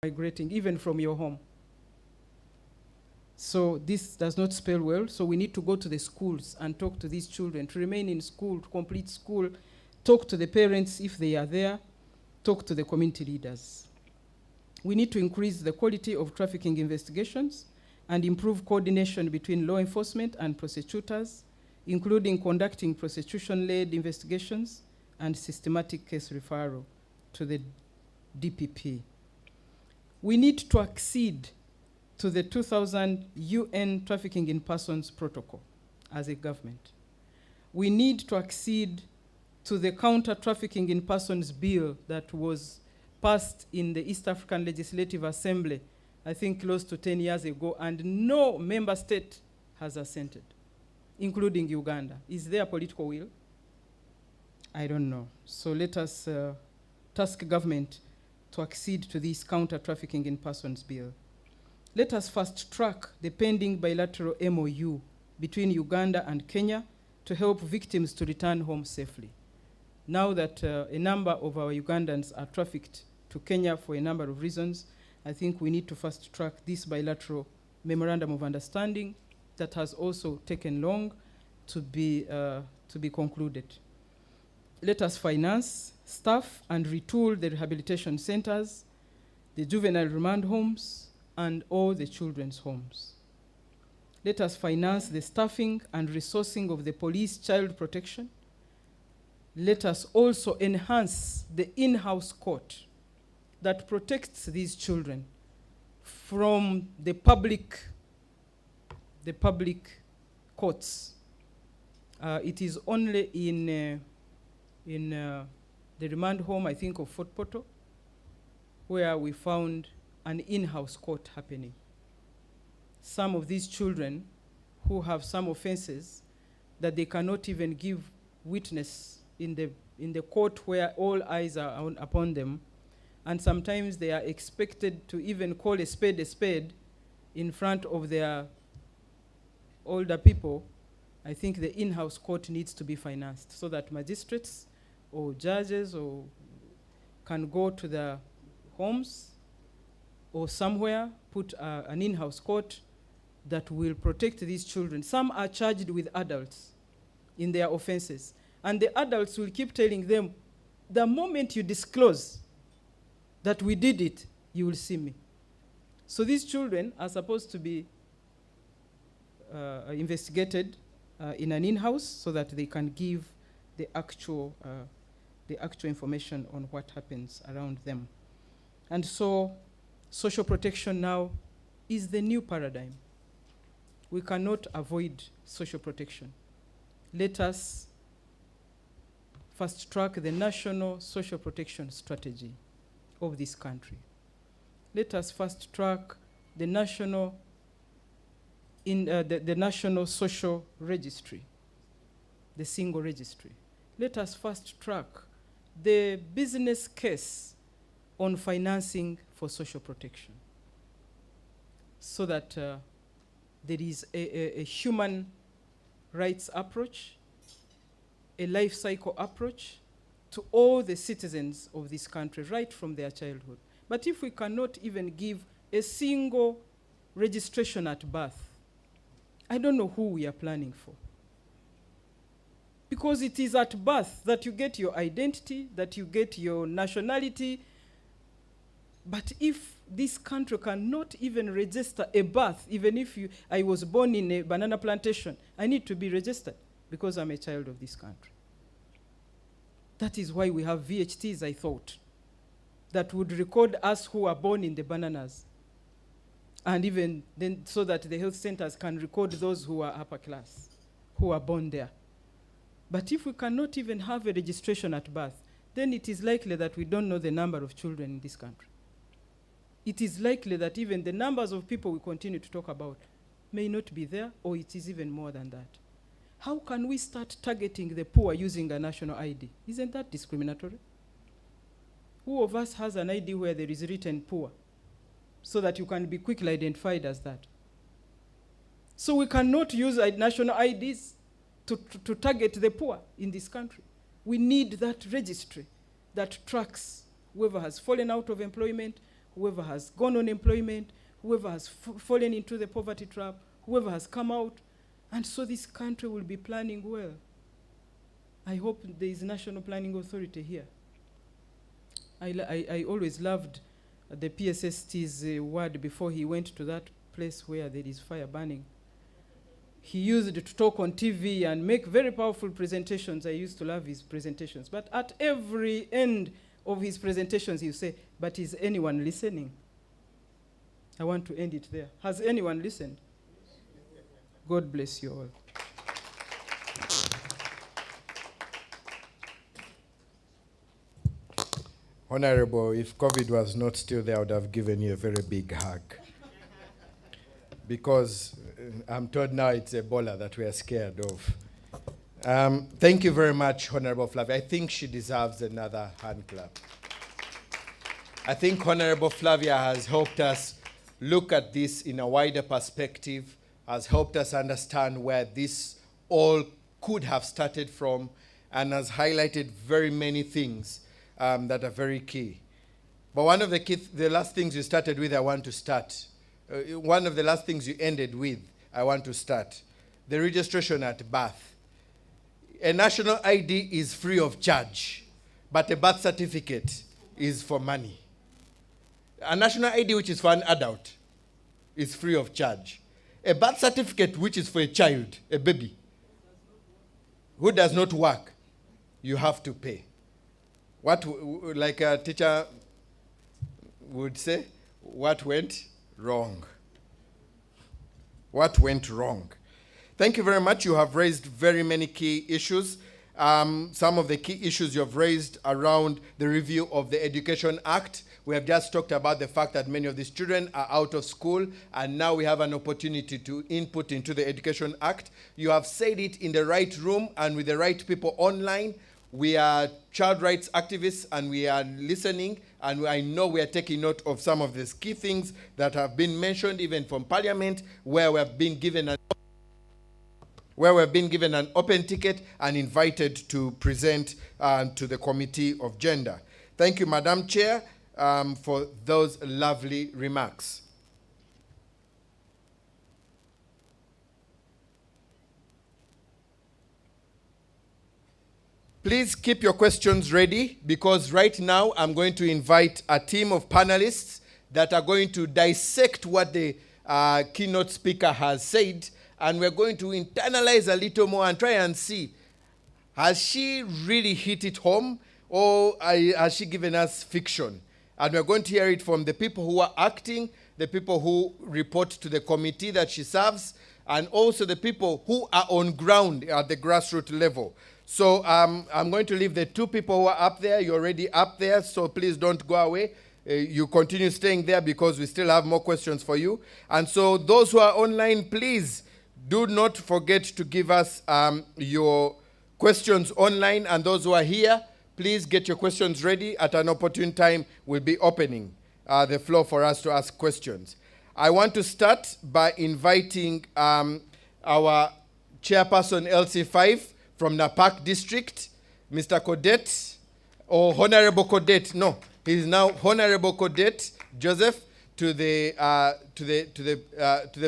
migrating, even from your home. So this does not spell well. So we need to go to the schools and talk to these children, to remain in school, to complete school, talk to the parents if they are there, talk to the community leaders. We need to increase the quality of trafficking investigations and improve coordination between law enforcement and prosecutors, including conducting prosecution-led investigations and systematic case referral to the DPP. We need to accede to the 2000 UN Trafficking in Persons Protocol as a government. We need to accede to the Counter-Trafficking in Persons Bill that was passed in the East African Legislative Assembly, I think close to 10 years ago, and no member state has assented, including Uganda. Is there political will? I don't know. So let us task government to accede to this Counter-Trafficking in Persons Bill. Let us fast track the pending bilateral MOU between Uganda and Kenya to help victims to return home safely. Now that a number of our Ugandans are trafficked to Kenya for a number of reasons, I think we need to fast track this bilateral memorandum of understanding that has also taken long to be concluded. Let us finance, staff, and retool the rehabilitation centers, the juvenile remand homes, and all the children's homes. Let us finance the staffing and resourcing of the police child protection. Let us also enhance the in-house court that protects these children from the public courts. It is only in the remand home, I think, of Fort Portal, where we found an in-house court happening. Some of these children who have some offenses that they cannot even give witness in the court where all eyes are upon them, and sometimes they are expected to even call a spade in front of their older people. I think the in-house court needs to be financed so that magistrates or judges can go to the homes or somewhere, put an in-house court that will protect these children. Some are charged with adults in their offenses, and the adults will keep telling them, the moment you disclose that we did it, you will see me. So these children are supposed to be investigated in an in-house so that they can give the actual information on what happens around them. And so social protection now is the new paradigm. We cannot avoid social protection. Let us fast track the national social protection strategy of this country. Let us fast track the national national social registry, the single registry. Let us fast track the business case on financing for social protection so that there is a human rights approach, a life cycle approach to all the citizens of this country right from their childhood. But if we cannot even give a single registration at birth, I don't know who we are planning for. Because it is at birth that you get your identity, that you get your nationality. But if this country cannot even register a birth, even if I was born in a banana plantation, I need to be registered because I'm a child of this country. That is why we have VHTs, I thought, that would record us who are born in the bananas. And even then, so that the health centers can record those who are upper class, who are born there. But if we cannot even have a registration at birth, then it is likely that we don't know the number of children in this country. It is likely that even the numbers of people we continue to talk about may not be there, or it is even more than that. How can we start targeting the poor using a national ID? Isn't that discriminatory? Who of us has an ID where there is written poor so that you can be quickly identified as that? So we cannot use national IDs to target the poor in this country. We need that registry that tracks whoever has fallen out of employment, whoever has gone on employment, whoever has fallen into the poverty trap, whoever has come out. And so this country will be planning well. I hope there is National Planning Authority here. I always loved the PSST's word before he went to that place where there is fire burning. He used to talk on TV and make very powerful presentations. I used to love his presentations. But at every end of his presentations, he would say, but is anyone listening? I want to end it there. Has anyone listened? God bless you all. Honorable, if COVID was not still there, I would have given you a very big hug. Because I'm told now it's Ebola that we are scared of. Thank you very much, Honorable Flavia. I think she deserves another hand clap. I think Honorable Flavia has helped us look at this in a wider perspective, has helped us understand where this all could have started from, and has highlighted very many things that are very key. But one of the last things you started with, I want to start. One of the last things you ended with, I want to start. The registration at birth. A national ID is free of charge, but a birth certificate is for money. A national ID which is for an adult is free of charge. A birth certificate which is for a child, a baby, who does not work, you have to pay. What, like a teacher would say, what went wrong? What went wrong? Thank you very much. You have raised very many key issues. Some of the key issues you have raised around the review of the Education Act. We have just talked about the fact that many of these children are out of school, and now we have an opportunity to input into the Education Act. You have said it in the right room and with the right people online. We are child rights activists, and we are listening, and I know we are taking note of some of these key things that have been mentioned even from Parliament, where we have been given an open ticket and invited to present to the Committee of Gender. Thank you, Madam Chair, for those lovely remarks. Please keep your questions ready, because right now I'm going to invite a team of panelists that are going to dissect what the keynote speaker has said, and we're going to internalize a little more and try and see, has she really hit it home, or has she given us fiction? And we're going to hear it from the people who are acting, the people who report to the committee that she serves, and also the people who are on ground at the grassroots level. So I'm going to leave the two people who are up there. You're already up there, so please don't go away. You continue staying there because we still have more questions for you. And so those who are online, please do not forget to give us your questions online. And those who are here, please get your questions ready. At an opportune time, we'll be opening the floor for us to ask questions. I want to start by inviting our chairperson, LC5, from Napak District, Mr. Codet, or Honorable Codet. No, he is now Honorable Codet Joseph, to the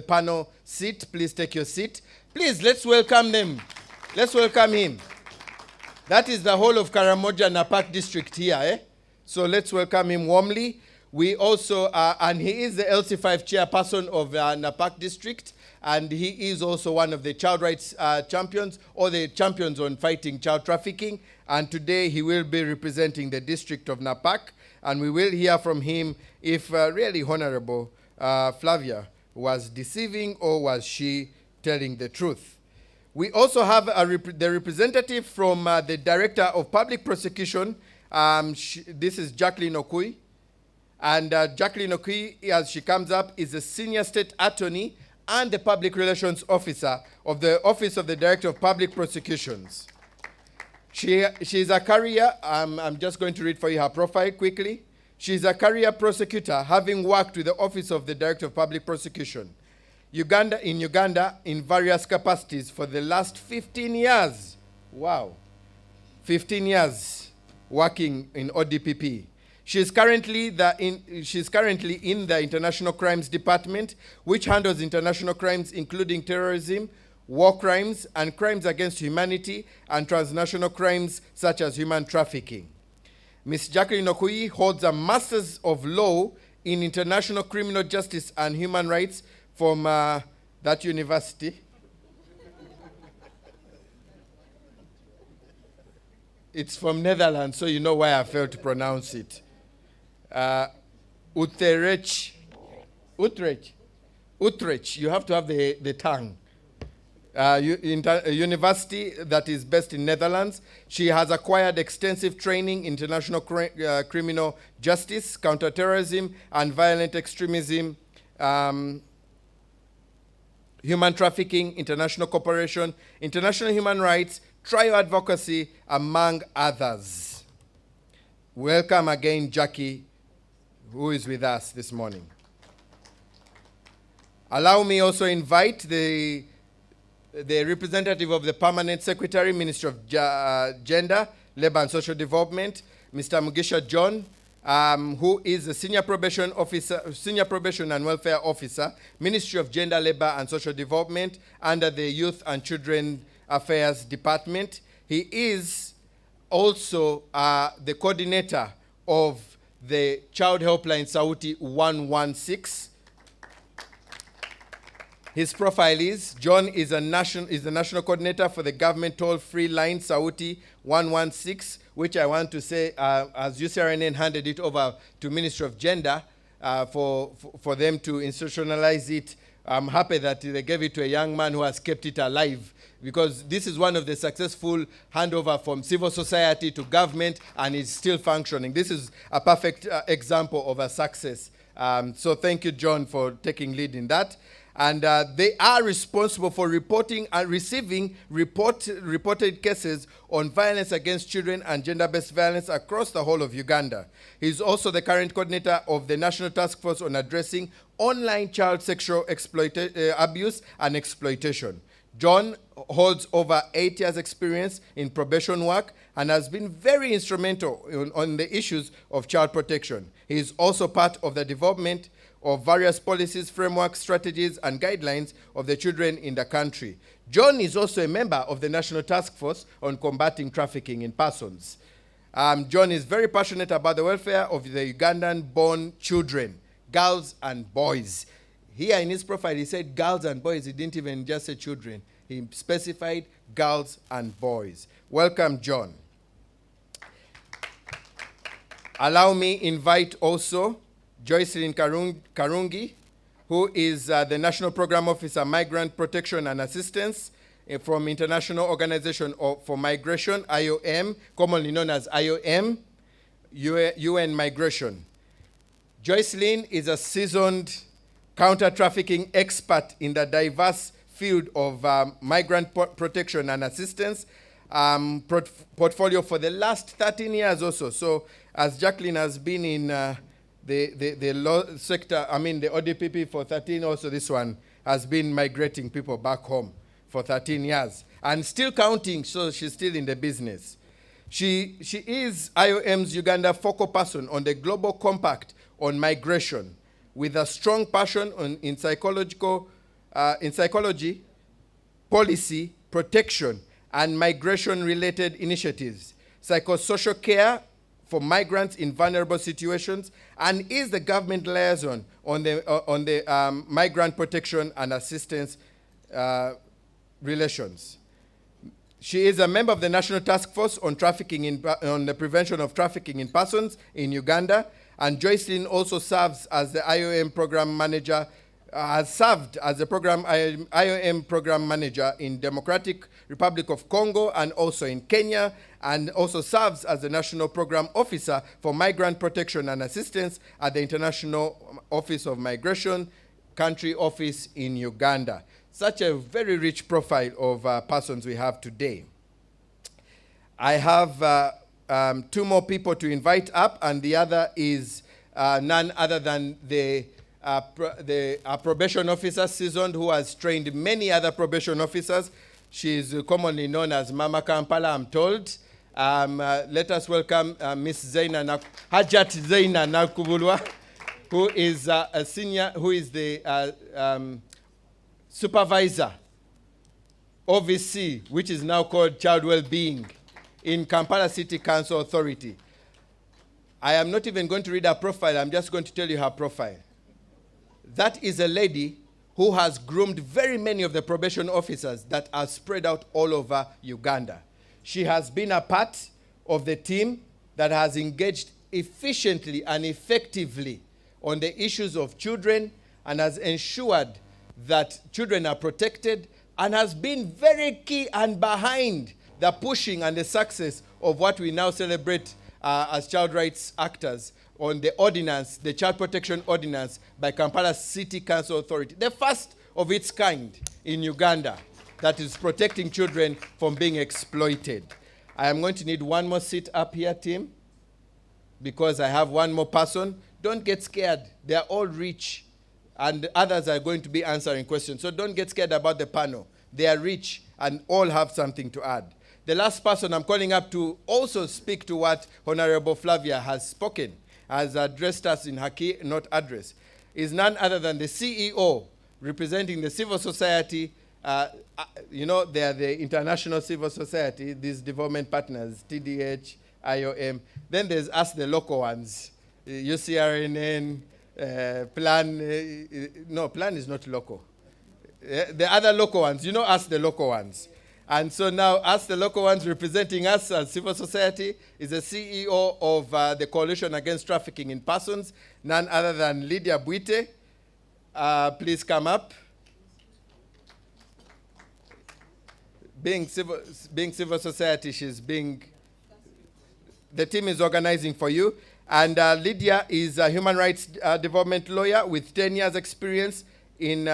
panel seat. Please take your seat. Please, let's welcome them. Let's welcome him. That is the whole of Karamoja Napak District here, eh? So let's welcome him warmly. We also, and he is the LC5 chairperson of Napak District, and he is also one of the child rights champions, or the champions on fighting child trafficking. And today he will be representing the district of Napak, and we will hear from him if really Honorable Flavia was deceiving, or was she telling the truth. We also have the representative from the Director of Public Prosecution. This is Jacqueline Okui. And Jacqueline Okui, as she comes up, is a senior state attorney and the public relations officer of the Office of the Director of Public Prosecutions. She is a career, I'm just going to read for you her profile quickly. She is a career prosecutor, having worked with the Office of the Director of Public Prosecution in Uganda in various capacities for the last 15 years. Wow. 15 years working in ODPP. She's currently in the International Crimes Department, which handles international crimes including terrorism, war crimes, and crimes against humanity, and transnational crimes such as human trafficking. Ms. Jacqueline Okuyi holds a Master's of Law in International Criminal Justice and Human Rights from that university. It's from Netherlands, so you know why I failed to pronounce it. Utrecht. You have to have the tongue. A university that is based in Netherlands. She has acquired extensive training in international criminal justice, counterterrorism, and violent extremism, human trafficking, international cooperation, international human rights, trial advocacy, among others. Welcome again, Jackie, who is with us this morning. Allow me also invite the representative of the Permanent Secretary, Ministry of Gender, Labor and Social Development, Mr. Mugisha John, who is the Senior Probation and Welfare Officer, Ministry of Gender, Labor and Social Development, under the Youth and Children Affairs Department. He is also the coordinator of the Child Helpline Sauti 116. His profile is, John is the national coordinator for the government toll-free line Sauti 116, which I want to say, as UCRNN handed it over to Ministry of Gender for them to institutionalize it. I'm happy that they gave it to a young man who has kept it alive, because this is one of the successful handover from civil society to government, and it's still functioning. This is a perfect example of a success. So thank you, John, for taking lead in that. And they are responsible for reporting and receiving reported cases on violence against children and gender-based violence across the whole of Uganda. He's also the current coordinator of the National Task Force on Addressing Online Child Sexual Abuse and Exploitation. John holds over 8 years' experience in probation work and has been very instrumental on the issues of child protection. He is also part of the development of various policies, frameworks, strategies, and guidelines of the children in the country. John is also a member of the National Task Force on Combating Trafficking in Persons. John is very passionate about the welfare of the Ugandan-born children, girls and boys. Here in his profile, he said girls and boys. He didn't even just say children. He specified girls and boys. Welcome, John. Allow me invite also Joycelyn Karungi, who is the National Program Officer, Migrant Protection and Assistance from International Organization for Migration, IOM, commonly known as IOM, UN Migration. Joycelyn is a seasoned counter-trafficking expert in the diverse field of migrant protection and assistance, portfolio for the last 13 years also. So as Jacqueline has been in the law sector, the ODPP for 13, also this one has been migrating people back home for 13 years. And still counting, so she's still in the business. She is IOM's Uganda focal person on the Global Compact on Migration, with a strong passion in psychology, policy, protection, and migration-related initiatives, psychosocial care for migrants in vulnerable situations, and is the government liaison on the migrant protection and assistance relations. She is a member of the National Task Force on on the prevention of trafficking in persons in Uganda, and Joycelyn also serves as the IOM program manager, has served as the IOM program manager in Democratic Republic of Congo and also in Kenya, and also serves as the National Program Officer for Migrant Protection and Assistance at the International Office of Migration Country Office in Uganda. Such a very rich profile of persons we have today. I have 2 more people to invite up, and the other is none other than the probation officer, seasoned, who has trained many other probation officers. She is commonly known as Mama Kampala, I'm told. Let us welcome Miss Hajat Zaina Nakubulwa, who is a senior, who is the supervisor, OVC, which is now called Child Wellbeing in Kampala City Council Authority. I am not even going to read her profile, I'm just going to tell you her profile. That is a lady who has groomed very many of the probation officers that are spread out all over Uganda. She has been a part of the team that has engaged efficiently and effectively on the issues of children and has ensured that children are protected and has been very key and behind the pushing and the success of what we now celebrate as child rights actors on the ordinance, the Child Protection Ordinance by Kampala City Council Authority, the first of its kind in Uganda that is protecting children from being exploited. I am going to need one more seat up here, team, because I have one more person. Don't get scared. They are all rich, and others are going to be answering questions. So don't get scared about the panel. They are rich and all have something to add. The last person I'm calling up to also speak to what Honorable Flavia has spoken, has addressed us in her keynote address, is none other than the CEO representing the civil society. You know, they are the international civil society, these development partners, TDH, IOM. Then there's us, the local ones, UCRNN, Plan. No, Plan is not local. The other local ones, you know us, the local ones. And so now us, the local ones representing us as civil society, is the CEO of the Coalition Against Trafficking in Persons, none other than Lydia Buite. Please come up. Being civil society, the team is organizing for you. And Lydia is a human rights development lawyer with 10 years experience in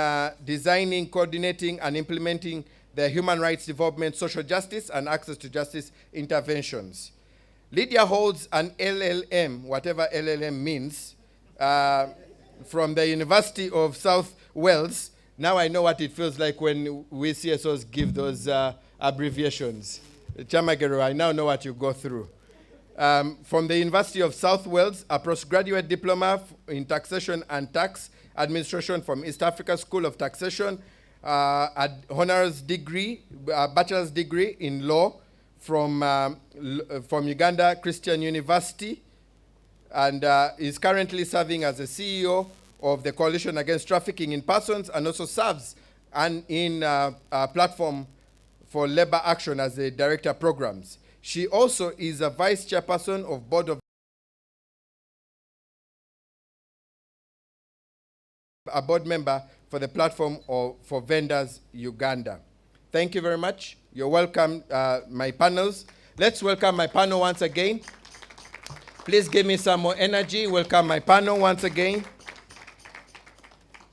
designing, coordinating, and implementing the human rights development, social justice, and access to justice interventions. Lydia holds an LLM, whatever LLM means, from the University of South Wales. Now I know what it feels like when we CSOs give those abbreviations. Chamagero, I now know what you go through. From the University of South Wales, a postgraduate diploma in taxation and tax administration from East Africa School of Taxation, a honors degree, a bachelor's degree in law from Uganda Christian University, and is currently serving as the CEO of the Coalition Against Trafficking in Persons, and also serves in a platform for labor action as the director of programs. She also is a vice chairperson of board of a board member for the platform for vendors Uganda. Thank you very much. You're welcome, my panels. Let's welcome my panel once again. Please give me some more energy. Welcome my panel once again.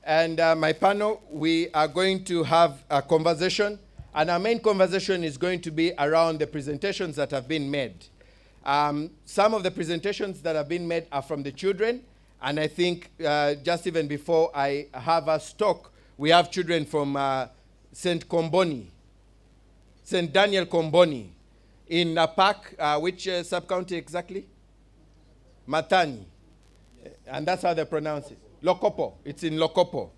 And my panel, we are going to have a conversation, and our main conversation is going to be around the presentations that have been made. Some of the presentations that have been made are from the children, and I think just even before I have us talk, we have children from St. Daniel Komboni, in Napak, which sub-county exactly? Matani. And that's how they pronounce it. Lokopo. It's in Lokopo.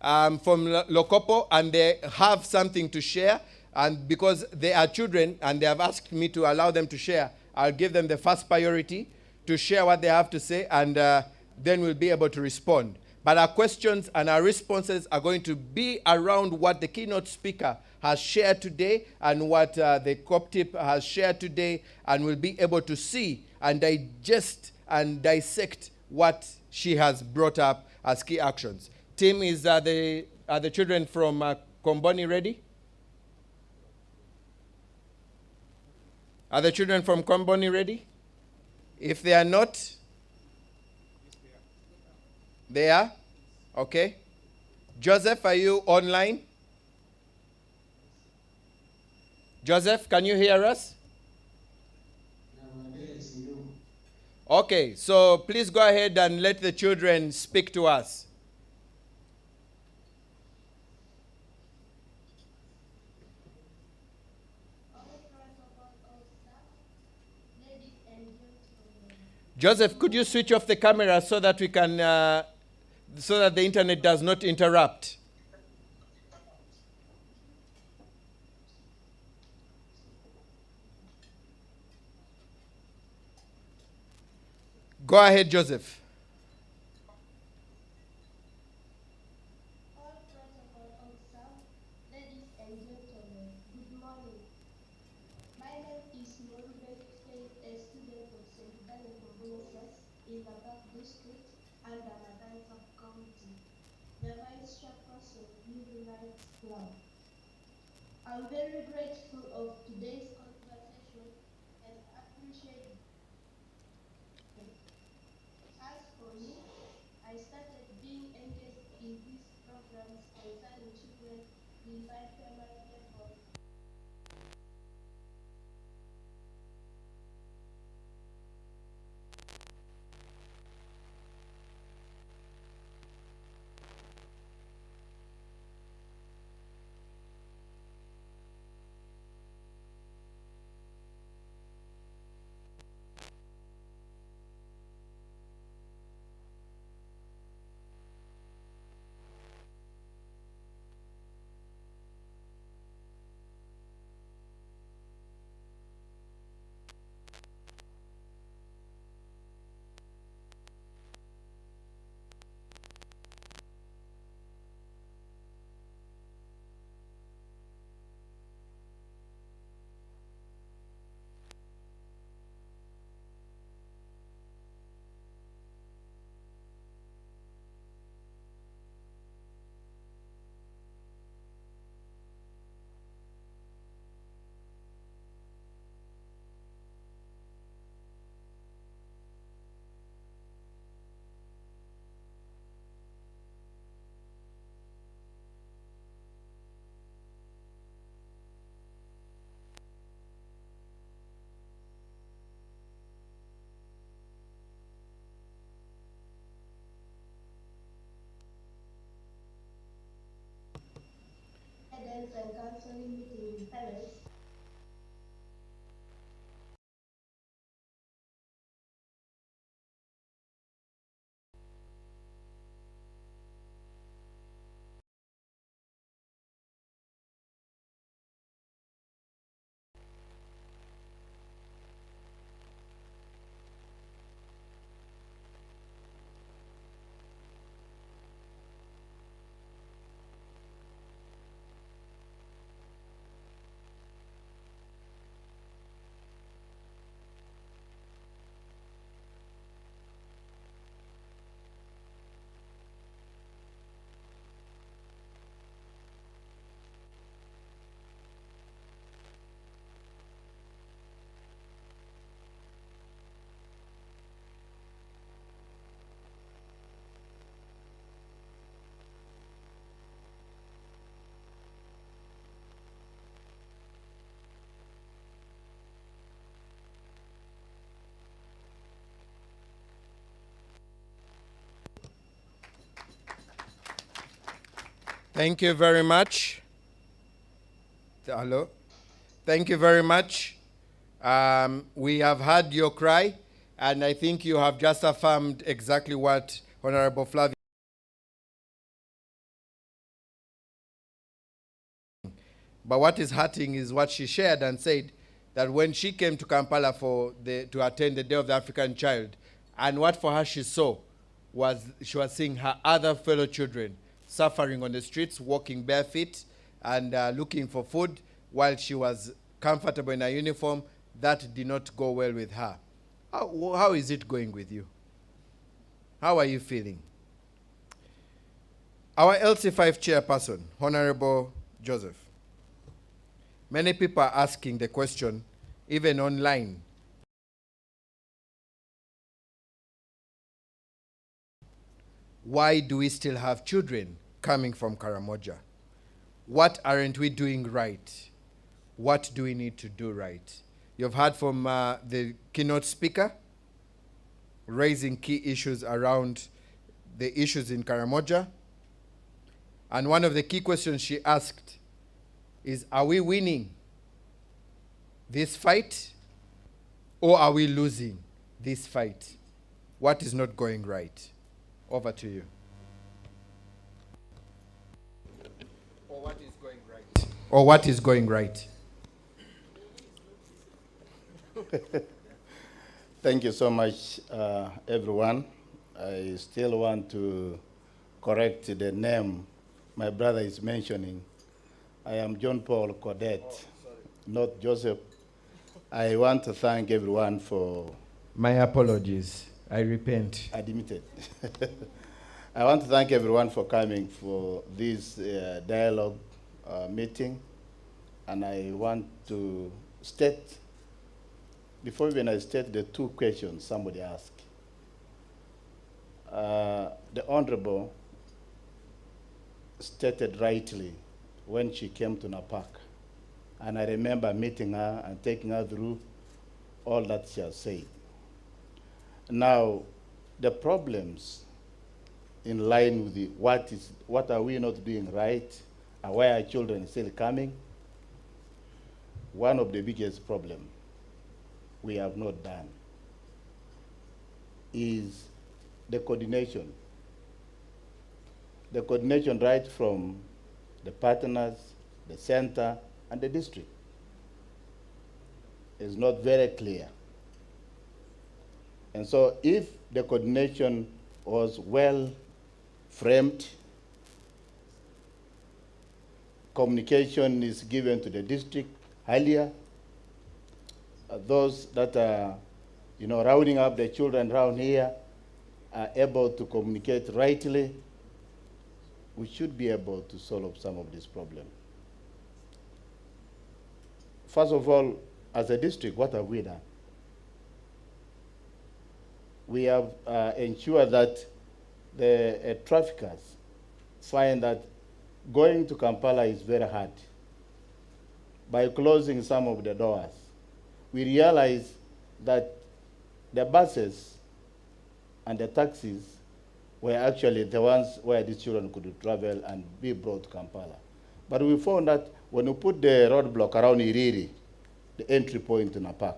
From Lokopo, and they have something to share. And because they are children and they have asked me to allow them to share, I'll give them the first priority to share what they have to say, and then we'll be able to respond. But our questions and our responses are going to be around what the keynote speaker has shared today and what the COPTIP has shared today, and we'll be able to see and digest and dissect what she has brought up as key actions. Tim, are the children from Komboni ready? Are the children from Komboni ready? If they are not, they are? Okay. Joseph, are you online? Joseph, can you hear us? Okay, so please go ahead and let the children speak to us. Joseph, could you switch off the camera so that we can, so that the internet does not interrupt? Go ahead, Joseph. All protocol observed, ladies and gentlemen, good morning. My name is Morubek Faith, a student of St. Bernard in the Bath District and the Ramadan sub-committee, the Vice Chairperson, Human Rights Club. I'm very grateful of today's conversation and appreciate it. As for me, I started being engaged in these programs concerning children in my primary level. Guidance and counseling meeting with parents. Thank you very much. Hello. Thank you very much. We have heard your cry, and I think you have just affirmed exactly what Honorable Flavia. But what is hurting is what she shared and said that when she came to Kampala to attend the Day of the African Child, and what for her she saw was she was seeing her other fellow children suffering on the streets, walking barefoot and looking for food while she was comfortable in her uniform. That did not go well with her. How is it going with you? How are you feeling? Our LC5 chairperson, Honorable Joseph. Many people are asking the question, even online. Why do we still have children coming from Karamoja? What aren't we doing right? What do we need to do right? You've heard from the keynote speaker raising key issues around the issues in Karamoja. And one of the key questions she asked is, are we winning this fight or are we losing this fight? what is not going right? Over to you. Or what is going right? Or what is going right? Thank you so much, everyone. I still want to correct the name my brother is mentioning. I am John Paul Codet, not Joseph. I want to thank everyone for... My apologies. I repent. Admitted. I want to thank everyone for coming for this dialogue meeting. And I want to state, before even I state the two questions somebody asked. The Honorable stated rightly when she came to Napak. And I remember meeting her and taking her through all that she has said. Now, the problems in line with the what are we not doing right, and why are children still coming? One of the biggest problems we have not done is the coordination. The coordination right from the partners, the center, and the district is not very clear. And so if the coordination was well framed, communication is given to the district earlier, those that are rounding up the children around here are able to communicate rightly, we should be able to solve some of this problem. First of all, as a district, what have we done? We have ensured that the traffickers find that going to Kampala is very hard. By closing some of the doors, we realize that the buses and the taxis were actually the ones where these children could travel and be brought to Kampala. But we found that when we put the roadblock around Iriri, the entry point in Napak,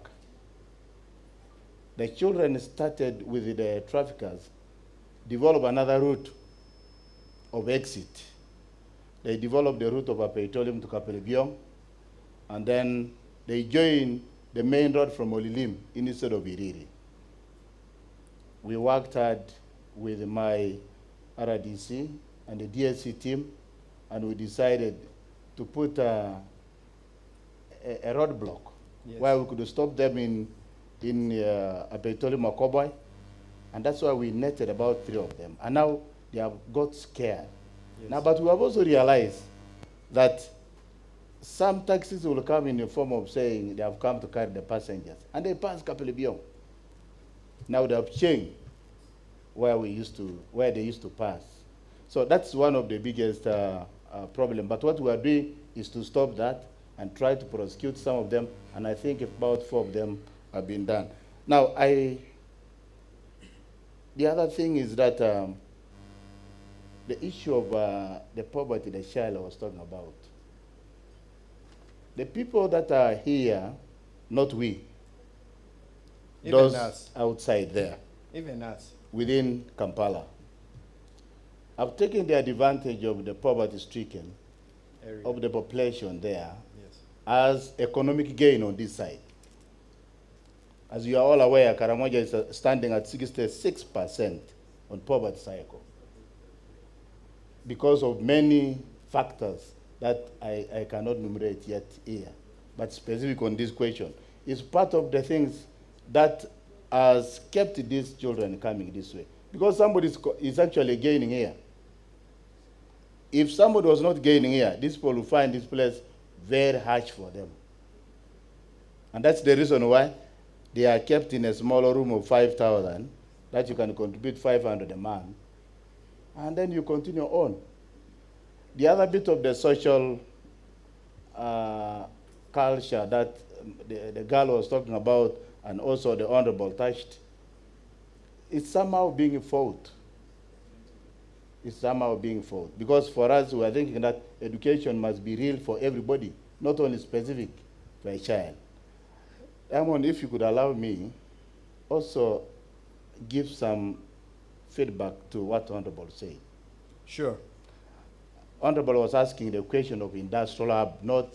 the children started with the traffickers, develop another route of exit. They developed the route of petroleum to Kapelebiong, and then they joined the main road from Olilim instead of Iriri. We worked hard with my RDC and the DSC team, and we decided to put a roadblock where we could stop them in Apetoli Makoboy, and that's why we netted about 3 of them. And now they have got scared. Yes. Now, but we have also realized that some taxis will come in the form of saying they have come to carry the passengers, and they pass Kapelebiong. Now they have changed where they used to pass. So that's one of the biggest problems. But what we are doing is to stop that and try to prosecute some of them, and I think about 4 of them have been done. Now, the other thing is that the issue of the poverty the child I was talking about. The people that are here, not we, Even those us. outside there, Even us. within Kampala, have taken the advantage of the poverty-stricken of the population there as economic gain on this side. As you are all aware, Karamoja is standing at 66% on poverty cycle because of many factors that I cannot enumerate yet here, but specific on this question. It's part of the things that has kept these children coming this way. Because somebody is actually gaining here. If somebody was not gaining here, these people will find this place very harsh for them. And that's the reason why they are kept in a smaller room of 5,000 that you can contribute 500 a month. And then you continue on. The other bit of the social culture that the girl was talking about, and also the Honorable touched, it's somehow being fought. It's somehow being fought. Because for us, we are thinking that education must be real for everybody, not only specific for a child. Amon, if you could allow me, also, give some feedback to what Honorable said. Sure. Honorable was asking the question of industrial hub not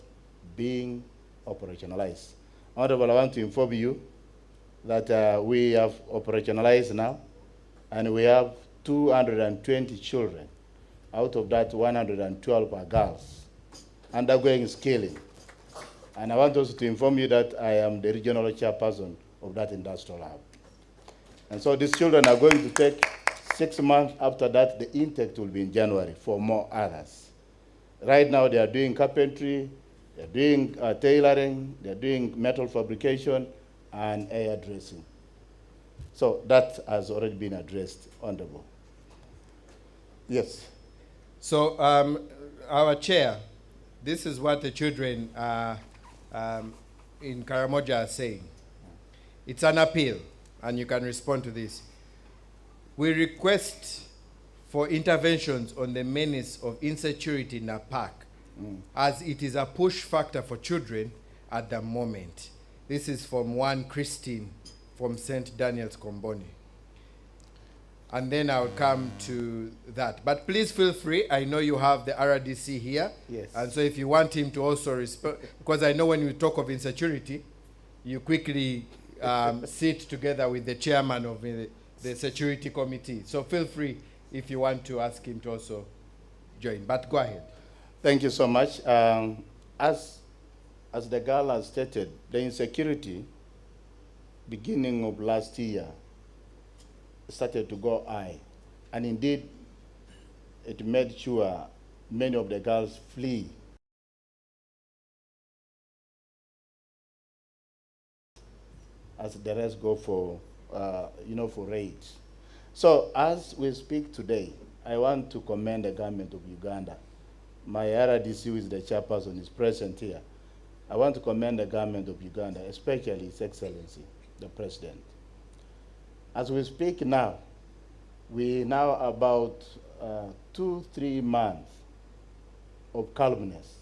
being operationalized. Honorable, I want to inform you that we have operationalized now, and we have 220 children. Out of that, 112 are girls undergoing scaling. And I want also to inform you that I am the regional chairperson of that industrial hub. And so these children are going to take 6 months. After that, the intake will be in January for more others. Right now, they are doing carpentry, they're doing tailoring, they're doing metal fabrication, and hairdressing. So that has already been addressed, Honorable. Yes. So our chair, this is what the children in Karamoja are saying. It's an appeal, and you can respond to this. We request for interventions on the menace of insecurity in the park, as it is a push factor for children at the moment. This is from one Christine from St. Daniel's Komboni. And then I'll come to that. But please feel free. I know you have the RDC here. Yes. And so if you want him to also respond, because I know when you talk of insecurity, you quickly sit together with the chairman of the security committee. So feel free if you want to ask him to also join. But go ahead. Thank you so much. As the girl has stated, the insecurity beginning of last year started to go high. And indeed, it made sure many of the girls flee. As the rest go for, for raids. So as we speak today, I want to commend the government of Uganda. My RDC, who is the chairperson, is present here. I want to commend the government of Uganda, especially His Excellency, the President. As we speak now, we now about 2-3 months of calmness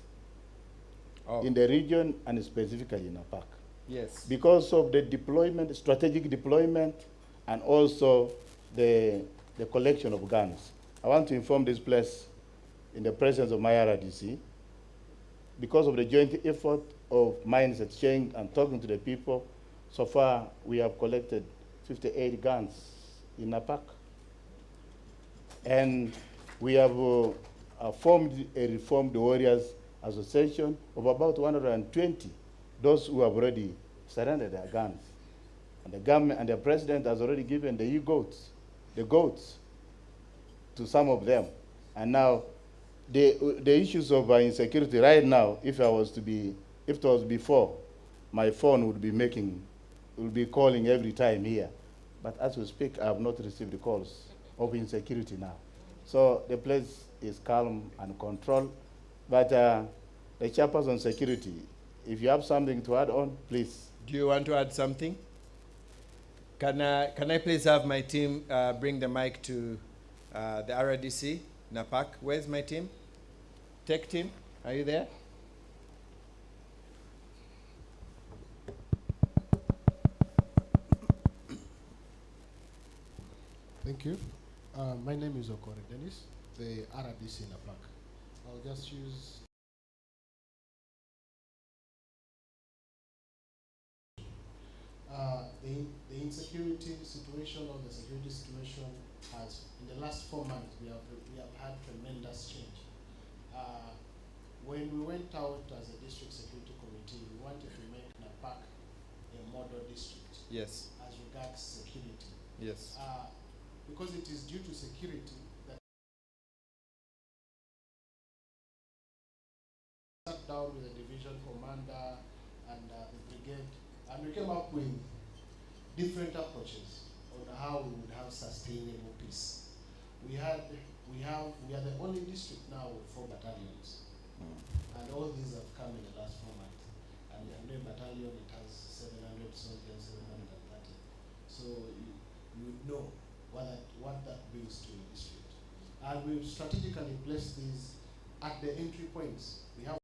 in the region and specifically in APAC. Yes. Because of the deployment, strategic deployment, and also the collection of guns. I want to inform this place in the presence of my RDC, because of the joint effort of minds exchange and talking to the people, so far we have collected 58 guns in APAC. And we have formed a Reformed Warriors Association of about 120, those who have already surrendered their guns. And the government and the president has already given the goats to some of them. And now the issues of insecurity right now, if it was before, my phone would be calling every time here. But as we speak, I have not received the calls of insecurity now. So the place is calm and controlled. But the chairperson on security, if you have something to add on, please. Do you want to add something? Can I please have my team bring the mic to the RDC, NAPAC? Where's my team? Tech team, are you there? Thank you. My name is Okore Dennis, the RDC NAPAC. I'll just use the insecurity situation or the security situation has, in the last 4 months, we have had tremendous change. When we went out as a district security committee, we wanted to make NAPAC a model district. Yes. As regards security. Yes. Because it is due to security that sat down with the division commander and the brigade, and we came up with different approaches on how we would have sustainable peace. We are the only district now with 4 battalions. And all these have come in the last 4 months. And the new battalion, it has 700 soldiers, 730. So you would know what that brings to a district. And we've strategically placed these at the entry points. We have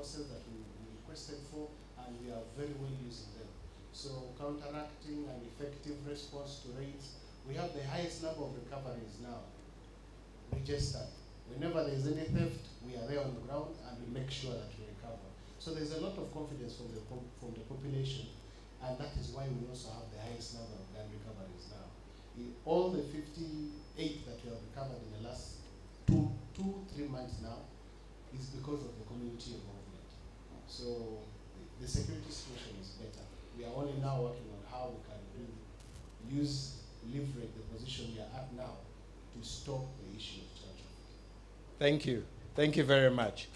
forces that we requested for, and we are very well using them. So counteracting an effective response to raids, we have the highest number of recoveries now registered. Whenever there is any theft, we are there on the ground and we make sure that we recover. So there's a lot of confidence from the population, and that is why we also have the highest number of gun recoveries now. All the 58 that we have recovered in the last 3 months now is because of the community involvement. So the security situation is better. We are only now working on how we can really leverage the position we are at now to stop the issue of child trafficking. Thank you. Thank you very much.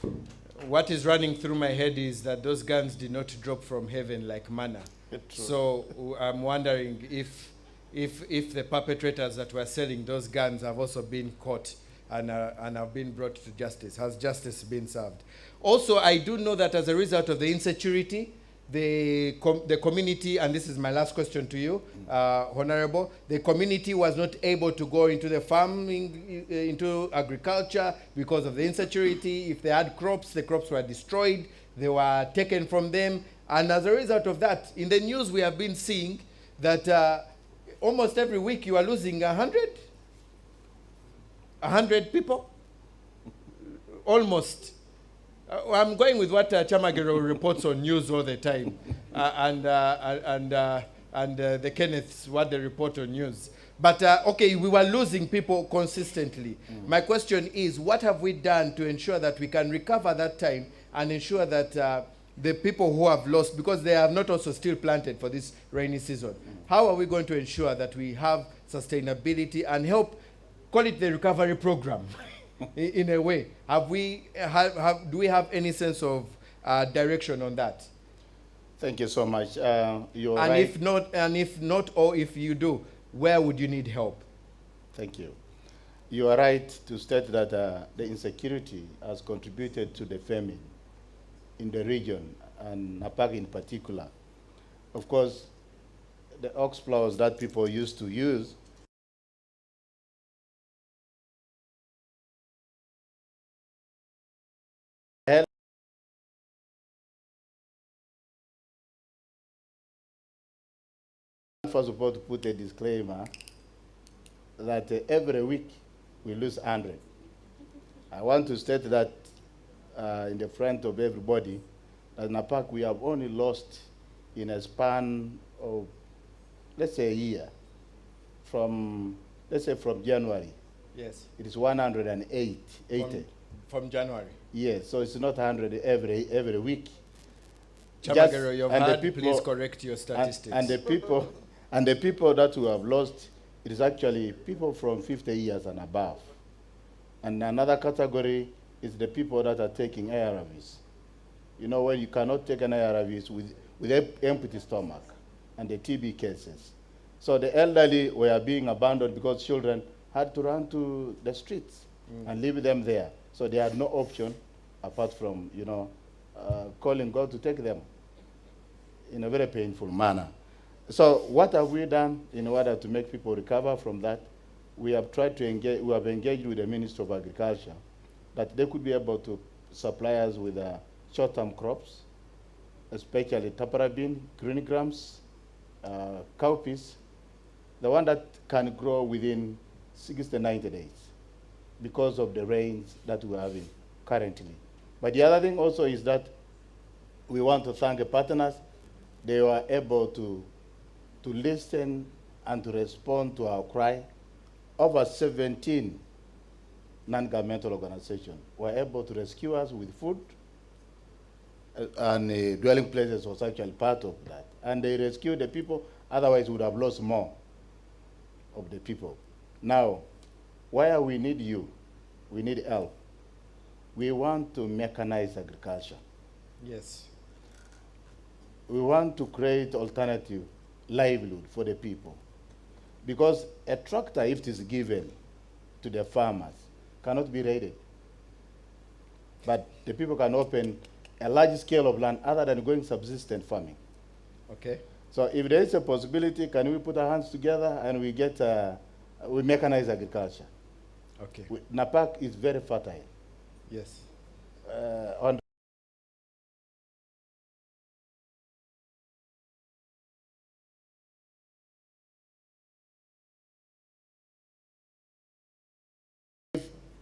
What is running through my head is that those guns did not drop from heaven like manna. So I'm wondering if the perpetrators that were selling those guns have also been caught and have been brought to justice. Has justice been served? Also, I do know that as a result of the insecurity, the community, and this is my last question to you, Honorable, the community was not able to go into the farming, into agriculture because of the insecurity. If they had crops, the crops were destroyed. They were taken from them. And as a result of that, in the news we have been seeing that almost every week you are losing 100 people, almost. I'm going with what Chamagero reports on news all the time, and the Kenneths, what they report on news. But okay, we were losing people consistently. My question is, what have we done to ensure that we can recover that time and ensure that the people who have lost, because they have not also still planted for this rainy season, how are we going to ensure that we have sustainability and help, call it the recovery program? In a way, do we have any sense of direction on that? Thank you so much. You're and right. if not, or if you do, where would you need help? Thank you. You are right to state that the insecurity has contributed to the famine in the region, and Napak in particular. Of course, the ox plows that people used to use first of all, to put a disclaimer that every week we lose 100. I want to state that in the front of everybody, that in Napak we have only lost in a span of, let's say, a year, from January. Yes. It is 180. From January. Yes, so it's not 100 every week. Chamagero, you've heard, please correct your statistics. And the people that we have lost, it is actually people from 50 years and above. And another category is the people that are taking ARVs. You know, when you cannot take an ARVs with an empty stomach, and the TB cases. So the elderly were being abandoned because children had to run to the streets and leave them there. So they had no option apart from, you know, calling God to take them in a very painful manner. So what have we done in order to make people recover from that? We have tried to engage, we have engaged with the Ministry of Agriculture that they could be able to supply us with short-term crops, especially tapara bean, green grams, cowpeas, the one that can grow within 60 to 90 days because of the rains that we're having currently. But the other thing also is that we want to thank the partners. They were able to listen and to respond to our cry. Over 17 non-governmental organizations were able to rescue us with food, and dwelling places was actually part of that. And they rescued the people, otherwise we would have lost more of the people. Now, why we need you? We need help. We want to mechanize agriculture. Yes. We want to create alternative livelihood for the people. Because a tractor, if it is given to the farmers, cannot be raided. But the people can open a large scale of land other than going subsistent farming. Okay. So if there is a possibility, can we put our hands together and we get, we mechanize agriculture? Okay. Napak is very fertile. Yes. On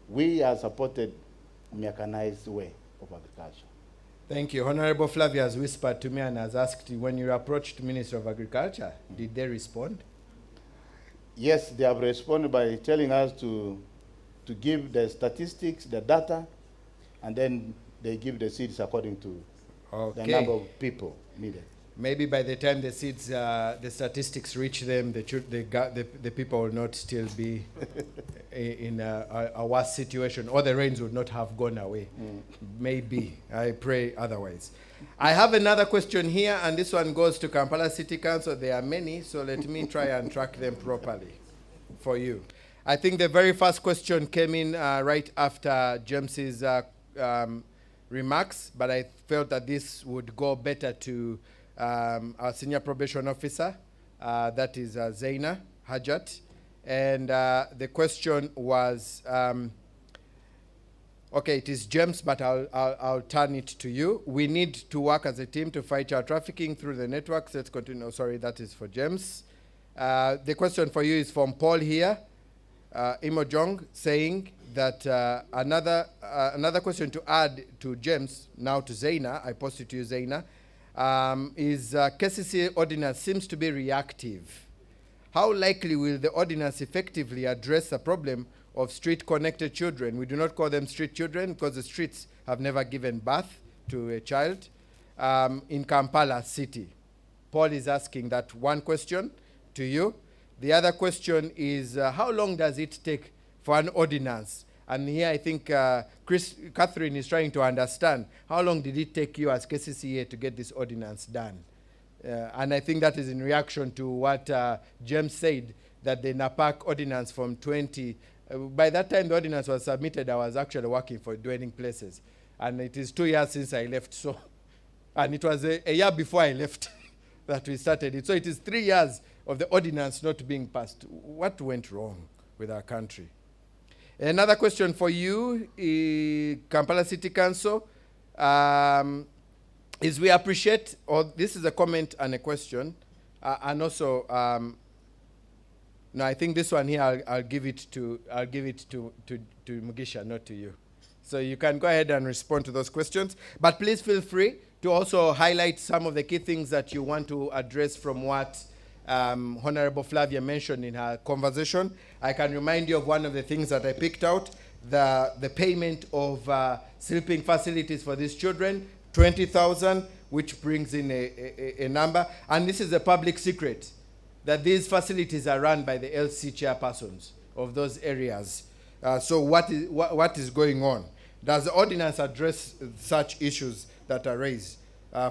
we are supported mechanized way of agriculture. Thank you. Honorable Flavia has whispered to me and has asked, when you approached Minister of Agriculture, did they respond? Yes, they have responded by telling us to give the statistics, the data, and then they give the seeds according to the number of people needed. Maybe by the time the seeds, the statistics reach them, the people will not still be in a worse situation, or the rains would not have gone away. Maybe. I pray otherwise. I have another question here, and this one goes to Kampala City Council. There are many, so let me try and track them properly for you. I think the very first question came in right after James's remarks, but I felt that this would go better to our senior probation officer, that is Zaina Hajat. And the question was, okay, it is James, but I'll turn it to you. We need to work as a team to fight child trafficking through the networks. Let's continue. Oh, sorry, that is for James. The question for you is from Paul here, Imojong, saying that another question to add to James, now to Zaina, I post it to you, Zaina, is KCC ordinance seems to be reactive. How likely will the ordinance effectively address the problem of street-connected children? We do not call them street children because the streets have never given birth to a child in Kampala City. Paul is asking that one question to you. The other question is, how long does it take for an ordinance? And here I think Catherine is trying to understand, how long did it take you as KCCA to get this ordinance done? And I think that is in reaction to what James said, that the NAPAC ordinance from by that time the ordinance was submitted, I was actually working for dwelling places. And it is 2 years since I left, so, and it was a year before I left that we started it. So it is 3 years of the ordinance not being passed. What went wrong with our country? Another question for you, Kampala City Council, is we appreciate, or this is a comment and a question, and also, no, I think this one here, I'll give it to Mugisha, not to you. So you can go ahead and respond to those questions, but please feel free to also highlight some of the key things that you want to address from what Honorable Flavia mentioned in her conversation. I can remind you of one of the things that I picked out, the payment of sleeping facilities for these children, 20,000, which brings in a number. And this is a public secret, that these facilities are run by the LC chairpersons of those areas. So what is going on? Does the ordinance address such issues that are raised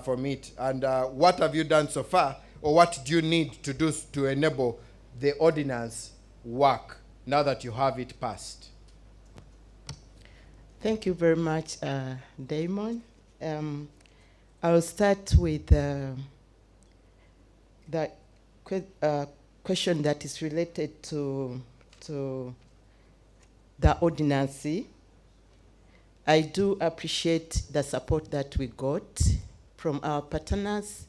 from it? And what have you done so far? Or what do you need to do to enable the ordinance work now that you have it passed? Thank you very much, Damon. I'll start with the question that is related to the ordinance. I do appreciate the support that we got from our partners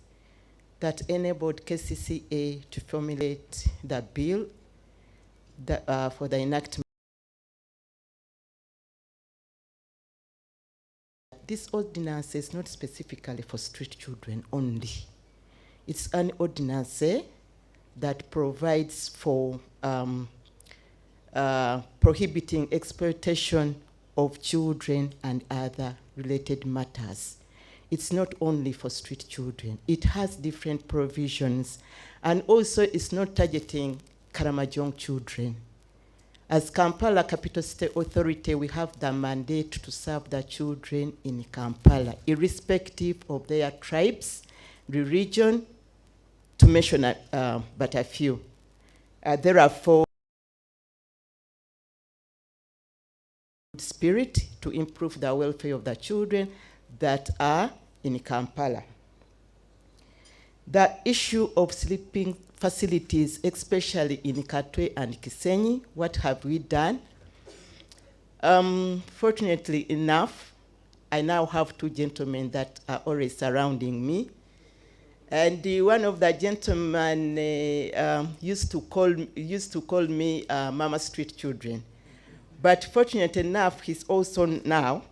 that enabled KCCA to formulate the bill for the enactment. This ordinance is not specifically for street children only. It's an ordinance that provides for prohibiting exploitation of children and other related matters. It's not only for street children. It has different provisions. And also it's not targeting Karamajong children. As Kampala Capital State Authority, we have the mandate to serve the children in Kampala, irrespective of their tribes, religion, to mention but a few. There are 4 spirit to improve the welfare of the children that are in Kampala. The issue of sleeping facilities, especially in Katwe and Kisenyi, what have we done? Fortunately enough, I now have 2 gentlemen that are always surrounding me. And one of the gentlemen used to call me Mama Street Children. But fortunate enough, he's also now.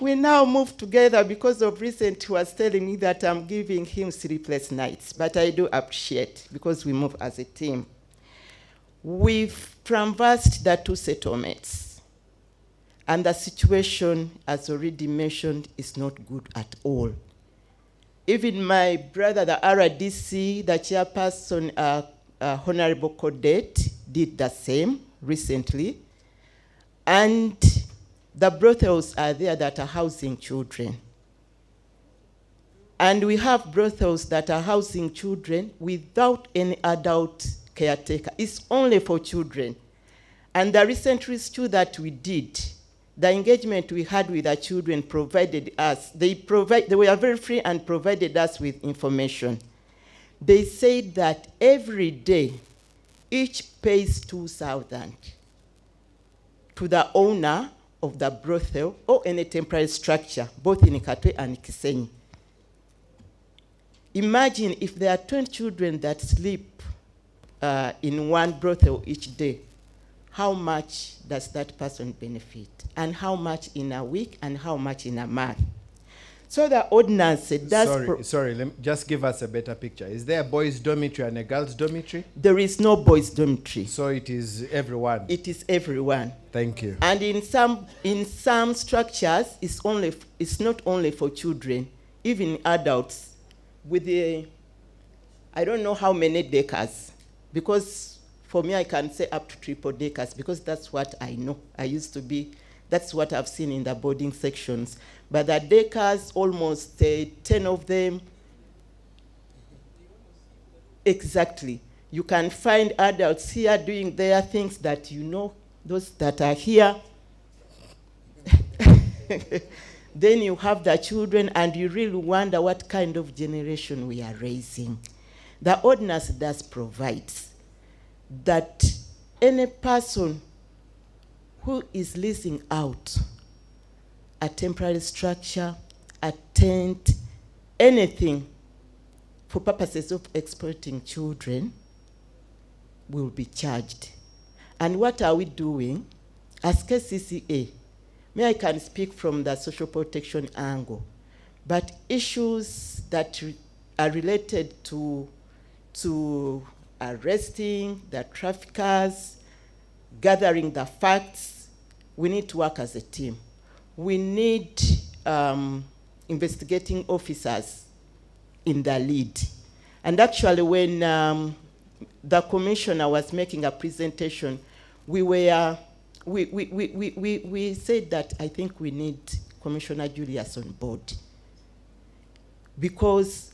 We now move together because of recent he was telling me that I'm giving him sleepless nights. But I do appreciate because we move as a team. We've canvassed the 2 settlements. And the situation, as already mentioned, is not good at all. Even my brother, the RDC, the chairperson, Honorable Codet, did the same recently. And the brothels are there that are housing children. And we have brothels that are housing children without any adult caretaker. It's only for children. And the recent rescue that we did, the engagement we had with the children provided us, they were very free and provided us with information. They said that every day, each pays 2,000 to the owner of the brothel or any temporary structure, both in Katwe and Kisenyi. Imagine if there are 20 children that sleep in one brothel each day, how much does that person benefit? And how much in a week and how much in a month? So the ordinance does... Sorry, just give us a better picture. Is there a boys' dormitory and a girls' dormitory? There is no boys' dormitory. So it is everyone? It is everyone. Thank you. And in some structures, it's not only for children, even adults with I don't know how many decars, because for me I can say up to 3 decars because that's what I know. That's what I've seen in the boarding sections. But the decars, almost 10 of them. Exactly. You can find adults here doing their things that you know, those that are here. Then you have the children and you really wonder what kind of generation we are raising. The ordinance does provide that any person who is leasing out a temporary structure, a tent, anything for purposes of exploiting children will be charged. And what are we doing? As KCCA, I can speak from the social protection angle, but issues that are related to arresting the traffickers, gathering the facts, we need to work as a team. We need investigating officers in the lead. And actually when the commissioner was making a presentation, we said that I think we need Commissioner Julius on board because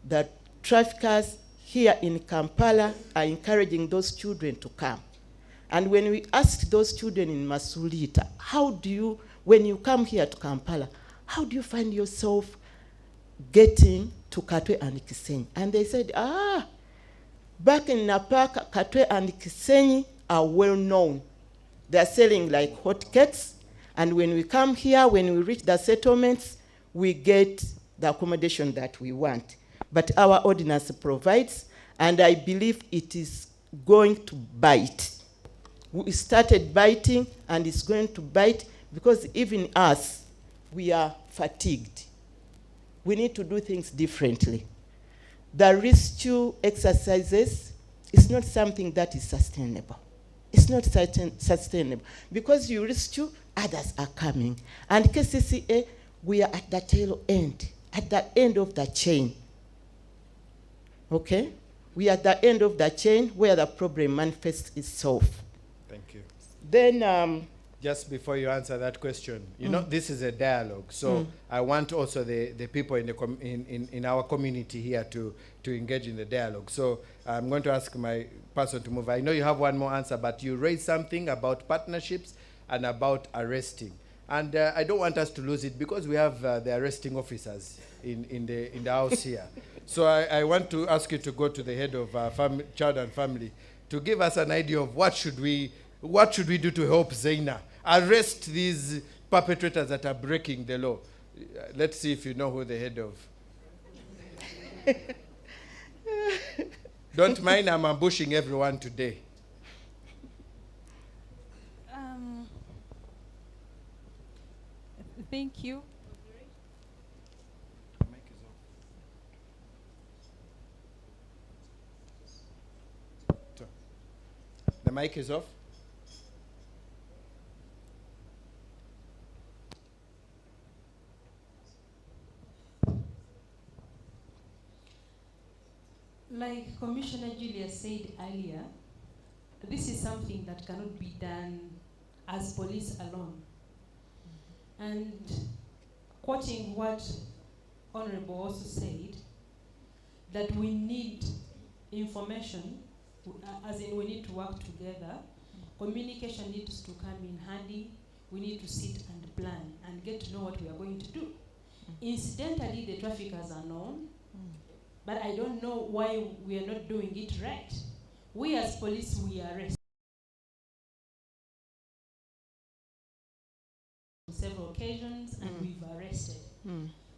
the traffickers here in Kampala are encouraging those children to come. And when we asked those children in Masulita, when you come here to Kampala, how do you find yourself getting to Katwe and Kisenyi? And they said, back in Napaka, Katwe and Kisenyi are well known. They're selling like hotcakes. And when we come here, when we reach the settlements, we get the accommodation that we want. But our ordinance provides, and I believe it is going to bite. We started biting, and it's going to bite because even us, we are fatigued. We need to do things differently. The rescue exercises is not something that is sustainable. It's not sustainable because you rescue, others are coming. And KCCA, we are at the tail end, at the end of the chain. Okay? We are at the end of the chain where the problem manifests itself. Thank you. Then, just before you answer that question, you know, this is a dialogue. So I want also the people in our community here to engage in the dialogue. So I'm going to ask my person to move. I know you have one more answer, but you raised something about partnerships and about arresting. And I don't want us to lose it because we have the arresting officers in the house here. So I want to ask you to go to the head of child and family to give us an idea of what should we do to help Zaina arrest these perpetrators that are breaking the law. Let's see if you know who the head of. Don't mind, I'm ambushing everyone today. Thank you. The mic is off. Like Commissioner Julia said earlier, this is something that cannot be done as police alone. And quoting what Honorable also said, that we need information, as in we need to work together. Communication needs to come in handy. We need to sit and plan and get to know what we are going to do. Incidentally, the traffickers are known, but I don't know why we are not doing it right. We as police, we arrest on several occasions, and we've arrested.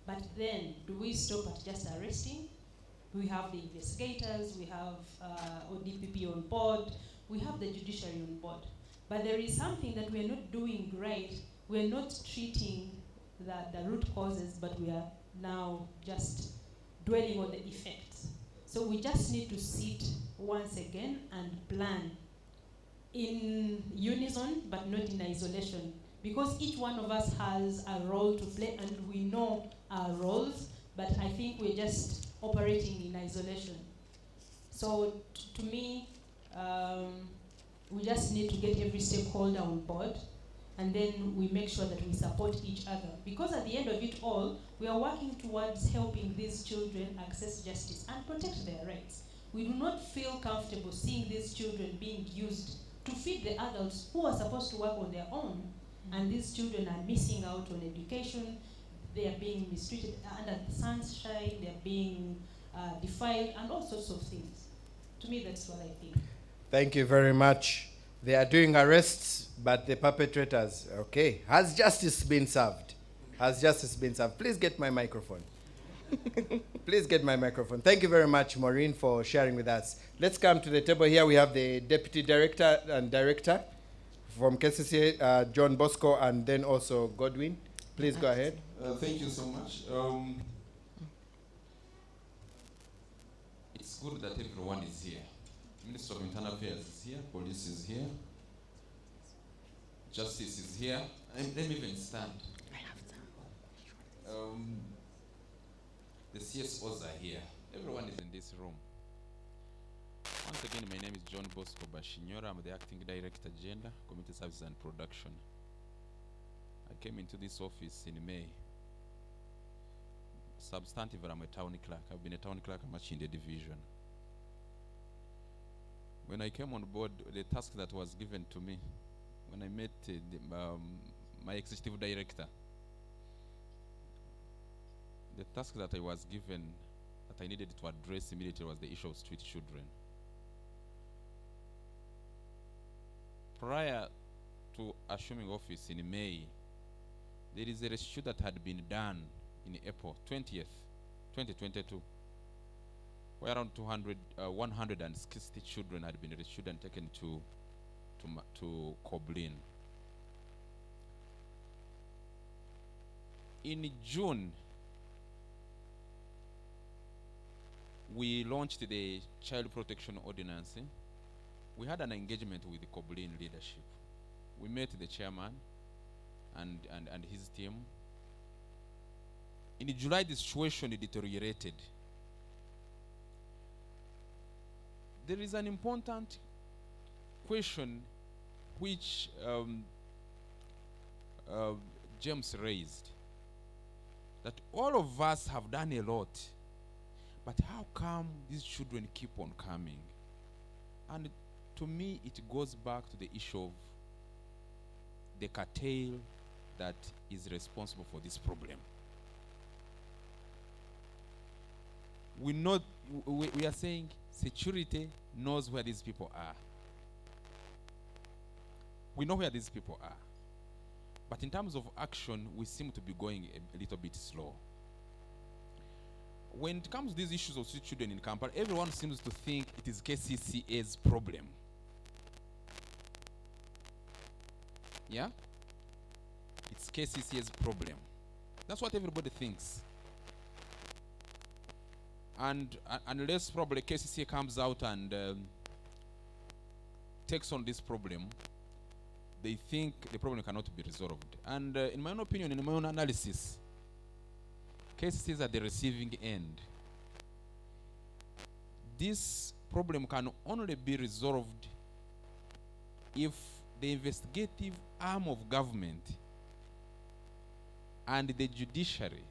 But then, do we stop at just arresting? We have the investigators, we have ODPP on board, we have the judiciary on board. But there is something that we are not doing right. We are not treating the root causes, but we are now just dwelling on the effects. So we just need to sit once again and plan in unison, but not in isolation. Because each one of us has a role to play, and we know our roles, but I think we're just operating in isolation. So to me, we just need to get every stakeholder on board, and then we make sure that we support each other. Because at the end of it all, we are working towards helping these children access justice and protect their rights. We do not feel comfortable seeing these children being used to feed the adults who are supposed to work on their own. And these children are missing out on education. They are being mistreated under the sunshine. They are being defiled, and all sorts of things. To me, that's what I think. Thank you very much. They are doing arrests, but the perpetrators, okay. Has justice been served? Has justice been served? Please get my microphone. Please get my microphone. Thank you very much, Maureen, for sharing with us. Let's come to the table here. We have the Deputy Director and Director from KCCA, John Bosco, and then also Godwin. Please go ahead. Thank you so much. It's good that everyone is here. Minister of Internal Affairs is here, Police is here, Justice is here, and let me even stand. The CSOs are here. Everyone is in this room. Once again, my name is John Bosco Bashinyora. I'm the Acting Director, Gender, Community Services and Production. I came into this office in May. Substantive, I'm a town clerk. I've been a town clerk much in the division. When I came on board, the task that was given to me, when I met my executive director, the task that I was given, that I needed to address immediately, was the issue of street children. Prior to assuming office in May, there is a rescue that had been done in April 20th, 2022, where around 160 children had been rescued and taken to Koblin. In June, we launched the Child Protection Ordinance. We had an engagement with the Koblin leadership. We met the chairman and his team. In July, the situation deteriorated. There is an important question which James raised, that all of us have done a lot, but how come these children keep on coming? And to me, it goes back to the issue of the cartel that is responsible for this problem. We are saying security knows where these people are. We know where these people are. But in terms of action, we seem to be going a little bit slow. when it comes to these issues of street children in Kampala, everyone seems to think it is KCCA's problem. Yeah? It's KCCA's problem. That's what everybody thinks. And unless probably KCCA comes out and takes on this problem, they think the problem cannot be resolved. And in my own opinion, in my own analysis, KCCA is at the receiving end. This problem can only be resolved if the investigative arm of government and the judiciary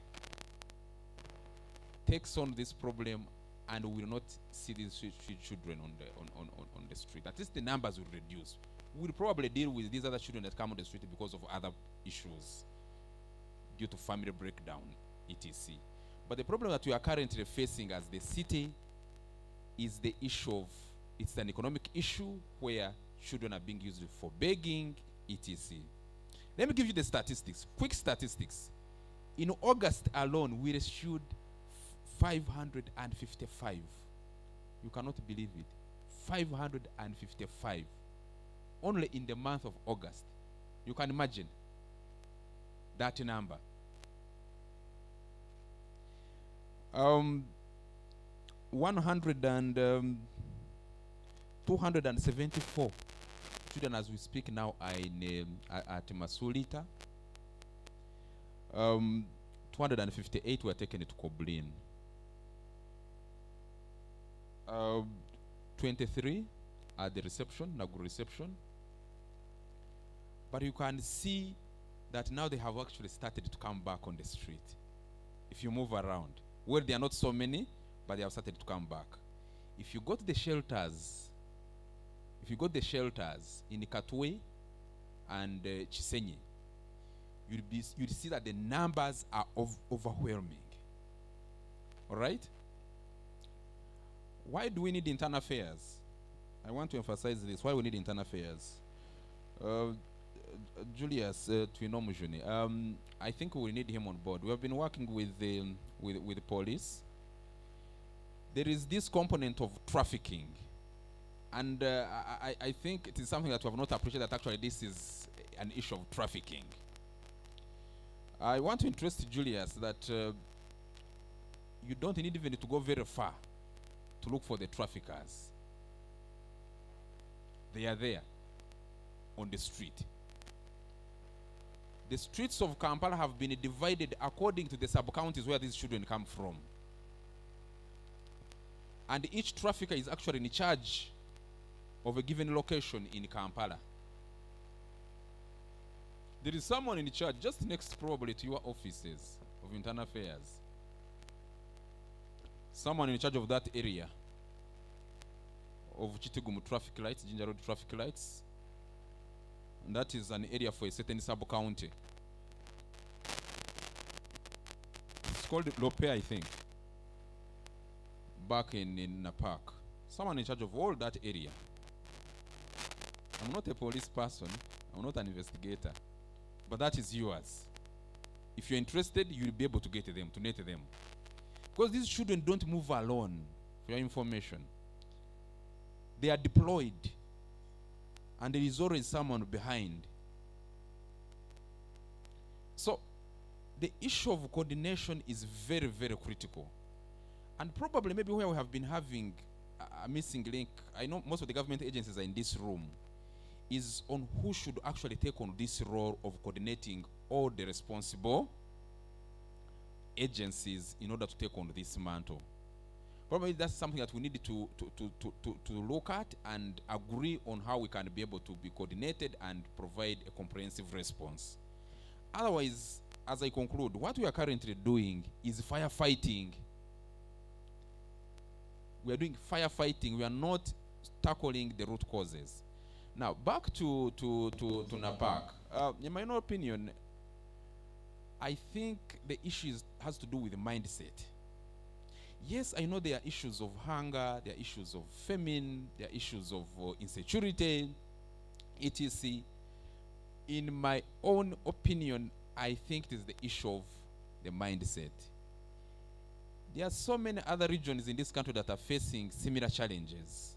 takes on this problem and will not see these children on the street. At least the numbers will reduce. We'll probably deal with these other children that come on the street because of other issues due to family breakdown, etc. But the problem that we are currently facing as the city is the issue of, it's an economic issue where children are being used for begging, etc. Let me give you the statistics, quick statistics. In August alone, we rescued 555. You cannot believe it. 555. Only in the month of August. You can imagine that number. 274 children as we speak now are in at Masulita. 258 were taken to Koblin. 23 at the reception, Nagu reception. But you can see that now they have actually started to come back on the street. If you move around, well, there are not so many, but they have started to come back. If you go to the shelters, in Katwe and Chisenyi, you'll see that the numbers are overwhelming. All right? Why do we need internal affairs? I want to emphasize this. Why we need internal affairs? Julius Twinomujuni, I think we need him on board. We have been working with the police. There is this component of trafficking. And I think it is something that we have not appreciated, that actually this is an issue of trafficking. I want to interest Julius that you don't need even to go very far to look for the traffickers. They are there on the street. The streets of Kampala have been divided according to the sub-counties where these children come from. And each trafficker is actually in charge of a given location in Kampala. There is someone in charge just next probably to your offices of internal affairs. Someone in charge of that area of Chitigumu traffic lights, Ginger Road traffic lights. And that is an area for a certain sub-county. It's called Lope, I think. Back in Napak. Someone in charge of all that area. I'm not a police person. I'm not an investigator. But that is yours. If you're interested, you'll be able to get them, to net them. Because these children don't move alone, for your information. They are deployed. And there is always someone behind. So, the issue of coordination is very, very critical. And probably maybe where we have been having a missing link, I know most of the government agencies are in this room, is on who should actually take on this role of coordinating all the responsible agencies in order to take on this mantle. Probably that's something that we need to look at and agree on how we can be able to be coordinated and provide a comprehensive response. Otherwise, as I conclude, what we are currently doing is firefighting. We are doing firefighting. We are not tackling the root causes. Now, back to Napak. In my own opinion, I think the issue has to do with the mindset. Yes, I know there are issues of hunger, there are issues of famine, there are issues of insecurity, etc. In my own opinion, I think it is the issue of the mindset. There are so many other regions in this country that are facing similar challenges.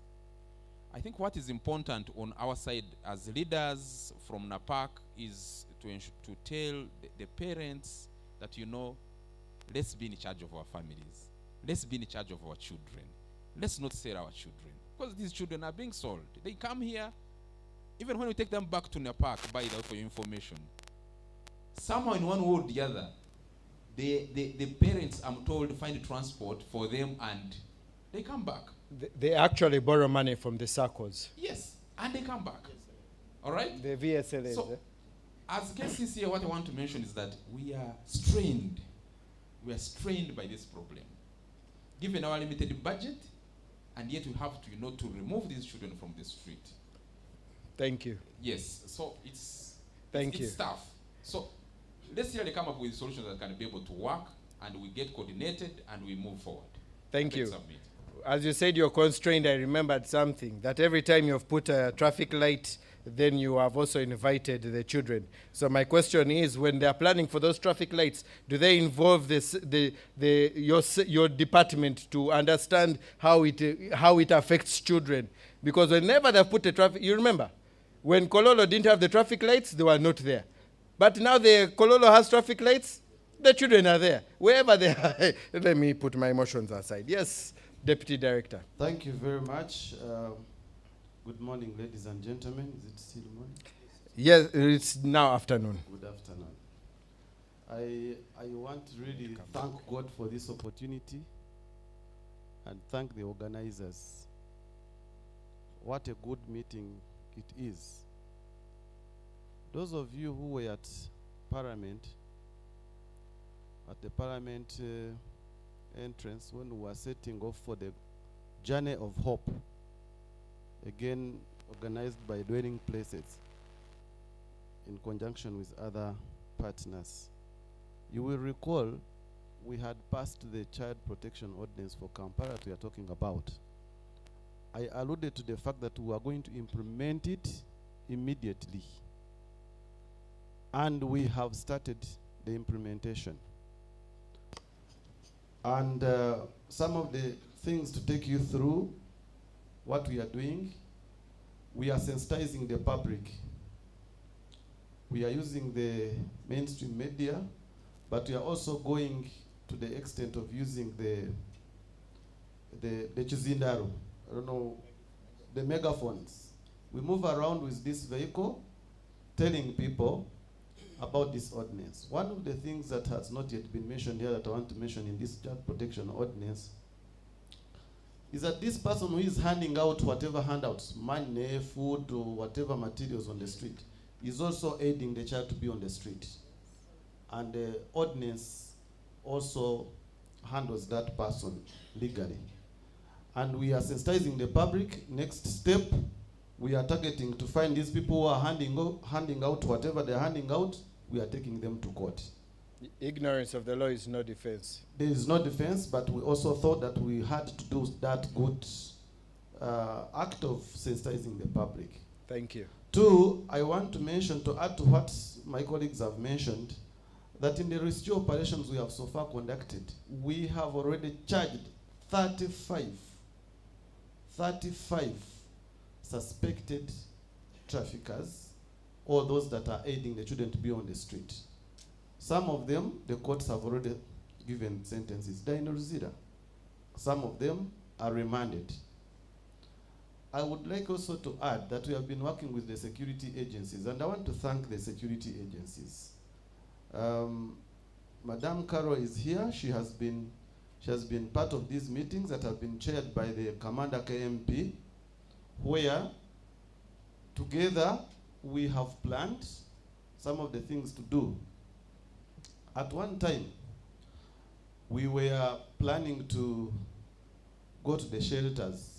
I think what is important on our side as leaders from NAPAC is to tell the parents that, you know, let's be in charge of our families. Let's be in charge of our children. Let's not sell our children. Because these children are being sold. They come here, even when we take them back to NAPAC, by the way, for your information, somehow in one way or the other, the parents, I'm told, find transport for them and they come back. They actually borrow money from the circles. Yes, and they come back. All right? The VSLAs. So, as cases here, what I want to mention is that we are strained. We are strained by this problem. Given our limited budget, and yet we have to, you know, to remove these children from the street. Thank you. Yes, so it's It's tough. So let's really come up with solutions that can be able to work, and we get coordinated, and we move forward. Thank you. Submit. As you said you're constrained, I remembered something, that every time you've put a traffic light, then you have also invited the children. So my question is, when they're planning for those traffic lights, do they involve your department to understand how it affects children? Because whenever they put a traffic, you remember, when Kololo didn't have the traffic lights, they were not there. But now the Kololo has traffic lights, the children are there. Wherever they are, let me put my emotions aside. Yes, Deputy Director. Thank you very much. Good morning, ladies and gentlemen. Is it still morning? Yes, it's now afternoon. Good afternoon. I want to really thank God for this opportunity and thank the organizers. What a good meeting it is. Those of you who were at Parliament, at the Parliament entrance, when we were setting off for the Journey of Hope, again organized by Dwelling Places in conjunction with other partners. You will recall we had passed the Child Protection Ordinance for Kampala that we are talking about. I alluded to the fact that we are going to implement it immediately. And we have started the implementation. And some of the things to take you through what we are doing, we are sensitizing the public. We are using the mainstream media, but we are also going to the extent of using the chizindaro, I don't know, the megaphones. We move around with this vehicle, telling people about this ordinance. One of the things that has not yet been mentioned here that I want to mention in this Child Protection Ordinance is that this person who is handing out whatever handouts, money, food, or whatever materials on the street, is also aiding the child to be on the street. And the ordinance also handles that person legally. And we are sensitizing the public. Next step, we are targeting to find these people who are handing out whatever they're handing out. We are taking them to court. Ignorance of the law is no defense. There is no defense, but we also thought that we had to do that good act of sensitizing the public. Thank you. Two, I want to mention, to add to what my colleagues have mentioned, that in the rescue operations we have so far conducted, we have already charged 35 suspected traffickers, or those that are aiding the children to be on the street. Some of them, the courts have already given sentences. They're in Ruzira. Some of them are remanded. I would like also to add that we have been working with the security agencies, and I want to thank the security agencies. Madame Carol is here. She has been part of these meetings that have been chaired by the Commander KMP, where together we have planned some of the things to do. At one time, we were planning to go to the shelters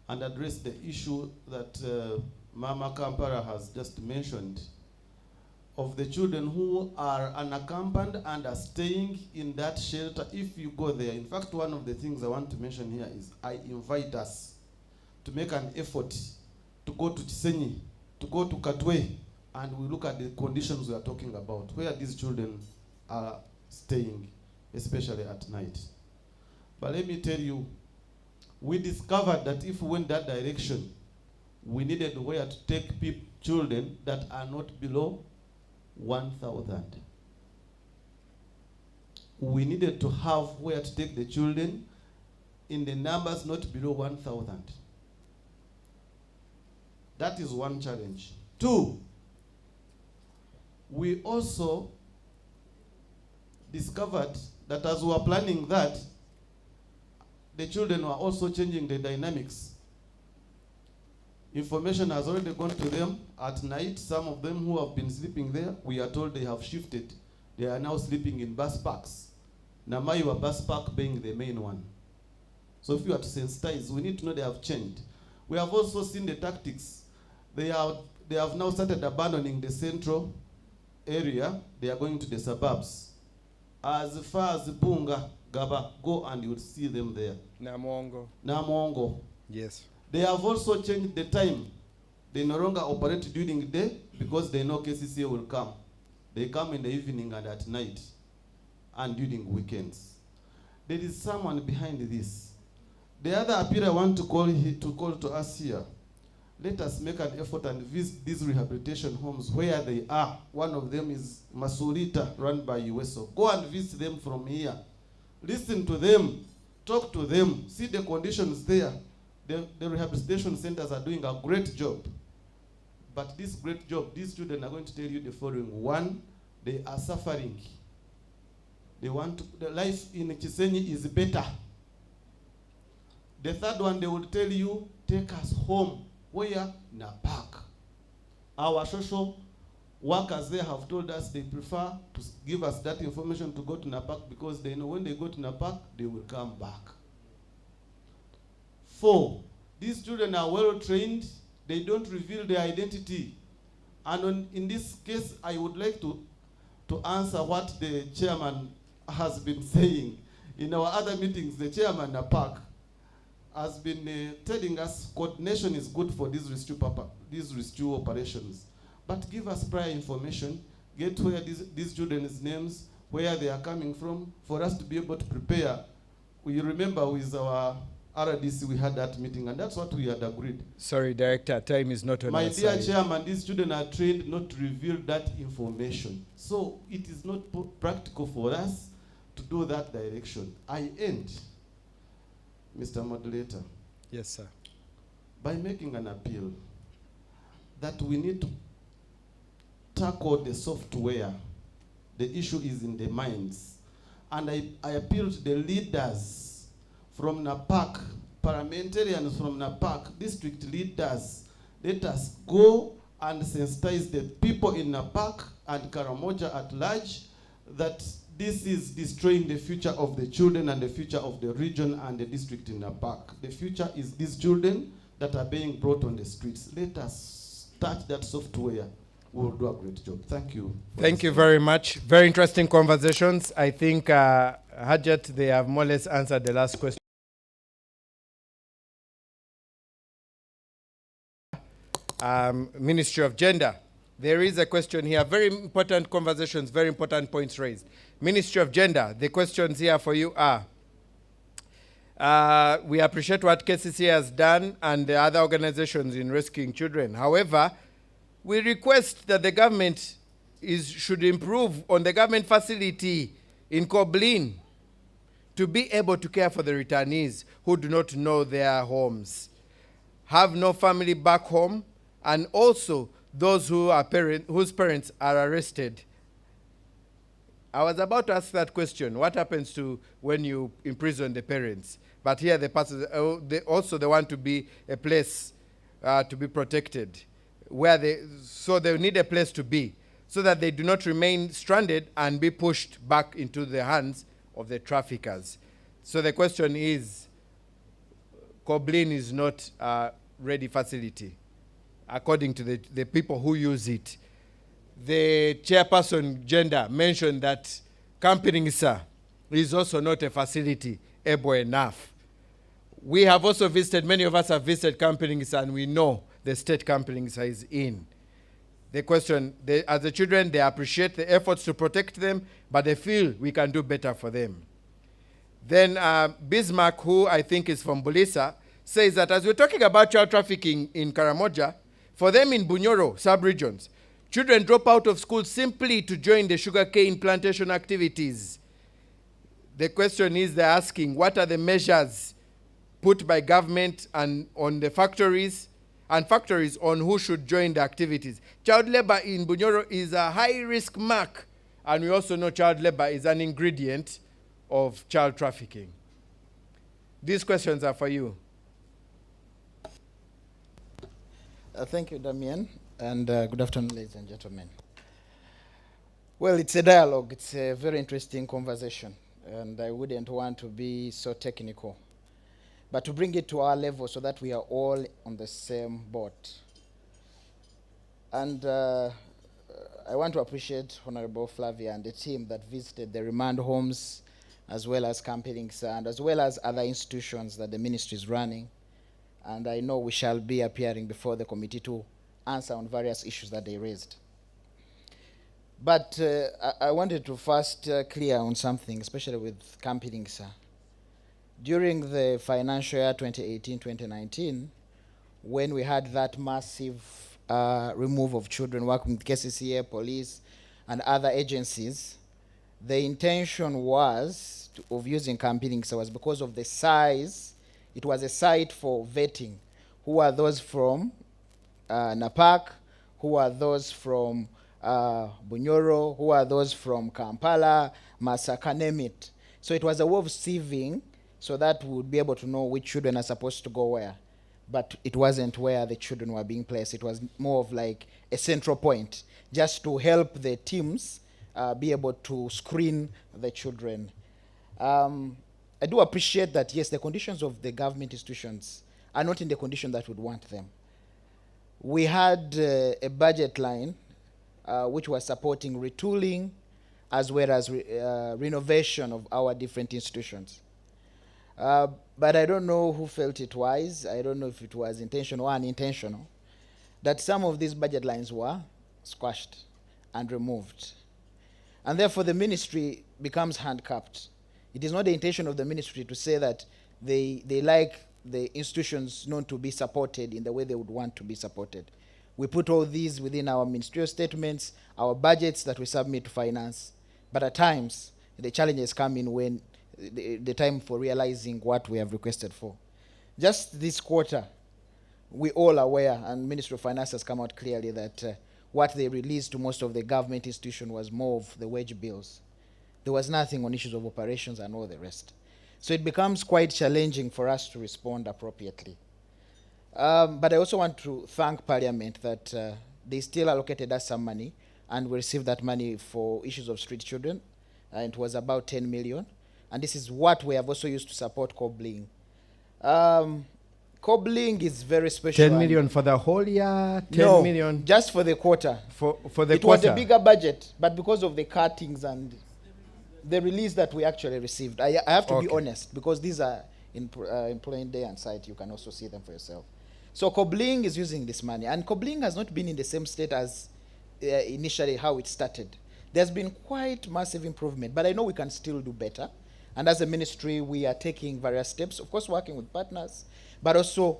and address the issue that Mama Kampara has just mentioned of the children who are unaccompanied and are staying in that shelter if you go there. In fact, one of the things I want to mention here is I invite us to make an effort to go to Chisenyi, to go to Katwe, and we look at the conditions we are talking about, where these children are staying, especially at night. But let me tell you, we discovered that if we went that direction, we needed where to take children that are not below 1,000. We needed to have where to take the children in the numbers not below 1,000. That is one challenge. 2, we also discovered that as we were planning that, the children were also changing the dynamics. Information has already gone to them at night. Some of them who have been sleeping there, we are told they have shifted. They are now sleeping in bus parks. Namaiwa bus park being the main one. So if you are to sensitize, we need to know they have changed. We have also seen the tactics. They have now started abandoning the central area. They are going to the suburbs. As far as Bunga, Gaba, go and you will see them there. Namongo. Yes. They have also changed the time. They no longer operate during the day because they know KCCA will come. They come in the evening and at night and during weekends. There is someone behind this. The other appeal I want to call to us here, let us make an effort and visit these rehabilitation homes where they are. One of them is Masurita, run by USO. Go and visit them from here. Listen to them, talk to them, see the conditions there. The rehabilitation centers are doing a great job. But this great job, these children are going to tell you the following. 1, they are suffering. They want to, the life in Chisenyi is better. The third one, they will tell you, take us home. Where? Napak. Our social workers there have told us they prefer to give us that information to go to Napak because they know when they go to Napak, they will come back. 4, these children are well trained. They don't reveal their identity. And in this case, I would like to answer what the chairman has been saying. In our other meetings, the chairman, Napak, has been telling us coordination is good for these rescue operations. But give us prior information, get where these children's names, where they are coming from, for us to be able to prepare. We remember with our RDC, we had that meeting, and that's what we had agreed. Sorry, Director, time is not on our side. My dear Chairman, these children are trained not to reveal that information. So it is not practical for us to do that direction. I end, Mr. Moderator. Yes, sir. By making an appeal that we need to tackle the software. The issue is in the minds. And I appeal to the leaders from NAPAC, parliamentarians from NAPAC, district leaders. Let us go and sensitize the people in NAPAC and Karamoja at large that this is destroying the future of the children and the future of the region and the district in NAPAC. The future is these children that are being brought on the streets. Let us start that software. We'll do a great job. Thank you. Thank you very much. Very interesting conversations. I think, Hajat, they have more or less answered the last question. Ministry of Gender. There is a question here. Very important conversations, very important points raised. Ministry of Gender, the questions here for you are, we appreciate what KCC has done and the other organizations in rescuing children. However, we request that the government should improve on the government facility in Koblin to be able to care for the returnees who do not know their homes, have no family back home, and also those whose parents are arrested. I was about to ask that question. What happens to when you imprison the parents? But here the pastors, they also want to be a place to be protected, so they need a place to be, so that they do not remain stranded and be pushed back into the hands of the traffickers. So the question is, Koblin is not a ready facility, according to the people who use it. The chairperson, Gender, mentioned that Kampiringisa is also not a facility able enough. We have also visited, many of us have visited Kampiringisa, and we know the state Kampiringisa is in. The question, as the children, they appreciate the efforts to protect them, but they feel we can do better for them. Then Bismarck, who I think is from Bulisa, says that as we're talking about child trafficking in Karamoja, for them in Bunyoro sub-regions, children drop out of school simply to join the sugarcane plantation activities. The question is, they're asking, what are the measures put by government and on the factories on who should join the activities? Child labor in Bunyoro is a high-risk mark, and we also know child labor is an ingredient of child trafficking. These questions are for you. Thank you, Damien, and good afternoon, ladies and gentlemen. Well, it's a dialogue. It's a very interesting conversation, and I wouldn't want to be so technical, but to bring it to our level so that we are all on the same boat. And I want to appreciate Honorable Flavia and the team that visited the remand homes, as well as Camp Elingsa, and as well as other institutions that the ministry is running. And I know we shall be appearing before the committee to answer on various issues that they raised. But I wanted to first clear on something, especially with Camp Elingsa. During the financial year 2018-2019, when we had that massive remove of children working with KCCA, police, and other agencies, the intention was of using Camp Elingsa was because of the size. It was a site for vetting. Who are those from Napak? Who are those from Bunyoro? Who are those from Kampala, Masaka, name it. So it was a way of sieving so that we would be able to know which children are supposed to go where. But it wasn't where the children were being placed. It was more of like a central point, just to help the teams be able to screen the children. I do appreciate that, yes, the conditions of the government institutions are not in the condition that would want them. We had a budget line which was supporting retooling as well as renovation of our different institutions. But I don't know who felt it wise. I don't know if it was intentional or unintentional, that some of these budget lines were squashed and removed. And therefore the ministry becomes handicapped. It is not the intention of the ministry to say that they like the institutions known to be supported in the way they would want to be supported. We put all these within our ministerial statements, our budgets that we submit to finance. But at times, the challenges come in when the time for realizing what we have requested for. Just this quarter, we all are aware, and Ministry of Finance has come out clearly that what they released to most of the government institutions was more of the wage bills. There was nothing on issues of operations and all the rest. So it becomes quite challenging for us to respond appropriately. But I also want to thank Parliament that they still allocated us some money, and we received that money for issues of street children. It was about 10 million. And this is what we have also used to support cobbling. Cobbling is very special. 10 million for the whole year? 10 no, million? Just for the quarter. For the quarter? It was a bigger budget, but because of the cuttings and the release that we actually received, I have to be honest, because these are in Employing Day and site, you can also see them for yourself. So cobbling is using this money, and cobbling has not been in the same state as initially how it started. There's been quite massive improvement, but I know we can still do better. And as a ministry, we are taking various steps, of course working with partners, but also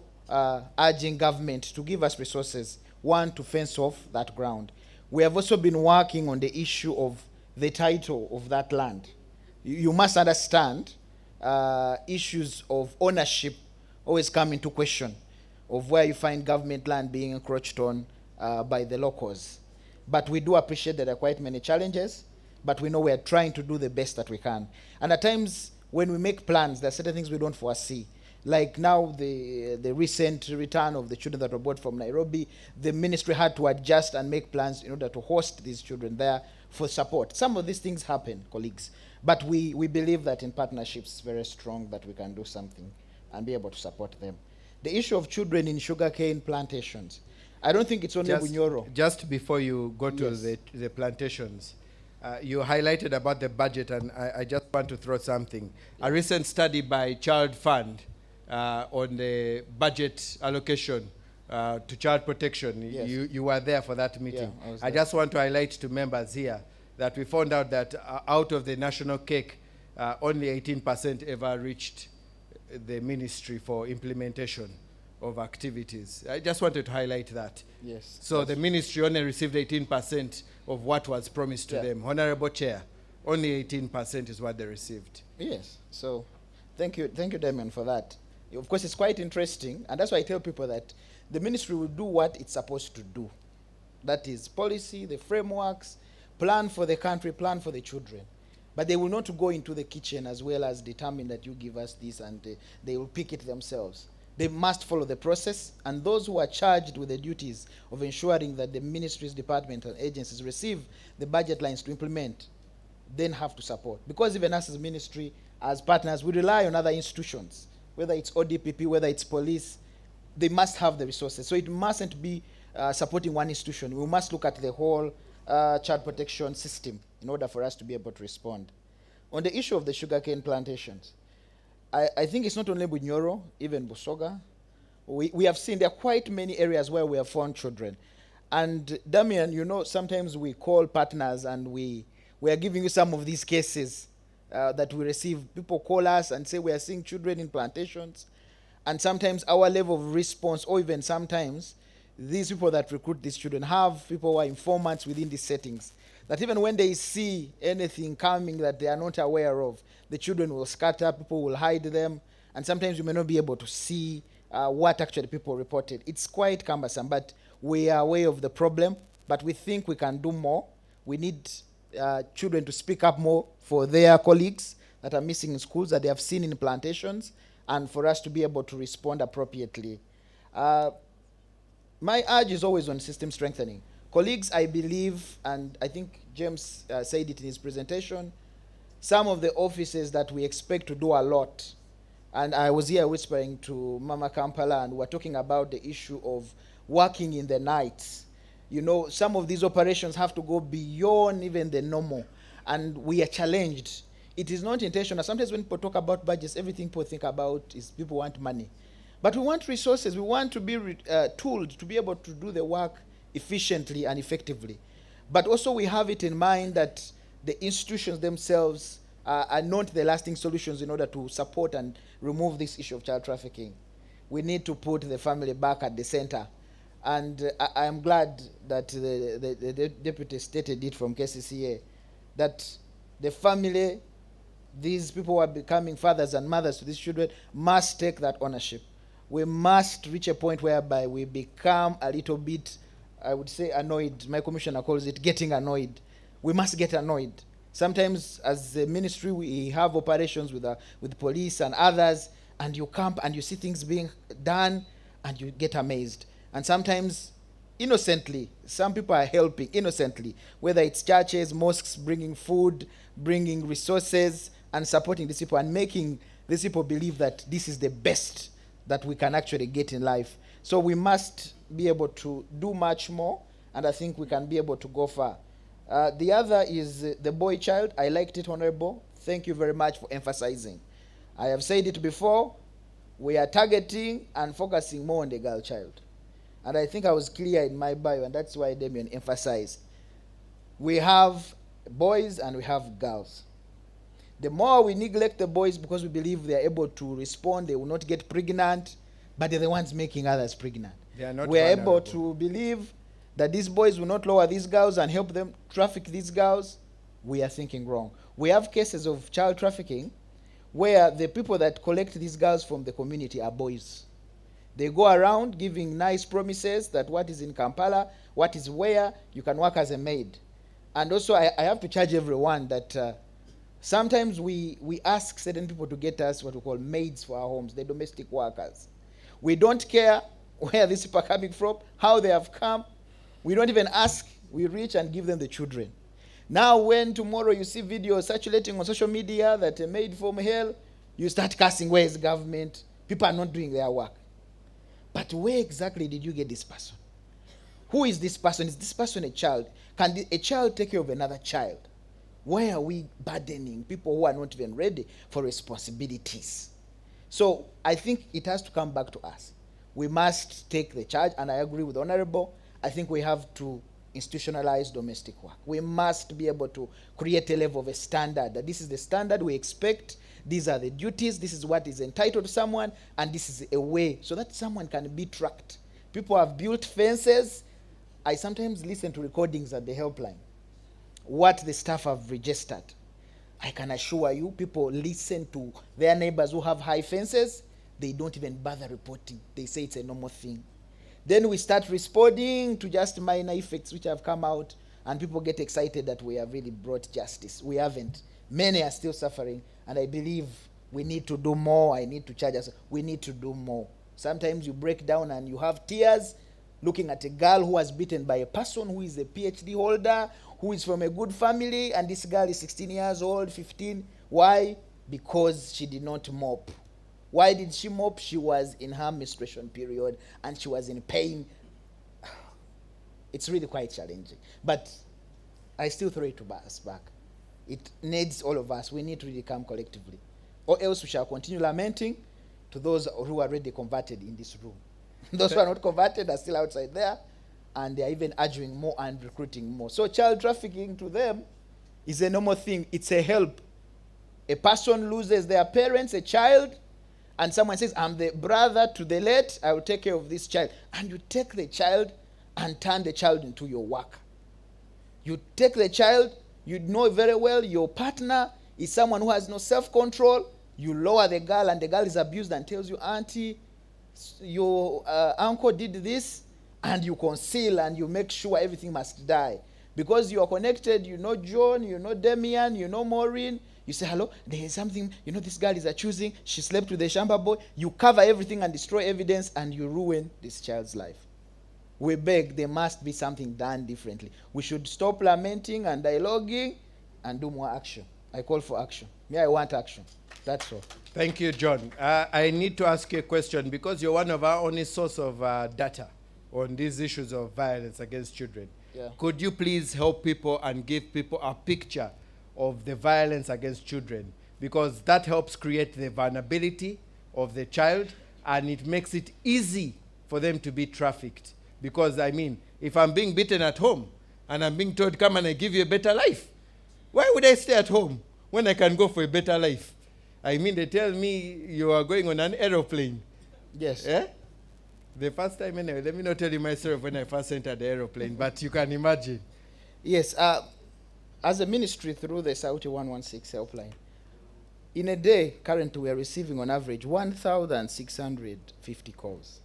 urging government to give us resources, one, to fence off that ground. We have also been working on the issue of the title of that land. You must understand issues of ownership always come into question, of where you find government land being encroached on by the locals. But we do appreciate that there are quite many challenges, but we know we are trying to do the best that we can. And at times, when we make plans, there are certain things we don't foresee. Like now, the recent return of the children that were brought from Nairobi, the ministry had to adjust and make plans in order to host these children there for support. Some of these things happen, colleagues, but we believe that in partnerships, very strong, that we can do something and be able to support them. The issue of children in sugarcane plantations, I don't think it's only Bunyoro. Just before you go to the plantations, you highlighted about the budget, and I just want to throw something. A recent study by Child Fund on the budget allocation to child protection. Yes. You were there for that meeting. Yeah, I just want to highlight to members here that we found out that out of the national cake, only 18% ever reached the ministry for implementation of activities. I just wanted to highlight that. Yes. So the ministry only received 18% of what was promised to Yeah. them. Honorable Chair, only 18% is what they received. Yes. So thank you, Damien, for that. Of course, it's quite interesting, and that's why I tell people that the ministry will do what it's supposed to do. That is policy, the frameworks, plan for the country, plan for the children. But they will not go into the kitchen as well as determine that you give us this and they will pick it themselves. They must follow the process, and those who are charged with the duties of ensuring that the ministries, departments, and agencies receive the budget lines to implement, then have to support. Because even us as ministry, as partners, we rely on other institutions, whether it's ODPP, whether it's police, they must have the resources. So it mustn't be supporting one institution. We must look at the whole child protection system in order for us to be able to respond. On the issue of the sugarcane plantations, I think it's not only Bunyoro, even Busoga. We have seen there are quite many areas where we have found children. And Damien, you know, sometimes we call partners and we are giving you some of these cases that we receive. People call us and say we are seeing children in plantations. And sometimes our level of response, or even sometimes these people that recruit these children have people who are informants within these settings, that even when they see anything coming that they are not aware of, the children will scatter, people will hide them, and sometimes you may not be able to see what actually people reported. It's quite cumbersome, but we are aware of the problem, but we think we can do more. We need children to speak up more for their colleagues that are missing in schools that they have seen in plantations, and for us to be able to respond appropriately. My urge is always on system strengthening. Colleagues, I believe, and I think James said it in his presentation, some of the offices that we expect to do a lot, and I was here whispering to Mama Kampala, and we're talking about the issue of working in the nights. You know, some of these operations have to go beyond even the normal, and we are challenged. It is not intentional. Sometimes when people talk about budgets, everything people think about is people want money. But we want resources. We want to be tooled to be able to do the work efficiently and effectively. But also we have it in mind that the institutions themselves are not the lasting solutions in order to support and remove this issue of child trafficking. We need to put the family back at the center. And I am glad that the deputy stated it from KCCA, that the family, these people who are becoming fathers and mothers to these children, must take that ownership. We must reach a point whereby we become a little bit, I would say, annoyed. My commissioner calls it getting annoyed. We must get annoyed. Sometimes as a ministry, we have operations with police and others, and you come and you see things being done, and you get amazed. And sometimes, innocently, some people are helping innocently, whether it's churches, mosques, bringing food, bringing resources, and supporting these people, and making these people believe that this is the best that we can actually get in life. So we must be able to do much more, and I think we can be able to go far. The other is the boy child. I liked it, Honorable. Thank you very much for emphasizing. I have said it before, we are targeting and focusing more on the girl child. And I think I was clear in my bio, and that's why Damien emphasized. We have boys and we have girls. The more we neglect the boys because we believe they are able to respond, they will not get pregnant, but they're the ones making others pregnant. They are not we are vulnerable. able to believe that these boys will not lower these girls and help them traffic these girls. We are thinking wrong. We have cases of child trafficking where the people that collect these girls from the community are boys. They go around giving nice promises that what is in Kampala, what is where, you can work as a maid. And also I have to charge everyone that sometimes we ask certain people to get us what we call maids for our homes, the domestic workers. We don't care where these people are coming from, how they have come. We don't even ask. We reach and give them the children. Now when tomorrow you see videos circulating on social media that a maid from hell, you start cursing, where is government? People are not doing their work. But where exactly did you get this person? Who is this person? Is this person a child? Can a child take care of another child? Why are we burdening people who are not even ready for responsibilities? So I think it has to come back to us. We must take the charge, and I agree with the Honorable. I think we have to institutionalized domestic work. We must be able to create a level of a standard, that this is the standard we expect, these are the duties, this is what is entitled to someone, and this is a way so that someone can be tracked. People have built fences. I sometimes listen to recordings at the helpline, what the staff have registered. I can assure you, people listen to their neighbors who have high fences, they don't even bother reporting. They say it's a normal thing. Then we start responding to just minor effects which have come out, and people get excited that we have really brought justice. We haven't. Many are still suffering, and I believe we need to do more. I need to charge us. We need to do more. Sometimes you break down and you have tears looking at a girl who was beaten by a person who is a PhD holder, who is from a good family, and this girl is 16 years old, 15. Why? Because she did not mop. Why did she mop? She was in her menstruation period and she was in pain. It's really quite challenging. But I still throw it to us back. It needs all of us. We need to really come collectively. Or else we shall continue lamenting to those who are already converted in this room. Those who are not converted are still outside there, and they are even urging more and recruiting more. So child trafficking to them is a normal thing. It's a help. A person loses their parents, a child, and someone says, I'm the brother to the late, I will take care of this child. And you take the child and turn the child into your work. You take the child, you know very well your partner is someone who has no self-control. You lower the girl, and the girl is abused and tells you, Auntie, your uncle did this, and you conceal and you make sure everything must die. Because you are connected, you know John, you know Damian, you know Maureen. You say, hello, there is something, you know, this girl is accusing, she slept with the Shamba boy. You cover everything and destroy evidence, and you ruin this child's life. We beg, there must be something done differently. We should stop lamenting and dialoguing and do more action. I call for action. I want action. That's all. Thank you, John. I need to ask you a question, because you're one of our only source of data on these issues of violence against children. Yeah. Could you please help people and give people a picture of the violence against children? Because that helps create the vulnerability of the child, and it makes it easy for them to be trafficked. Because, I mean, if I'm being beaten at home and I'm being told, come and I give you a better life, why would I stay at home when I can go for a better life? I mean, they tell me you are going on an aeroplane. Yes. Eh? The first time, anyway, let me not tell you myself when I first entered the aeroplane, but you can imagine. Yes. As a ministry, through the Sauti 116 helpline, in a day, currently we are receiving on average 1,650 calls.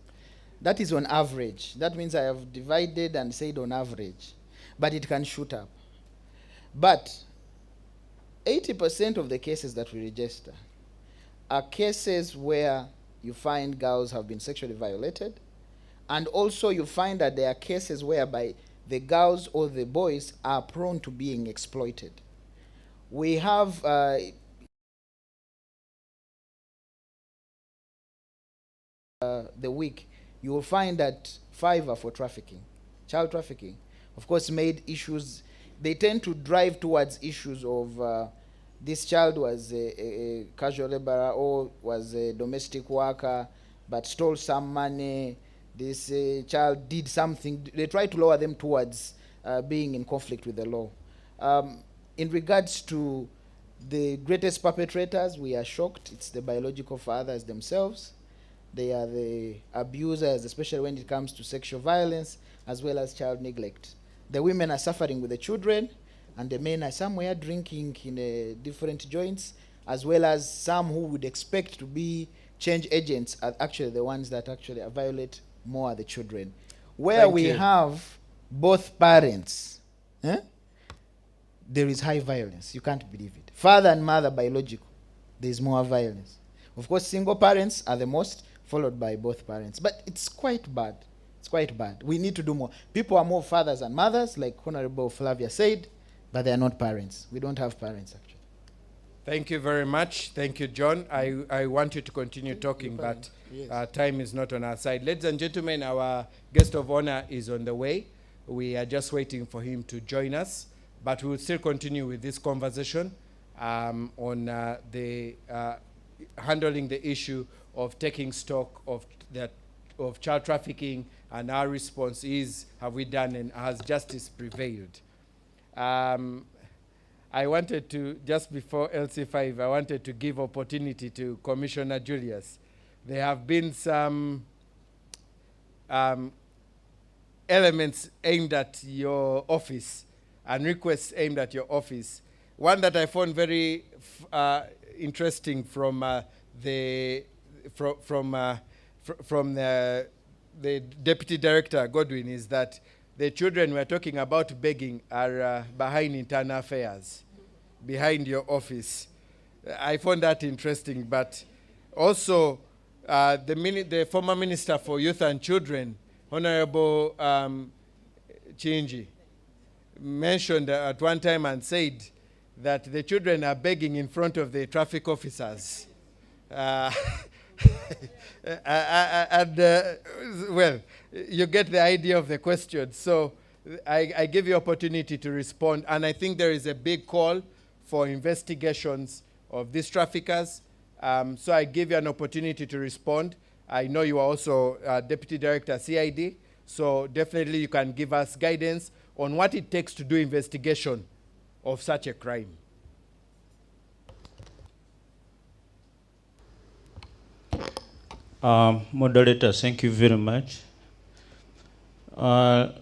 That is on average. That means I have divided and said on average, but it can shoot up. But 80% of the cases that we register are cases where you find girls have been sexually violated, and also you find that there are cases whereby the girls or the boys are prone to being exploited. We have the week, you will find that 5 are for trafficking, child trafficking. Of course, made issues, they tend to drive towards issues of this child was a casual laborer or was a domestic worker but stole some money. This child did something. They try to lower them towards being in conflict with the law. In regards to the greatest perpetrators, we are shocked. It's the biological fathers themselves. They are the abusers, especially when it comes to sexual violence, as well as child neglect. The women are suffering with the children, and the men are somewhere drinking in different joints, as well as some who would expect to be change agents are actually the ones that actually violate more are the children. Where we have both parents, there is high violence. You can't believe it. Father and mother biological, there is more violence. Of course, single parents are the most, followed by both parents. But it's quite bad. It's quite bad. We need to do more. People are more fathers and mothers, like Honorable Flavia said, but they are not parents. We don't have parents, actually. Thank you very much. Thank you, John. I want you to continue talking, but time is not on our side. Ladies and gentlemen, our guest of honor is on the way. We are just waiting for him to join us, but we will still continue with this conversation on handling the issue of taking stock of the of child trafficking, and our response is, have we done and has justice prevailed? I wanted to, just before LC5, I wanted to give opportunity to Commissioner Julius. There have been some elements aimed at your office and requests aimed at your office. One that I found very interesting from the Deputy Director Godwin is that the children we're talking about begging are behind internal affairs, behind your office. I found that interesting, but also the former Minister for Youth and Children, Honorable Chinji, mentioned at one time and said that the children are begging in front of the traffic officers. Well, you get the idea of the question. So I give you opportunity to respond. And I think there is a big call for investigations of these traffickers. So I give you an opportunity to respond. I know you are also Deputy Director CID. So definitely you can give us guidance on what it takes to do investigation of such a crime. Moderator, thank you very much. At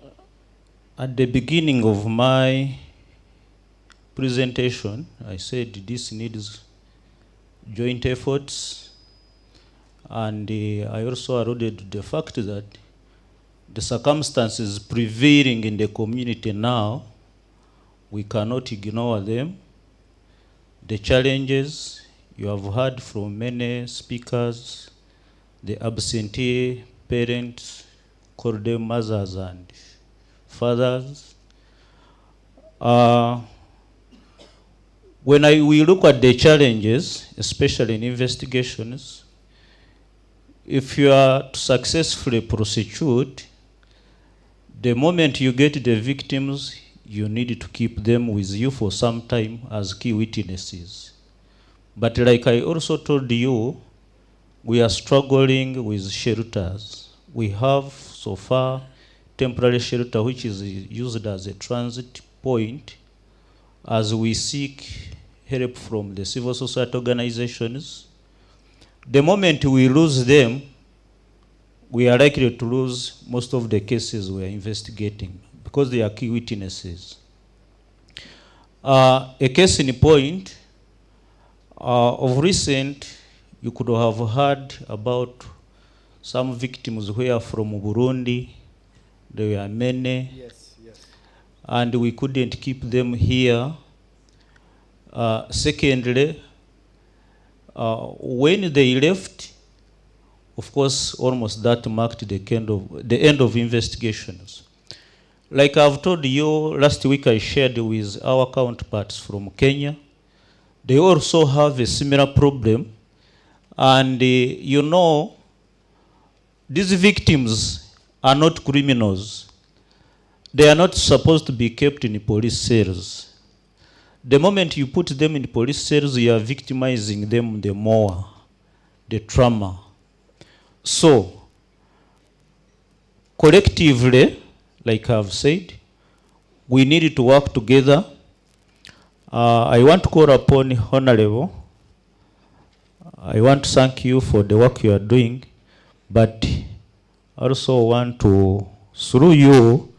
the beginning of my presentation, I said this needs joint efforts, and I also alluded to the fact that the circumstances prevailing in the community now, we cannot ignore them. The challenges you have heard from many speakers, the absentee parents, call them mothers and fathers. When we look at the challenges, especially in investigations, if you are to successfully prosecute, the moment you get the victims, you need to keep them with you for some time as key witnesses. But like I also told you, we are struggling with shelters. We have so far temporary shelter which is used as a transit point as we seek help from the civil society organizations. The moment we lose them, we are likely to lose most of the cases we are investigating because they are key witnesses. A case in point, of recent, you could have heard about some victims who are from Burundi. There were many. Yes, yes. And we couldn't keep them here. Secondly, when they left, of course, almost that marked the end of investigations. Like I've told you, last week I shared with our counterparts from Kenya. They also have a similar problem. And you know, these victims are not criminals. They are not supposed to be kept in police cells. The moment you put them in police cells, you are victimizing them the more, the trauma. So, collectively, like I've said, we need to work together. I want to call upon Honorable. I want to thank you for the work you are doing, but I also want to, through you,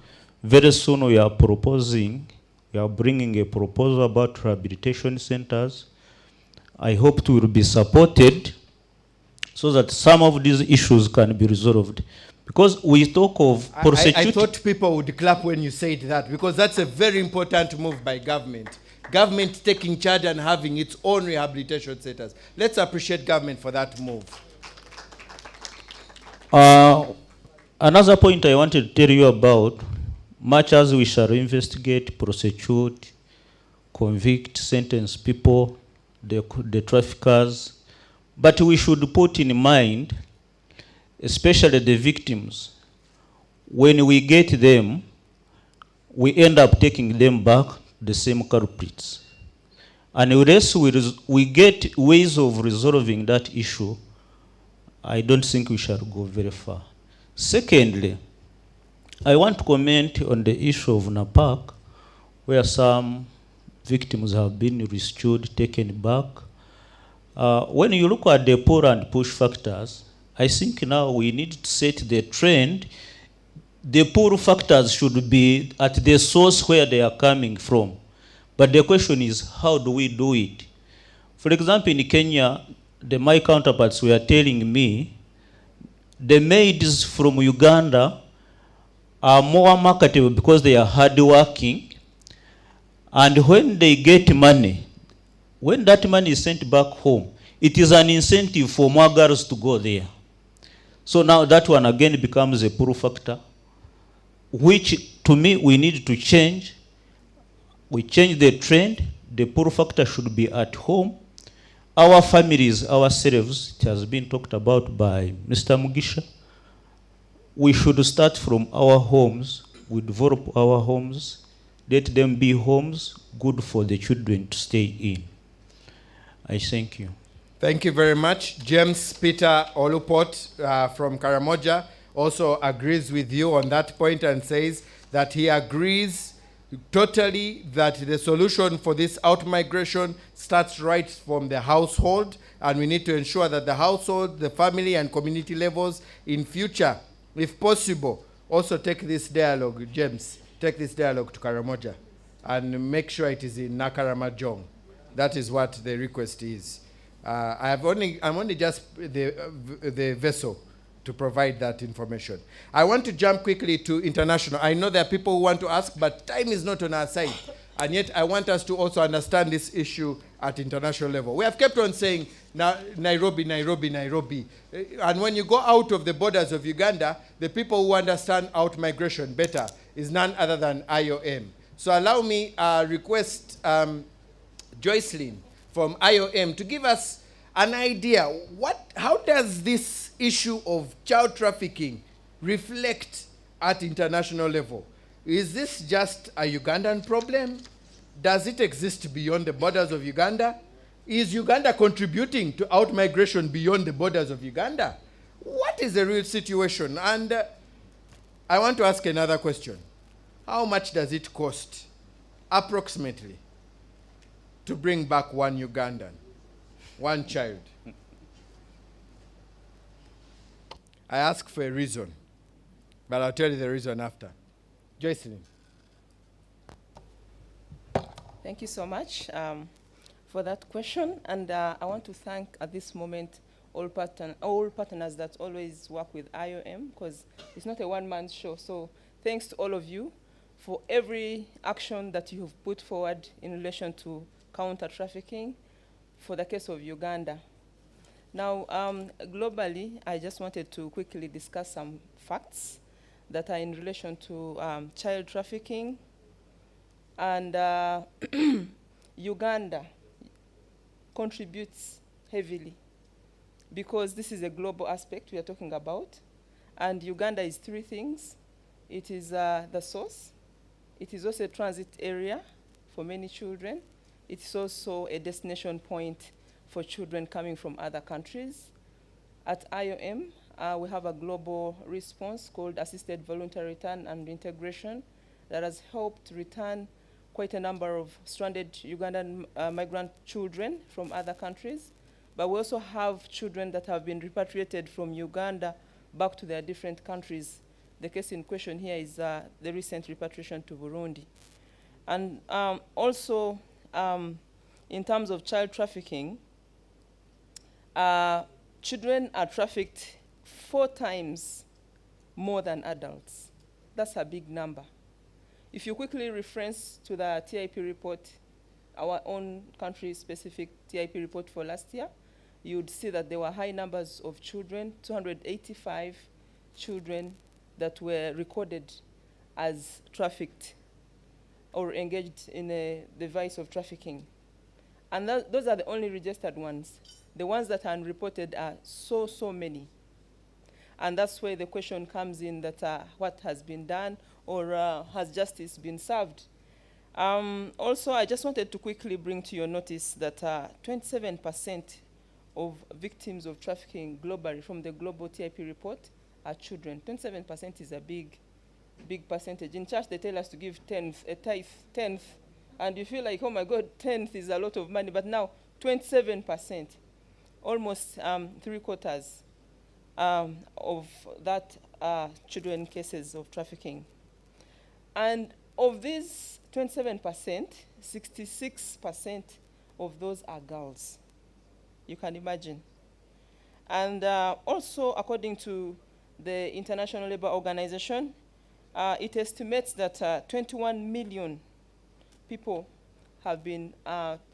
very soon we are bringing a proposal about rehabilitation centers. I hope it will be supported so that some of these issues can be resolved. Because we talk of prosecuting. I thought people would clap when you said that, because that's a very important move by government. Government taking charge and having its own rehabilitation centers. Let's appreciate government for that move. Another point I wanted to tell you about, much as we shall investigate, prosecute, convict, sentence people, the traffickers, but we should put in mind, especially the victims, when we get them, we end up taking them back the same culprits. And unless we get ways of resolving that issue, I don't think we shall go very far. Secondly, I want to comment on the issue of Napak, where some victims have been restored, taken back. When you look at the pull and push factors, I think now we need to set the trend. The pull factors should be at the source where they are coming from. But the question is, how do we do it? For example, in Kenya, my counterparts were telling me the maids from Uganda are more marketable because they are hardworking, and when they get money, when that money is sent back home, it is an incentive for more girls to go there. So now that one again becomes a pull factor, which to me we need to change. We change the trend. The pull factor should be at home. Our families, ourselves, it has been talked about by Mr. Mugisha. We should start from our homes. We develop our homes. Let them be homes good for the children to stay in. I thank you. Thank you very much. James Peter Olupot from Karamoja also agrees with you on that point and says that he agrees totally that the solution for this out-migration starts right from the household, and we need to ensure that the household, the family, and community levels in future, if possible, also take this dialogue, James, take this dialogue to Karamoja and make sure it is in Nakaramajong. That is what the request is. I'm only just the vessel to provide that information. I want to jump quickly to international. I know there are people who want to ask, but time is not on our side. And yet I want us to also understand this issue at international level. We have kept on saying Nairobi, Nairobi, Nairobi. And when you go out of the borders of Uganda, the people who understand out-migration better is none other than IOM. So allow me request Joycelyn from IOM to give us an idea. How does this issue of child trafficking reflect at international level? Is this just a Ugandan problem? Does it exist beyond the borders of Uganda? Is Uganda contributing to out-migration beyond the borders of Uganda? What is the real situation? And I want to ask another question. How much does it cost, approximately, to bring back one Ugandan, one child? I ask for a reason, but I'll tell you the reason after. Joycelyn. Thank you so much for that question. And I want to thank at this moment all partners that always work with IOM, because it's not a one-man show. So thanks to all of you for every action that you have put forward in relation to counter trafficking for the case of Uganda. Now, globally, I just wanted to quickly discuss some facts that are in relation to child trafficking. And Uganda contributes heavily because this is a global aspect we are talking about. And Uganda is three things. It is the source. It is also a transit area for many children. It's also a destination point for children coming from other countries. At IOM, we have a global response called Assisted Voluntary Return and Integration that has helped return quite a number of stranded Ugandan migrant children from other countries. But we also have children that have been repatriated from Uganda back to their different countries. The case in question here is the recent repatriation to Burundi. And also, in terms of child trafficking, children are trafficked 4 times more than adults. That's a big number. If you quickly reference to the TIP report, our own country-specific TIP report for last year, you would see that there were high numbers of children, 285 children that were recorded as trafficked or engaged in a device of trafficking. And those are the only registered ones. The ones that are unreported are so many. And that's where the question comes in that what has been done or has justice been served? Also, I just wanted to quickly bring to your notice that 27% of victims of trafficking globally from the global TIP report are children. 27% is a big percentage. In church, they tell us to give a tenth, and you feel like, oh my God, tenth is a lot of money, but now 27%, almost 3/4 of that are children cases of trafficking. And of these 27%, 66% of those are girls. You can imagine. And also, according to the International Labour Organization, it estimates that 21 million people have been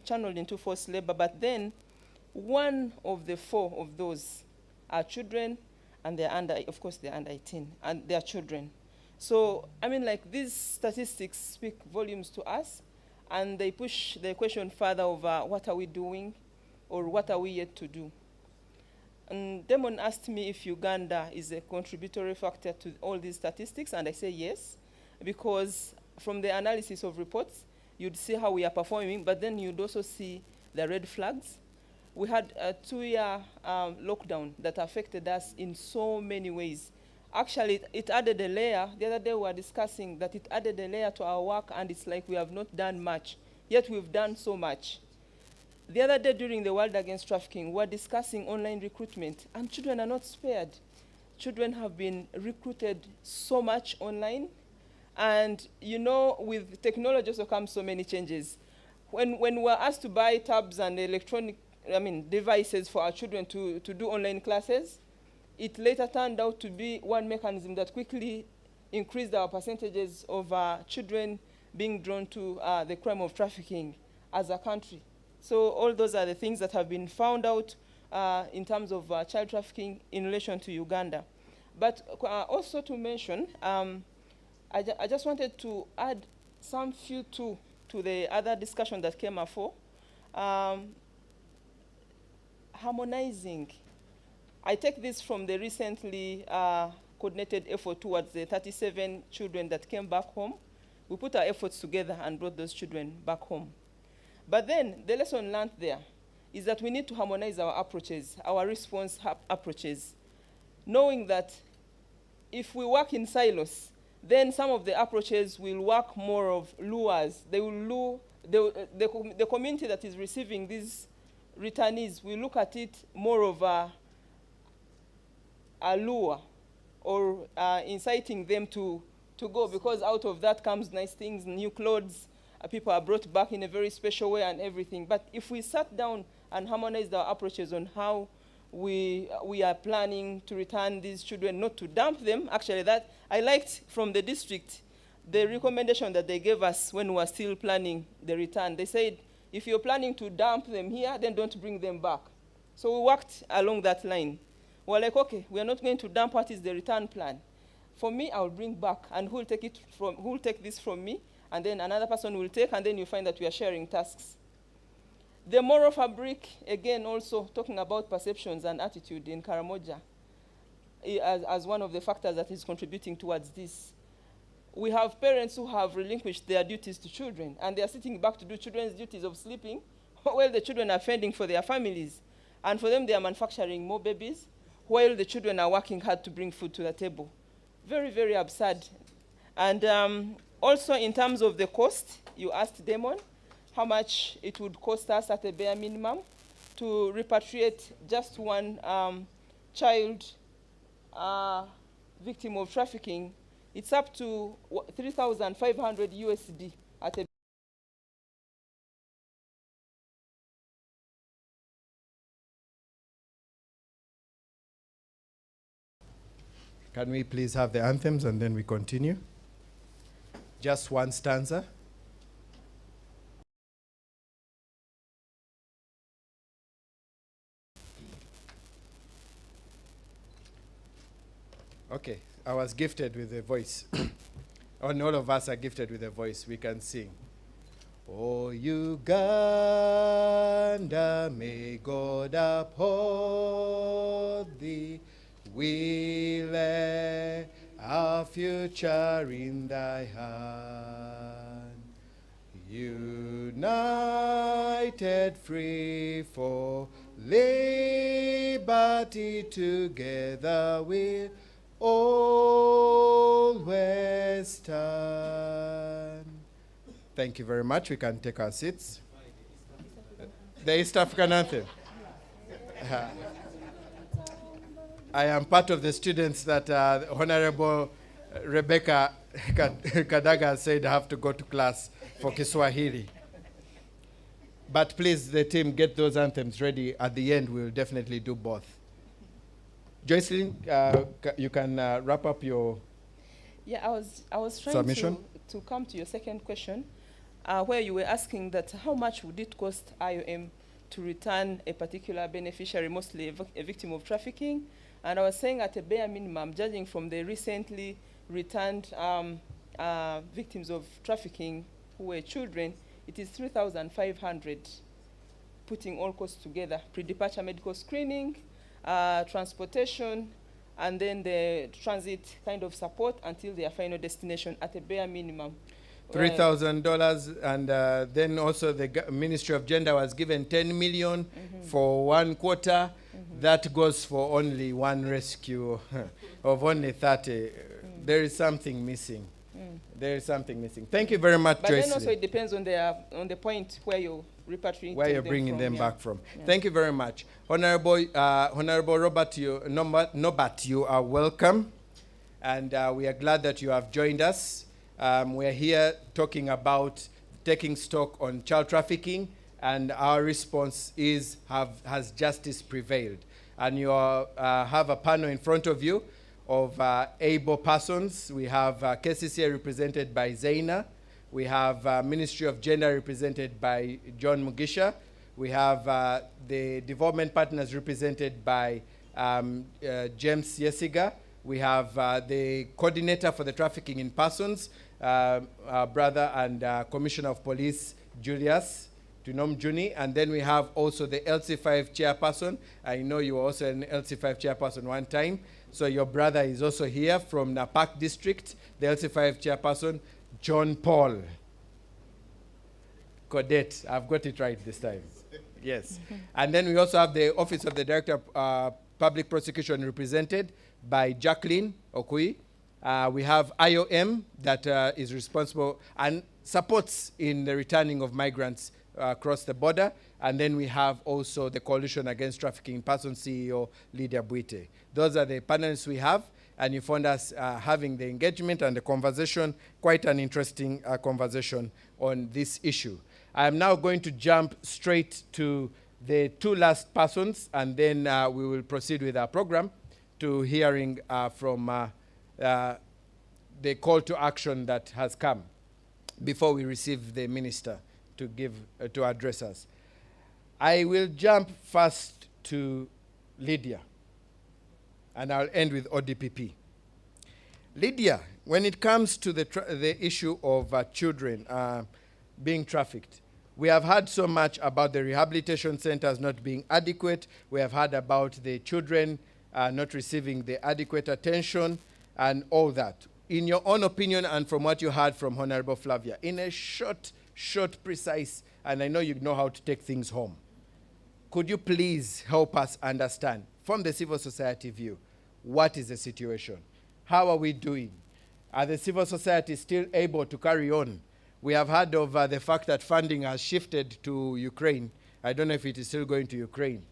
channeled into forced labor, but then 1 of the 4 of those are children, and they're under, of course, they're under 18, and they're children. So, I mean, like, these statistics speak volumes to us, and they push the question further over what are we doing, or what are we yet to do. And Damon asked me if Uganda is a contributory factor to all these statistics, and I say yes, because from the analysis of reports, you'd see how we are performing, but then you'd also see the red flags. We had a 2-year lockdown that affected us in so many ways. Actually, it added a layer. The other day we were discussing that it added a layer to our work, and it's like we have not done much, yet we've done so much. The other day during the World Against Trafficking, we were discussing online recruitment, and children are not spared. Children have been recruited so much online, and you know, with technology also comes so many changes. When we were asked to buy tabs and electronic, devices for our children to do online classes, it later turned out to be one mechanism that quickly increased our percentages of children being drawn to the crime of trafficking as a country. So all those are the things that have been found out in terms of child trafficking in relation to Uganda. But also to mention, I just wanted to add some few to the other discussion that came before. Harmonizing. I take this from the recently coordinated effort towards the 37 children that came back home. We put our efforts together and brought those children back home. But then the lesson learned there is that we need to harmonize our approaches, our response approaches, knowing that if we work in silos, then some of the approaches will work more of lures. They will lure, the community that is receiving these returnees will look at it more of a lure, or inciting them to go, because out of that comes nice things, new clothes, people are brought back in a very special way and everything. But if we sat down and harmonized our approaches on how we are planning to return these children, not to dump them, actually that, I liked from the district, the recommendation that they gave us when we were still planning the return. They said, if you're planning to dump them here, then don't bring them back. So we worked along that line. We're like, okay, we are not going to dump. What is the return plan? For me, I'll bring back, and who will take this from me, and then another person will take, and then you find that we are sharing tasks. The moral fabric, again, also talking about perceptions and attitude in Karamoja as one of the factors that is contributing towards this. We have parents who have relinquished their duties to children, and they are sitting back to do children's duties of sleeping, while the children are fending for their families. And for them, they are manufacturing more babies, while the children are working hard to bring food to the table. Very, very absurd. And also in terms of the cost, you asked Damon how much it would cost us at a bare minimum to repatriate just one child victim of trafficking. It's up to 3,500 USD at a Can we please have the anthems and then we continue? Just one stanza. Okay, I was gifted with a voice. And all of us are gifted with a voice. We can sing. Oh, Uganda, may God uphold thee. We lay our future in thy hand. United, free for liberty, together we'll always stand. Thank you very much. We can take our seats. The East African anthem. I am part of the students that Honorable Rebecca Kadaga said have to go to class for Kiswahili. But please, the team, get those anthems ready. At the end, we'll definitely do both. Joycelyn, you can wrap up your Yeah, I was trying submission. to come to your second question, where you were asking that how much would it cost IOM to return a particular beneficiary, mostly a victim of trafficking. And I was saying at a bare minimum, judging from the recently returned victims of trafficking who were children, it is 3,500, putting all costs together, pre-departure medical screening, transportation, and then the transit kind of support until their final destination at a bare minimum. $3,000, and then also the Ministry of Gender was given 10 million for 1 quarter. That goes for only one rescue of only 30. There is something missing. There is something missing. Thank you very much, But Joyce. then also it depends on the point where you're repatriating Where you're bringing them yeah. back from. Yeah. Thank you very much. Honorable Robert Nobat, you are welcome. And we are glad that you have joined us. We're here talking about taking stock on child trafficking, and our response is, has justice prevailed? And you have a panel in front of you of able persons. We have KCCA represented by Zaina. We have Ministry of Gender represented by John Mugisha. We have the development partners represented by James Yesiga. We have the coordinator for the trafficking in persons, our brother and Commissioner of Police, Julius Tunom Juni. And then we have also the LC5 chairperson. I know you were also an LC5 chairperson one time. So your brother is also here from Napak District, the LC5 chairperson, John Paul. Codet, I've got it right this time. Yes. And then we also have the Office of the Director of Public Prosecution represented by Jacqueline Okui. We have IOM that is responsible and supports in the returning of migrants across the border. And then we have also the Coalition Against Trafficking in Persons CEO, Lydia Buite. Those are the panelists we have, and you found us having the engagement and the conversation, quite an interesting conversation on this issue. I am now going to jump straight to the 2 last persons, and then we will proceed with our program to hearing from the call to action that has come before we receive the minister to address us. I will jump first to Lydia, and I'll end with ODPP. Lydia, when it comes to the issue of children being trafficked, we have heard so much about the rehabilitation centers not being adequate. We have heard about the children not receiving the adequate attention and all that. In your own opinion and from what you heard from Honorable Flavia, in a short, precise, and I know you know how to take things home, could you please help us understand, from the civil society view, what is the situation? How are we doing? Are the civil society still able to carry on? We have heard of the fact that funding has shifted to Ukraine. I don't know if it is still going to Ukraine.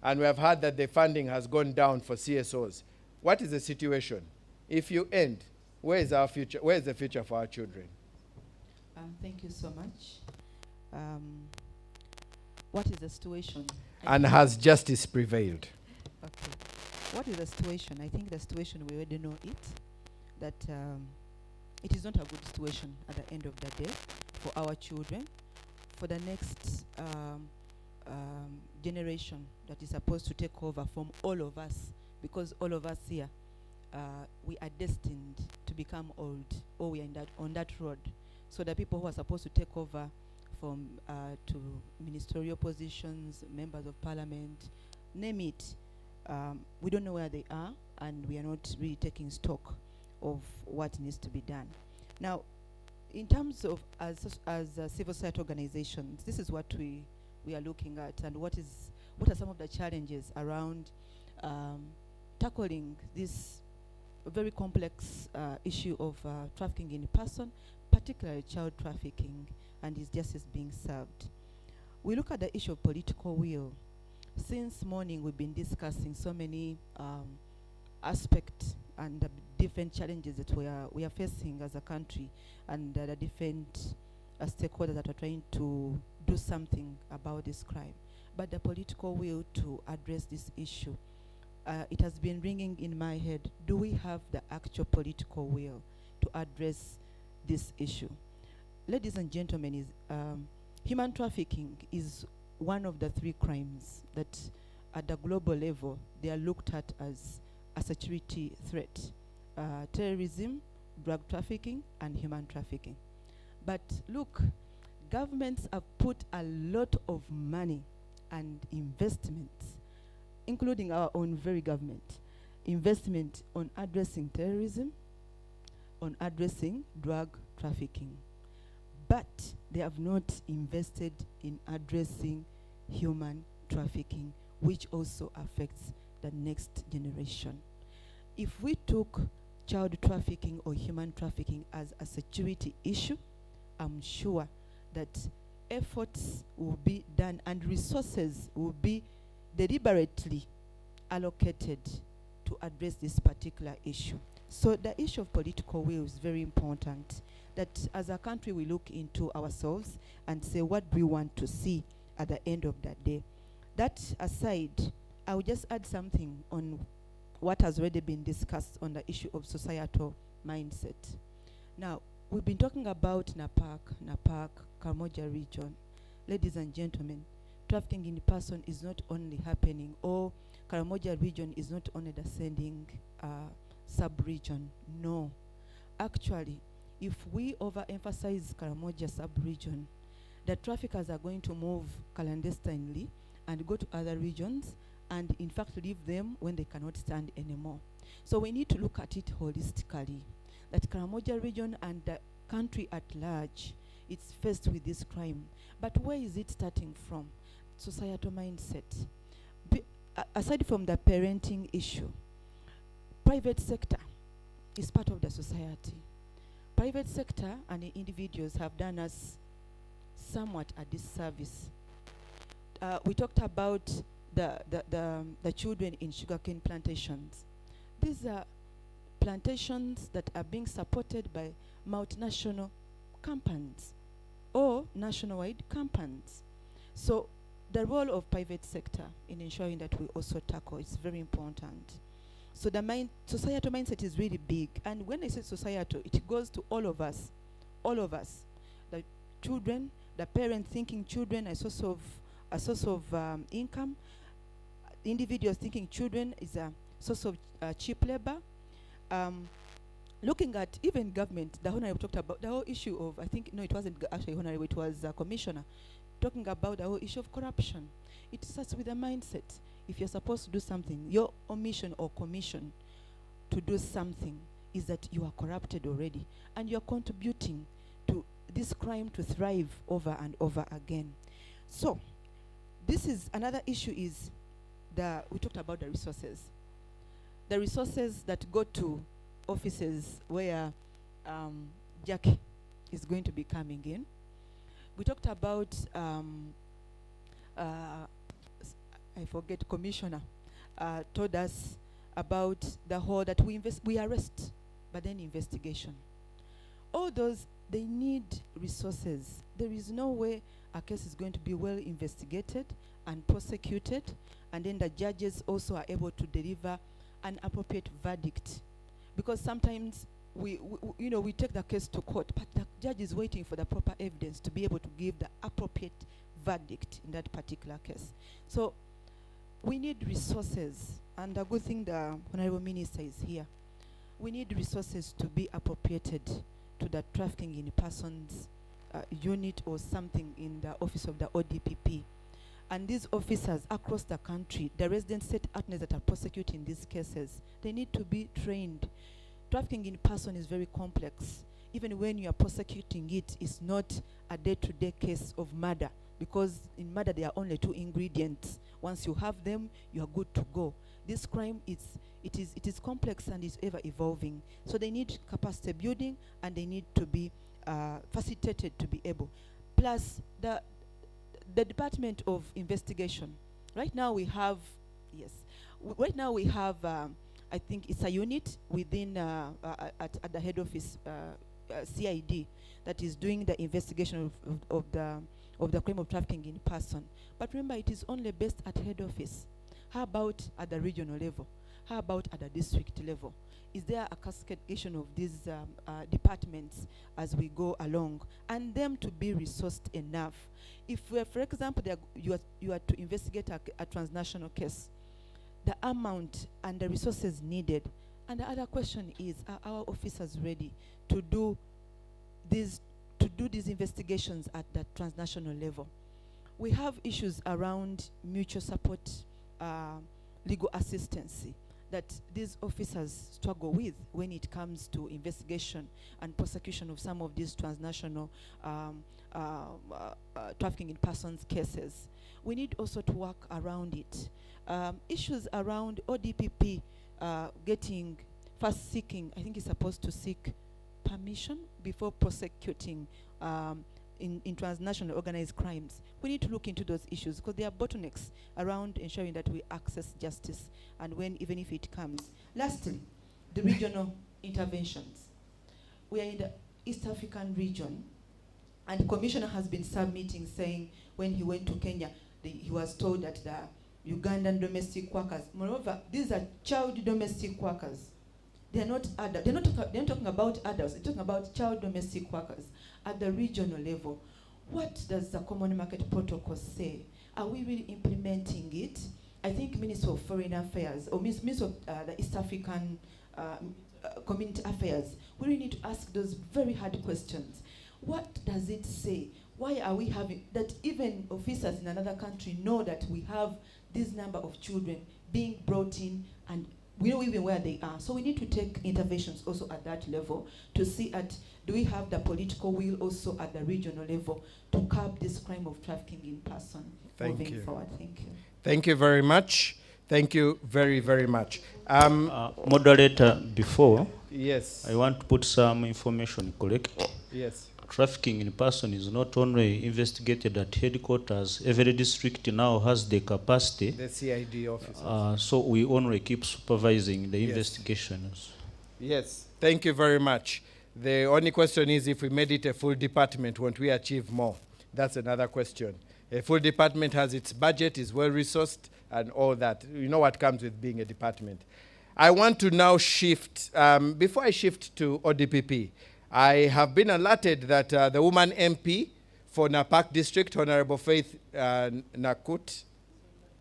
And we have heard that the funding has gone down for CSOs. What is the situation? If you end, where is our future? Where is the future for our children? Thank you so much. What is the situation? And has justice prevailed? Okay. What is the situation? I think the situation, we already know it, that it is not a good situation at the end of the day for our children, for the next generation that is supposed to take over from all of us, because all of us here, we are destined to become old, or we are on that road. So the people who are supposed to take over from to ministerial positions, members of parliament, name it, we don't know where they are, and we are not really taking stock of what needs to be done. Now, in terms of as civil society organizations, this is what we are looking at, and what are some of the challenges around tackling this a very complex issue of trafficking in person, particularly child trafficking, and is justice being served. We look at the issue of political will. Since morning, we've been discussing so many aspects and the different challenges that we are facing as a country, and the different stakeholders that are trying to do something about this crime. But the political will to address this issue, it has been ringing in my head. Do we have the actual political will to address this issue? Ladies and gentlemen, human trafficking is one of the 3 crimes that at the global level they are looked at as a security threat: terrorism, drug trafficking, and human trafficking. But look, governments have put a lot of money and investments, including our own very government, investment on addressing terrorism, on addressing drug trafficking. But they have not invested in addressing human trafficking, which also affects the next generation. If we took child trafficking or human trafficking as a security issue, I'm sure that efforts will be done and resources will be deliberately allocated to address this particular issue. So the issue of political will is very important, that as a country we look into ourselves and say, what do we want to see at the end of that day? That aside, I will just add something on what has already been discussed on the issue of societal mindset. Now, we've been talking about Napak, Karamoja region. Ladies and gentlemen, trafficking in person is not only happening, or Karamoja region is not only the sending sub-region. No. Actually, if we overemphasize Karamoja sub-region, the traffickers are going to move clandestinely and go to other regions and in fact leave them when they cannot stand anymore. So we need to look at it holistically, that Karamoja region and the country at large, it's faced with this crime. But where is it starting from? Societal mindset. Aside from the parenting issue, private sector is part of the society. Private sector and the individuals have done us somewhat a disservice. We talked about the children in sugarcane plantations. These are plantations that are being supported by multinational companies or nationwide companies. So the role of private sector in ensuring that we also tackle is very important. So the societal mindset is really big. And when I say societal, it goes to all of us. All of us. The children, the parents thinking children are a source of income. Individuals thinking children is a source of cheap labor. Looking at even government, the Honorable talked about the whole issue of, I think, no, it wasn't actually Honorable, it was Commissioner, talking about the whole issue of corruption. It starts with a mindset. If you're supposed to do something, your omission or commission to do something is that you are corrupted already, and you're contributing to this crime to thrive over and over again. So, this is another issue is we talked about the resources. The resources that go to offices where Jackie is going to be coming in. We talked about, I forget, Commissioner told us about the whole that we arrest, but then investigation. All those, they need resources. There is no way a case is going to be well investigated and prosecuted, and then the judges also are able to deliver an appropriate verdict. Because sometimes we take the case to court, but the judge is waiting for the proper evidence to be able to give the appropriate verdict in that particular case. So we need resources, and the good thing the Honorable Minister is here. We need resources to be appropriated to the trafficking in persons unit or something in the office of the ODPP. And these officers across the country, the resident state attorneys that are prosecuting these cases, they need to be trained. Trafficking in person is very complex. Even when you are prosecuting it, it's not a day-to-day case of murder, because in murder there are only 2 ingredients. Once you have them, you are good to go. this crime it is complex and is ever evolving. So they need capacity building, and they need to be facilitated to be able. Plus the Department of Investigation. Right now we have, yes, right now we have, I think it's a unit within at the head office, CID, that is doing the investigation of the crime of trafficking in person. But remember, it is only based at head office. How about at the regional level? How about at the district level? Is there a cascadation of these departments as we go along, and them to be resourced enough? If, for example, you are to investigate a transnational case, the amount and the resources needed, and the other question is, are our officers ready to do these investigations at the transnational level? We have issues around mutual support, legal assistance that these officers struggle with when it comes to investigation and prosecution of some of these transnational trafficking in persons cases. We need also to work around it. Issues around ODPP getting, first seeking, I think it's supposed to seek permission before prosecuting in transnational organized crimes. We need to look into those issues because there are bottlenecks around ensuring that we access justice, and even if it comes. Lastly, the regional interventions. We are in the East African region, and the commissioner has been submitting saying when he went to Kenya, he was told that the Ugandan domestic workers, moreover, these are child domestic workers. They are not adults. They're not talking about adults. They're talking about child domestic workers at the regional level. What does the Common Market Protocol say? Are we really implementing it? I think Minister of Foreign Affairs or Minister of the East African Community Affairs, we really need to ask those very hard questions. What does it say? Why are we having that? Even officers in another country know that we have this number of children being brought in, and we know even where they are. So we need to take interventions also at that level to see do we have the political will also at the regional level to curb this crime of trafficking in person moving forward. Thank you. Thank you very much. Thank you very, very much. Moderator, before, yes, I want to put some information correct. Yes. Trafficking in person is not only investigated at headquarters. Every district now has the capacity. The CID officers. So we only keep supervising the investigations. Yes. Thank you very much. The only question is, if we made it a full department, won't we achieve more? That's another question. A full department has its budget, is well-resourced, and all that. You know what comes with being a department. I want to now shift, before I shift to ODPP, I have been alerted that the woman MP for Napak District, Honorable Faith Nakut,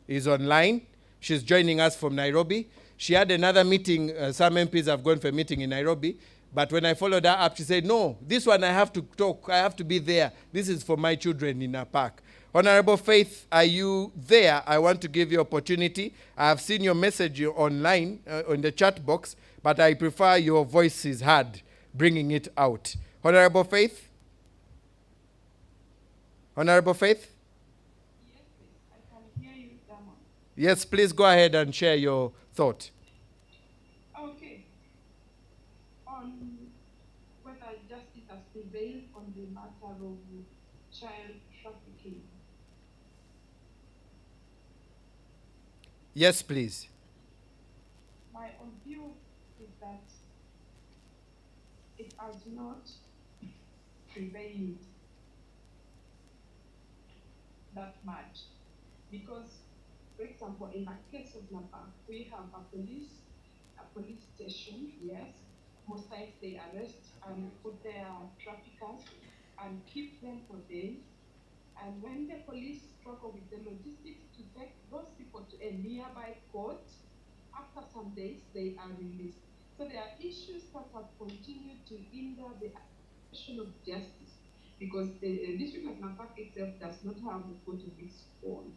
is online. She's joining us from Nairobi. She had another meeting. Some MPs have gone for a meeting in Nairobi. But when I followed her up, she said, no, this one I have to talk. I have to be there. This is for my children in Napak. Honorable Faith, are you there? I want to give you opportunity. I have seen your message online on the chat box, but I prefer your voice is heard, bringing it out. Honorable Faith? Honorable Faith? Yes, please. I can hear you, Damon. Yes, please go ahead and share your thought. Okay. On whether justice has prevailed on the matter of child trafficking. Yes, please. My own view is that it has not prevailed that much. Because, for example, in the case of Napa, we have a police station, yes. Most times they arrest and put their traffickers and keep them for days. And when the police struggle with the logistics to take those people to a nearby court, after some days they are released. So there are issues that have continued to hinder the action of justice, because the district of Napak itself does not have a court of its own.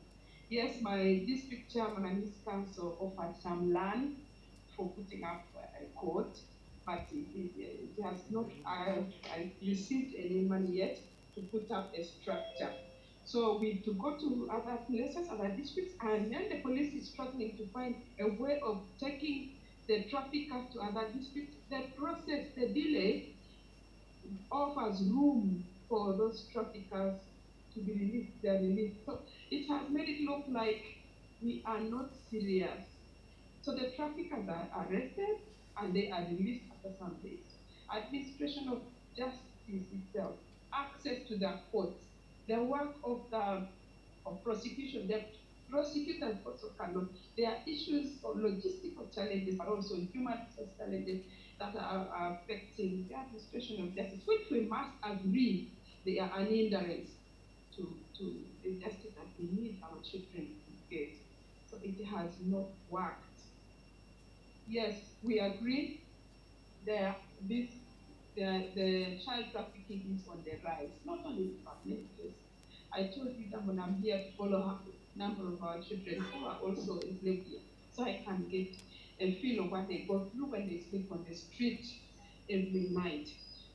Yes, my district chairman and his council offered some land for putting up a court, but it has not received any money yet to put up a structure. So we to go to other places, other districts, and then the police is struggling to find a way of taking the traffickers to other districts. The process, the delay, offers room for those traffickers to be released, they're released. So it has made it look like we are not serious. So the traffickers are arrested and they are released after some days. Administration of justice itself, access to the courts, the work of the prosecution, the prosecutors also cannot. There are issues of logistical challenges, but also human resource challenges that are affecting the administration of justice, which we must agree they are an hindrance to the justice that we need our children to get. So it has not worked. Yes, we agree the child trafficking is on the rise, not only in family case. I told you that when I'm here to follow up a number of our children who are also enslaved here, so I can get a feel of what they go through when they sleep on the street every night.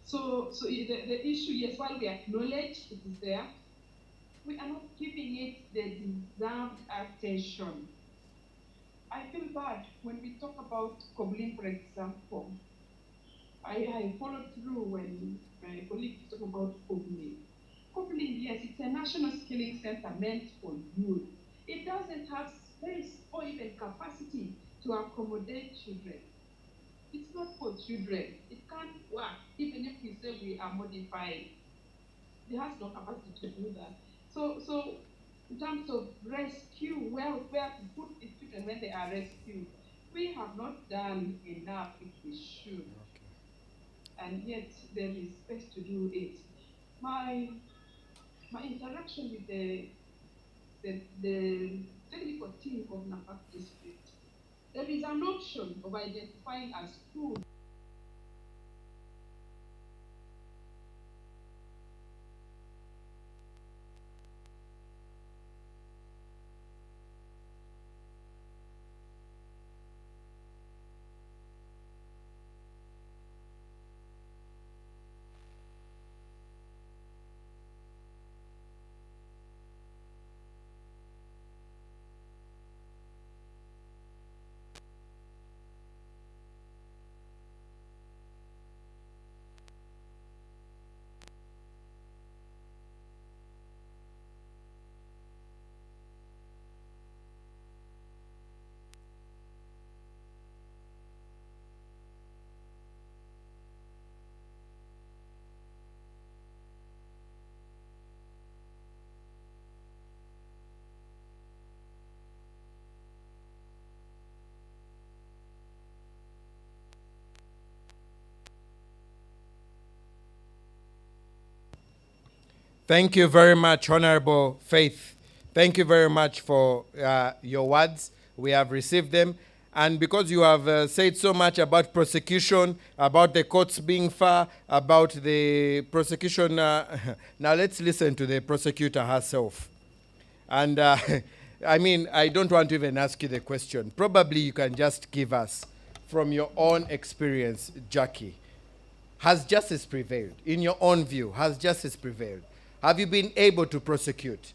So the issue, yes, while we acknowledge it is there, we are not giving it the deserved attention. I feel bad when we talk about Koblin, for example. I followed through when my colleagues talk about Koblin. Koblin, yes, it's a national skilling center meant for youth. It doesn't have space or even capacity to accommodate children. It's not for children. It can't work, even if we say we are modifying. It has no capacity to do that. So in terms of rescue, where to put the children when they are rescued, we have not done enough if we should. Okay. And yet there is space to do it. My interaction with the technical team of Napak District, there is an option of identifying a school. Thank you very much, Honorable Faith. Thank you very much for your words. We have received them. And because you have said so much about prosecution, about the courts being far, about the prosecution, now let's listen to the prosecutor herself. And I mean, I don't want to even ask you the question. Probably you can just give us, from your own experience, Jackie, has justice prevailed? In your own view, has justice prevailed? Have you been able to prosecute?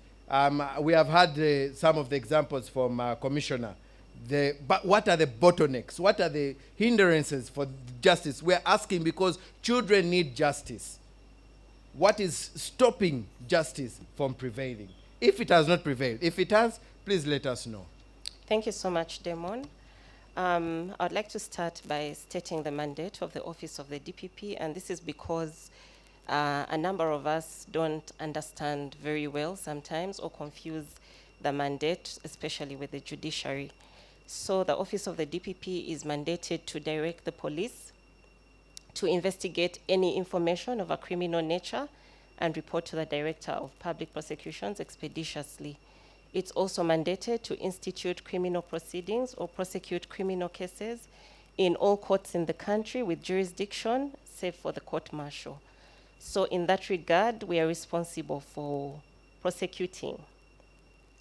We have had some of the examples from Commissioner. But what are the bottlenecks? What are the hindrances for justice? We're asking because children need justice. What is stopping justice from prevailing? If it has not prevailed, if it has, please let us know. Thank you so much, Damon. I'd like to start by stating the mandate of the Office of the DPP, and this is because a number of us don't understand very well sometimes or confuse the mandate, especially with the judiciary. So the Office of the DPP is mandated to direct the police to investigate any information of a criminal nature and report to the Director of Public Prosecutions expeditiously. It's also mandated to institute criminal proceedings or prosecute criminal cases in all courts in the country with jurisdiction, save for the court-martial. So in that regard, we are responsible for prosecuting,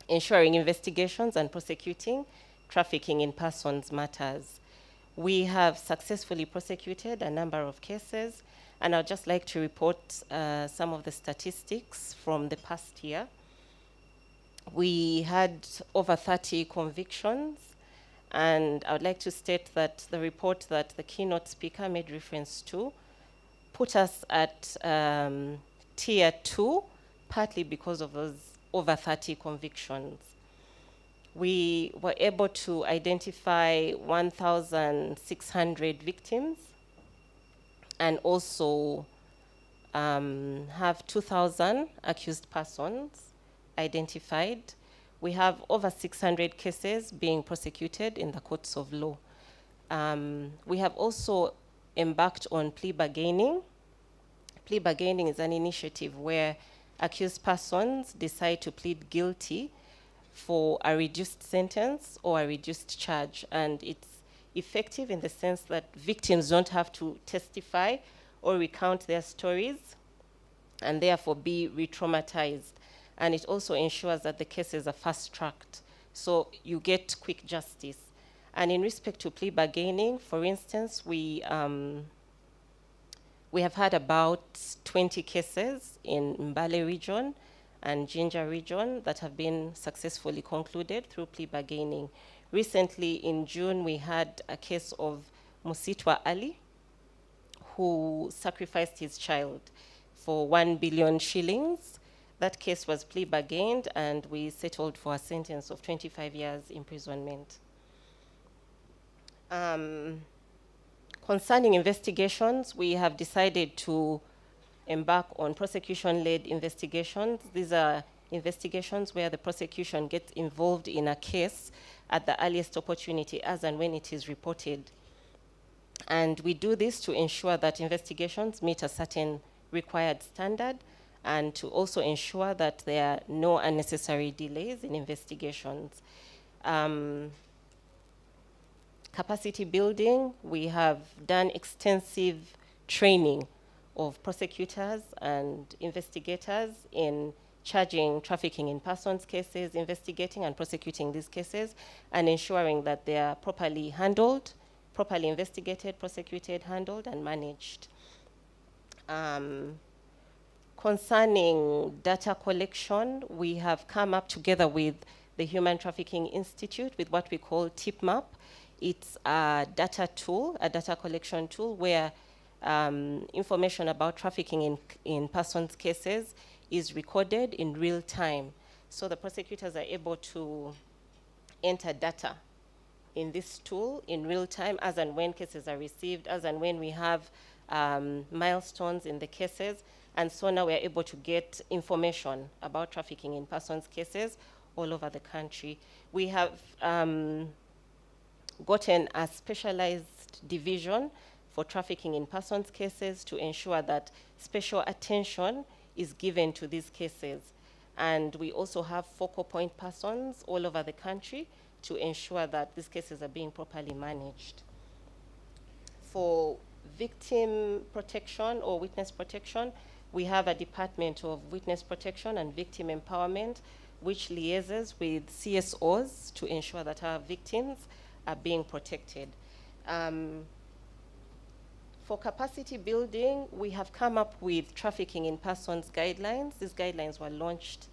ensuring investigations and prosecuting trafficking in persons matters. We have successfully prosecuted a number of cases, and I'd just like to report some of the statistics from the past year. We had over 30 convictions, and I would like to state that the report that the keynote speaker made reference to put us at tier 2, partly because of those over 30 convictions. We were able to identify 1,600 victims and also have 2,000 accused persons identified. We have over 600 cases being prosecuted in the courts of law. We have also embarked on plea bargaining. Plea bargaining is an initiative where accused persons decide to plead guilty for a reduced sentence or a reduced charge. And it's effective in the sense that victims don't have to testify or recount their stories and therefore be re-traumatized. And it also ensures that the cases are fast-tracked, so you get quick justice. And in respect to plea bargaining, for instance, we have had about 20 cases in Mbale region and Jinja region that have been successfully concluded through plea bargaining. Recently, in June, we had a case of Musitwa Ali, who sacrificed his child for 1 billion shillings. That case was plea bargained, and we settled for a sentence of 25 years imprisonment. Concerning investigations, we have decided to embark on prosecution-led investigations. These are investigations where the prosecution gets involved in a case at the earliest opportunity as and when it is reported. And we do this to ensure that investigations meet a certain required standard and to also ensure that there are no unnecessary delays in investigations. Capacity building, we have done extensive training of prosecutors and investigators in charging trafficking in persons cases, investigating and prosecuting these cases, and ensuring that they are properly handled, properly investigated, prosecuted, handled, and managed. Concerning data collection, we have come up together with the Human Trafficking Institute with what we call TIPMAP. It's a data tool, a data collection tool where information about trafficking in persons cases is recorded in real time. So the prosecutors are able to enter data in this tool in real time as and when cases are received, as and when we have milestones in the cases. And so now we're able to get information about trafficking in persons cases all over the country. We have gotten a specialized division for trafficking in persons cases to ensure that special attention is given to these cases. And we also have focal point persons all over the country to ensure that these cases are being properly managed. For victim protection or witness protection, we have a Department of Witness Protection and Victim Empowerment, which liaises with CSOs to ensure that our victims are being protected. For capacity building, we have come up with trafficking in persons guidelines. These guidelines were launched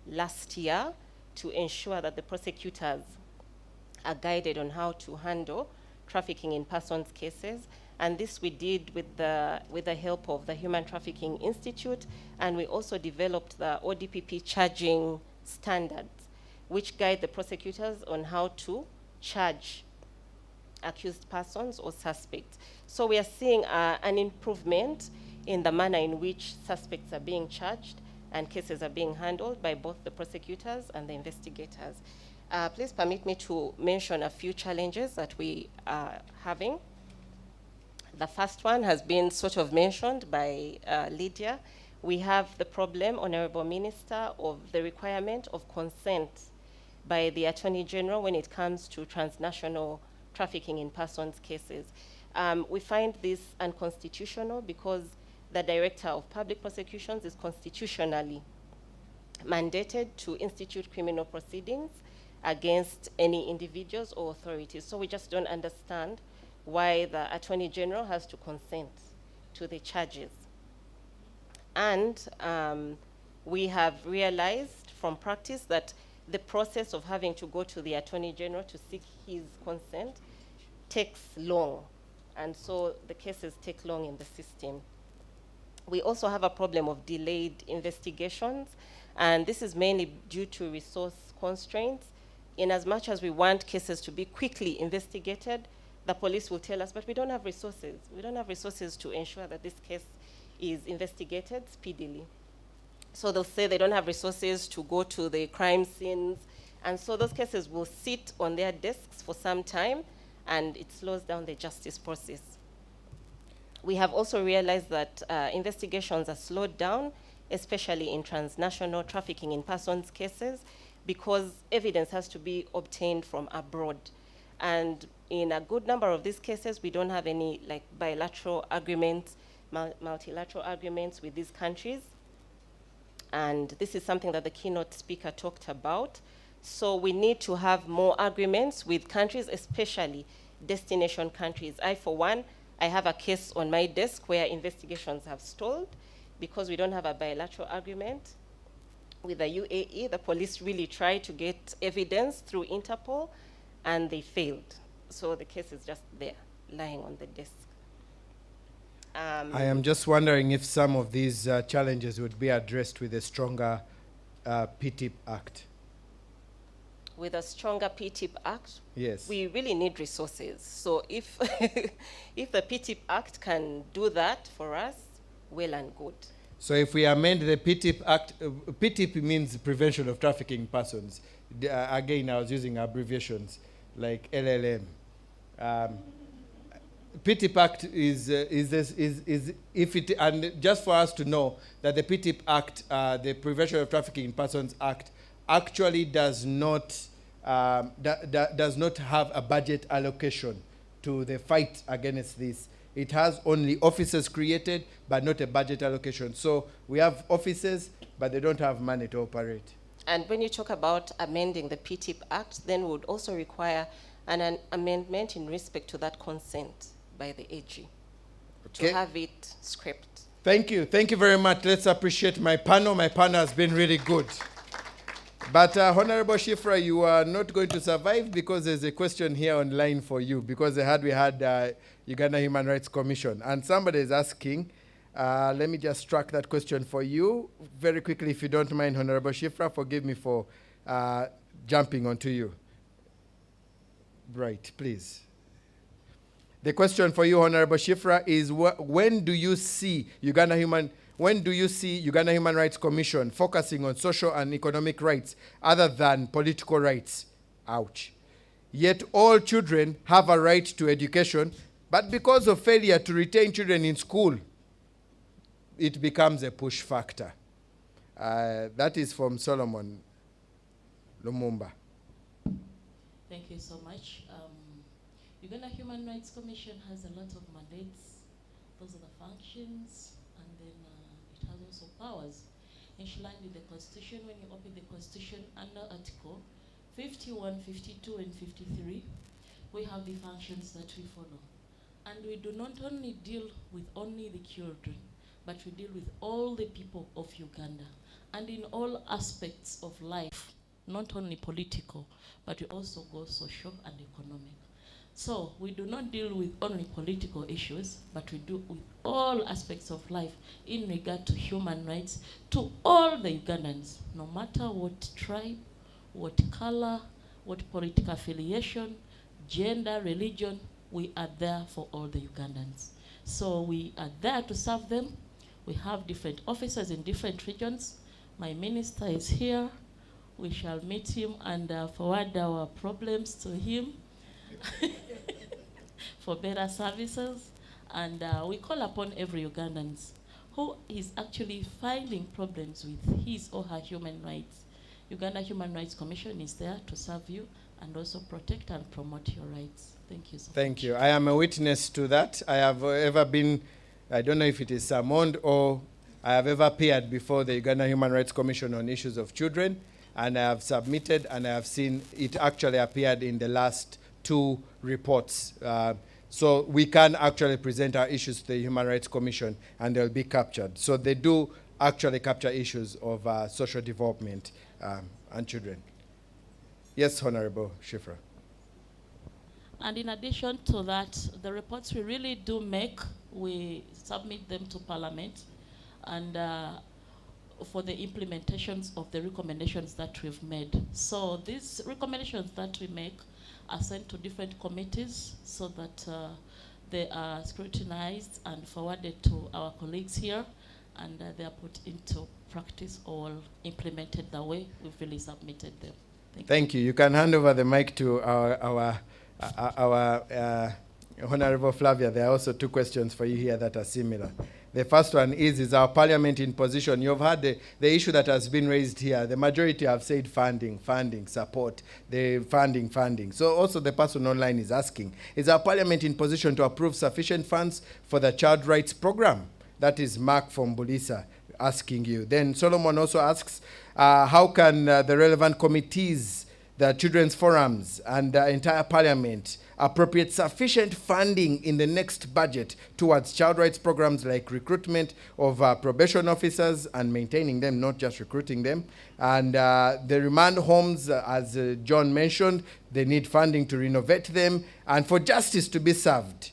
last year to ensure that the prosecutors are guided on how to handle trafficking in persons cases. And this we did with the help of the Human Trafficking Institute, and we also developed the ODPP charging standards, which guide the prosecutors on how to charge accused persons or suspects. So we are seeing an improvement in the manner in which suspects are being charged and cases are being handled by both the prosecutors and the investigators. Please permit me to mention a few challenges that we are having. The first one has been sort of mentioned by Lydia. We have the problem, Honorable Minister, of the requirement of consent by the Attorney General when it comes to transnational trafficking in persons cases. We find this unconstitutional because the Director of Public Prosecutions is constitutionally mandated to institute criminal proceedings against any individuals or authorities. So we just don't understand why the Attorney General has to consent to the charges. And we have realized from practice that the process of having to go to the Attorney General to seek his consent takes long. And so the cases take long in the system. We also have a problem of delayed investigations, and this is mainly due to resource constraints. In as much as we want cases to be quickly investigated, the police will tell us, but we don't have resources. We don't have resources to ensure that this case is investigated speedily. So they'll say they don't have resources to go to the crime scenes, and so those cases will sit on their desks for some time, and it slows down the justice process. We have also realized that investigations are slowed down, especially in transnational trafficking in persons cases, because evidence has to be obtained from abroad. And in a good number of these cases, we don't have any like bilateral agreements, multilateral agreements with these countries. And this is something that the keynote speaker talked about. So we need to have more agreements with countries, especially destination countries. I, for one, I have a case on my desk where investigations have stalled because we don't have a bilateral agreement. With the UAE, the police really tried to get evidence through Interpol, and they failed. So the case is just there, lying on the desk. I am just wondering if some of these challenges would be addressed with a stronger PTIP Act. With a stronger PTIP Act, yes, we really need resources. So if, if the PTIP Act can do that for us, well and good. So if we amend the PTIP Act, PTIP means Prevention of Trafficking Persons. Again, I was using abbreviations like LLM. PTIP Act is if it, and just for us to know that the PTIP Act, the Prevention of Trafficking in Persons Act, actually does not does not have a budget allocation to the fight against this. It has only offices created, but not a budget allocation. So we have offices, but they don't have money to operate. And when you talk about amending the PTIP Act, then we would also require an amendment in respect to that consent by the AG, to have it scrapped. Thank you. Thank you very much. Let's appreciate my panel. My panel has been really good. But Honorable Shifra, you are not going to survive because there's a question here online for you, because we had Uganda Human Rights Commission. And somebody is asking, let me just track that question for you very quickly, if you don't mind, Honorable Shifra. Forgive me for jumping onto you. Right, please. The question for you, Honorable Shifra, is when do you see Uganda Human Rights Commission focusing on social and economic rights other than political rights? Ouch. Yet all children have a right to education, but because of failure to retain children in school, it becomes a push factor. That is from Solomon Lumumba. Thank you so much. Uganda Human Rights Commission has a lot of mandates. Those are the functions, and then it has also powers. Enshrined in the Constitution, when you open the Constitution under Article 51, 52, and 53, we have the functions that we follow. And we do not only deal with only the children, but we deal with all the people of Uganda, and in all aspects of life, not only political, but we also go social and economic. So we do not deal with only political issues, but we do with all aspects of life in regard to human rights to all the Ugandans, no matter what tribe, what color, what political affiliation, gender, religion, we are there for all the Ugandans. So we are there to serve them. We have different officers in different regions. My minister is here. We shall meet him and forward our problems to him for better services. And we call upon every Ugandan who is actually finding problems with his or her human rights. Uganda Human Rights Commission is there to serve you and also protect and promote your rights. Thank you so much. Thank you. I am a witness to that. I have ever been, I don't know if it is summoned or I have ever appeared before the Uganda Human Rights Commission on issues of children, and I have submitted and I have seen it actually appeared in the last 2 reports. So we can actually present our issues to the Human Rights Commission and they'll be captured. So they do actually capture issues of social development and children. Yes, Honorable Shifra. And in addition to that, the reports we really do make, we submit them to Parliament, and for the implementations of the recommendations that we've made. So these recommendations that we make are sent to different committees so that they are scrutinized and forwarded to our colleagues here, and they are put into practice or implemented the way we've really submitted them. Thank you. You can hand over the mic to our Honorable Flavia. There are also two questions for you here that are similar. The first one is our parliament in position? You've had the issue that has been raised here. The majority have said funding, support, the funding. So also the person online is asking, is our parliament in position to approve sufficient funds for the child rights program? That is Mark from Bulisa asking you. Then Solomon also asks, how can the relevant committees, the children's forums, and the entire parliament appropriate sufficient funding in the next budget towards child rights programs like recruitment of probation officers and maintaining them, not just recruiting them. And the remand homes, as John mentioned, they need funding to renovate them and for justice to be served.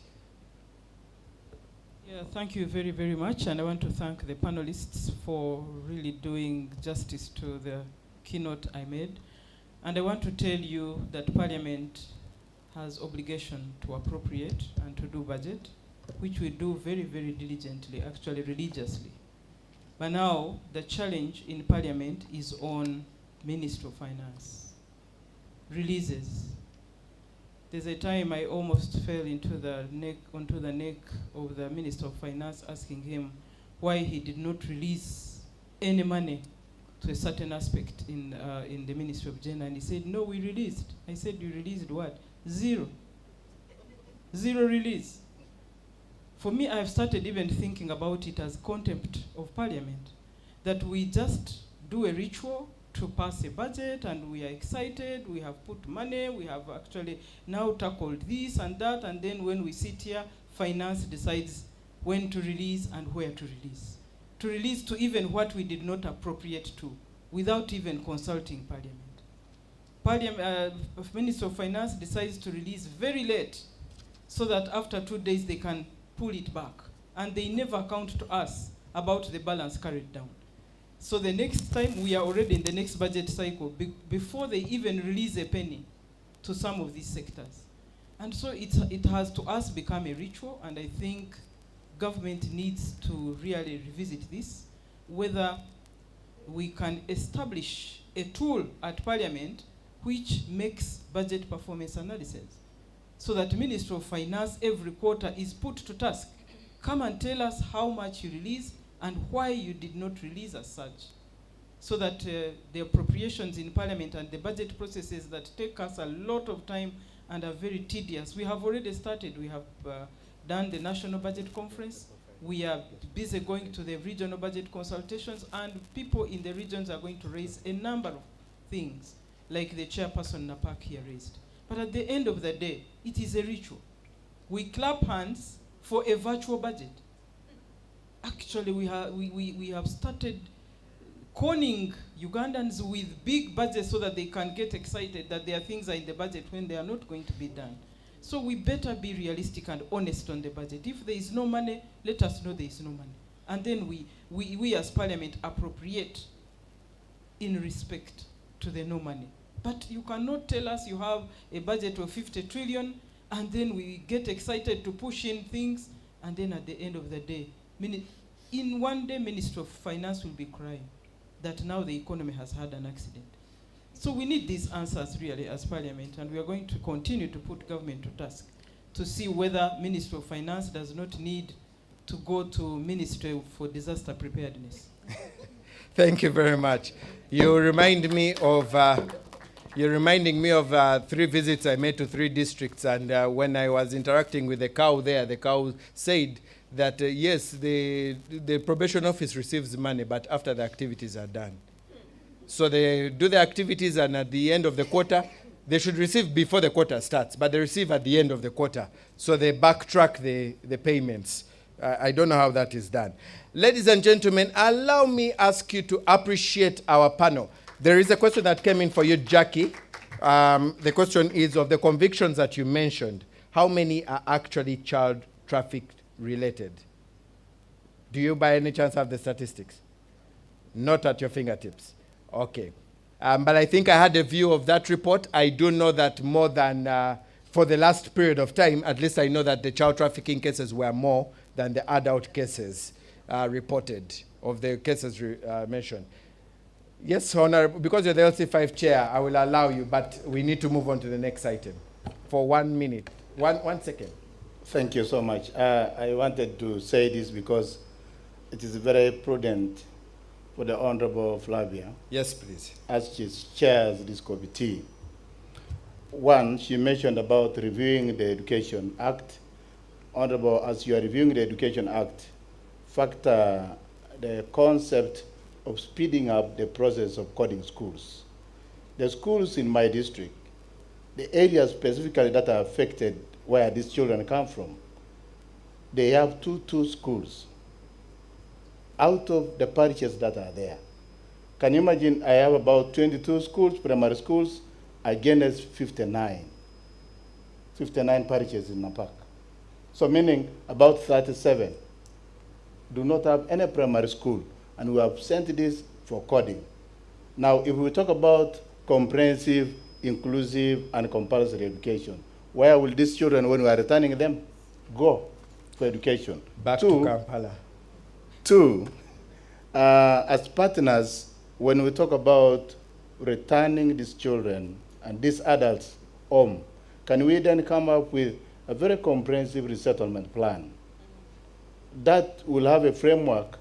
Yeah, thank you very, very much. And I want to thank the panelists for really doing justice to the keynote I made. And I want to tell you that Parliament has obligation to appropriate and to do budget, which we do very, very diligently, actually religiously. But now the challenge in Parliament is on Ministry of Finance. Releases. There's a time I almost fell onto the neck of the Minister of Finance, asking him why he did not release any money to a certain aspect in the Ministry of Gender, and he said, no, we released. I said, you released what? Zero release. For me, I've started even thinking about it as contempt of Parliament, that we just do a ritual to pass a budget and we are excited, we have put money, we have actually now tackled this and that, and then when we sit here, finance decides when to release and where to release. To release to even what we did not appropriate to, without even consulting Parliament. Minister of Finance decides to release very late, so that after 2 days they can pull it back. And they never account to us about the balance carried down. So the next time, we are already in the next budget cycle, before they even release a penny to some of these sectors. And so it has to us become a ritual, and I think government needs to really revisit this, whether we can establish a tool at Parliament which makes budget performance analysis, so that Minister of Finance every quarter is put to task. Come and tell us how much you release and why you did not release as such, so that the appropriations in Parliament and the budget processes that take us a lot of time and are very tedious. We have already started. We have done the National Budget Conference. We are busy going to the regional budget consultations, and people in the regions are going to raise a number of things, like the chairperson Napak here raised. But at the end of the day, it is a ritual. We clap hands for a virtual budget. Actually, we have started conning Ugandans with big budgets so that they can get excited that their things are in the budget when they are not going to be done. So we better be realistic and honest on the budget. If there is no money, let us know there is no money. And then we as Parliament appropriate in respect to the no money. But you cannot tell us you have a budget of 50 trillion and then we get excited to push in things, and then at the end of the day, in one day, Minister of Finance will be crying that now the economy has had an accident. So we need these answers really as Parliament, and we are going to continue to put government to task to see whether Minister of Finance does not need to go to Ministry for Disaster Preparedness. Thank you very much. You're reminding me of 3 visits I made to 3 districts, and when I was interacting with the cow there, the cow said that yes, the probation office receives money, but after the activities are done. So they do the activities, and at the end of the quarter, they should receive before the quarter starts, but they receive at the end of the quarter. So they backtrack the payments. I don't know how that is done. Ladies and gentlemen, allow me ask you to appreciate our panel. There is a question that came in for you, Jackie. The question is, of the convictions that you mentioned, how many are actually child trafficked related? Do you by any chance have the statistics? Not at your fingertips. Okay. But I think I had a view of that report. I do know that more than, for the last period of time, at least I know that the child trafficking cases were more than the adult cases reported, of the cases mentioned. Yes, Honorable, because you're the LC5 chair, I will allow you, but we need to move on to the next item for 1 minute. One second. Thank you so much. I wanted to say this because it is very prudent for the Honorable Flavia. Yes, please. As she chairs this committee. One, she mentioned about reviewing the Education Act. Honorable, as you are reviewing the Education Act, factor the concept of speeding up the process of coding schools. The schools in my district, the areas specifically that are affected where these children come from, they have two schools out of the parishes that are there. Can you imagine, I have about 22 schools, primary schools, against 59 parishes in Napak. So meaning about 37 do not have any primary school, and we have sent this for coding. Now, if we talk about comprehensive, inclusive, and compulsory education, where will these children, when we are returning them, go for education? Back to Kampala. Two, as partners, when we talk about returning these children and these adults home, can we then come up with a very comprehensive resettlement plan that will have a framework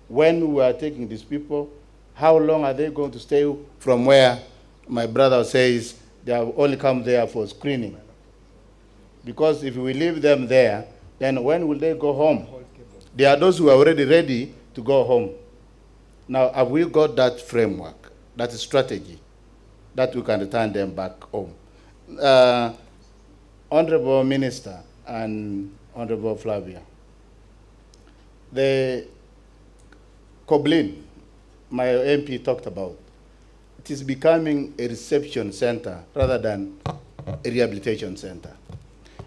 when we are taking these people, how long are they going to stay from where my brother says they have only come there for screening? Because if we leave them there, then when will they go home? There are those who are already ready to go home. Now, have we got that framework, that strategy, that we can return them back home? Honorable Minister and Honorable Flavia, the Koblin, my MP talked about, it is becoming a reception center rather than a rehabilitation center.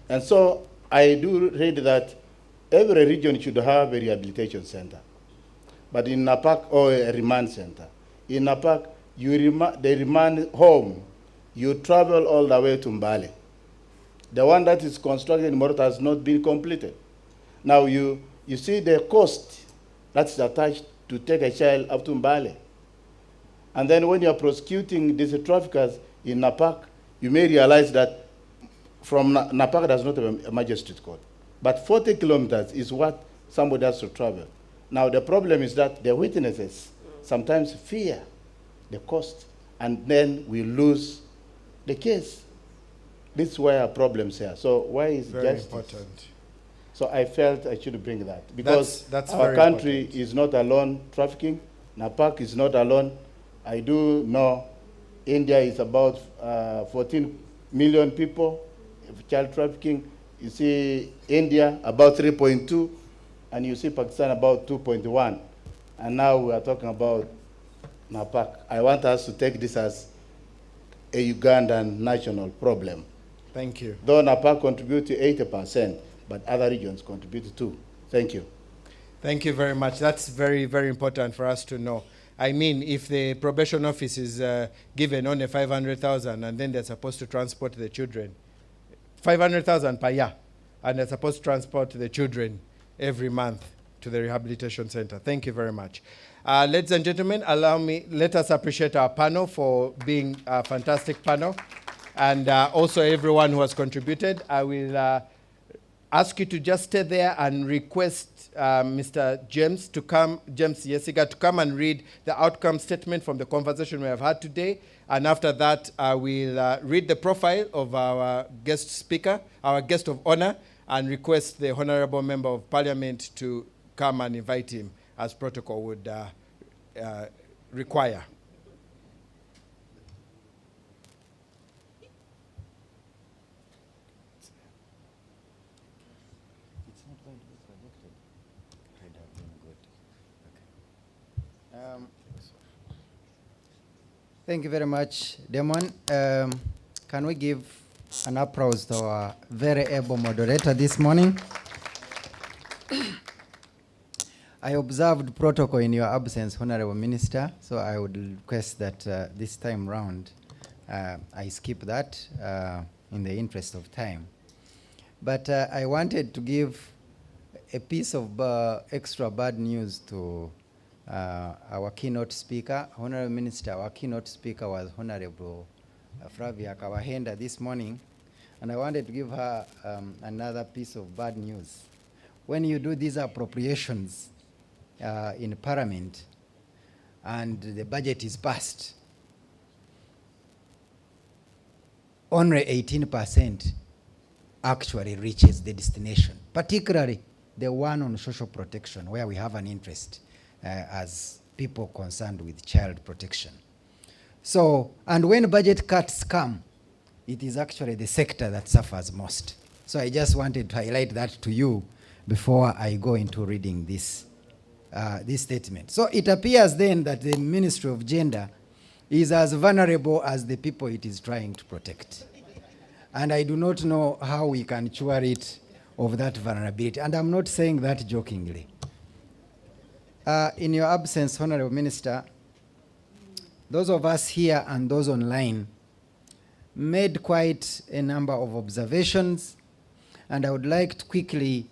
And so I do read that every region should have a rehabilitation center. But in Napak, or a remand center. In Napak, they remand home. You travel all the way to Mbale. The one that is constructed in Morota has not been completed. Now you see the cost that's attached to take a child up to Mbale. And then when you're prosecuting these traffickers in Napak, you may realize that from Napak does not have a magistrate court. But 40 kilometers is what somebody has to travel. Now the problem is that the witnesses sometimes fear the cost, and then we lose the case. This is where our problems here. So why is very justice? Important. So I felt I should bring that. Because that's our very country important. is not alone trafficking. Napak is not alone. I do know India is about 14 million people of child trafficking. You see India about 3.2, and you see Pakistan about 2.1. And now we are talking about Napak. I want us to take this as a Ugandan national problem. Thank you. Though Napak contribute to 80%, but other regions contribute too. Thank you. Thank you very much. That's very, very important for us to know. I mean, if the probation office is given only 500,000 and then they're supposed to transport the children, 500,000 per year, and they're supposed to transport the children every month to the rehabilitation center. Thank you very much. Ladies and gentlemen, let us appreciate our panel for being a fantastic panel, and also everyone who has contributed. I will ask you to just stay there and request Mr. James Yesiga to come and read the outcome statement from the conversation we have had today. And after that, I will read the profile of our guest speaker, our guest of honor, and request the Honorable Member of Parliament to come and invite him as protocol would require. Thank you very much, Damon. Can we give an applause to our very able moderator this morning? I observed protocol in your absence, Honorable Minister, so I would request that this time round I skip that in the interest of time. But I wanted to give a piece of extra bad news to our keynote speaker. Honorable Minister, our keynote speaker was Honorable Flavia Kawahenda this morning, and I wanted to give her another piece of bad news. When you do these appropriations in Parliament and the budget is passed, only 18% actually reaches the destination, particularly the one on social protection, where we have an interest as people concerned with child protection. So, and when budget cuts come, it is actually the sector that suffers most. So I just wanted to highlight that to you before I go into reading this statement. So it appears then that the Ministry of Gender is as vulnerable as the people it is trying to protect. And I do not know how we can cure it of that vulnerability. And I'm not saying that jokingly. In your absence, Honorable Minister, those of us here and those online made quite a number of observations, and I would like to quickly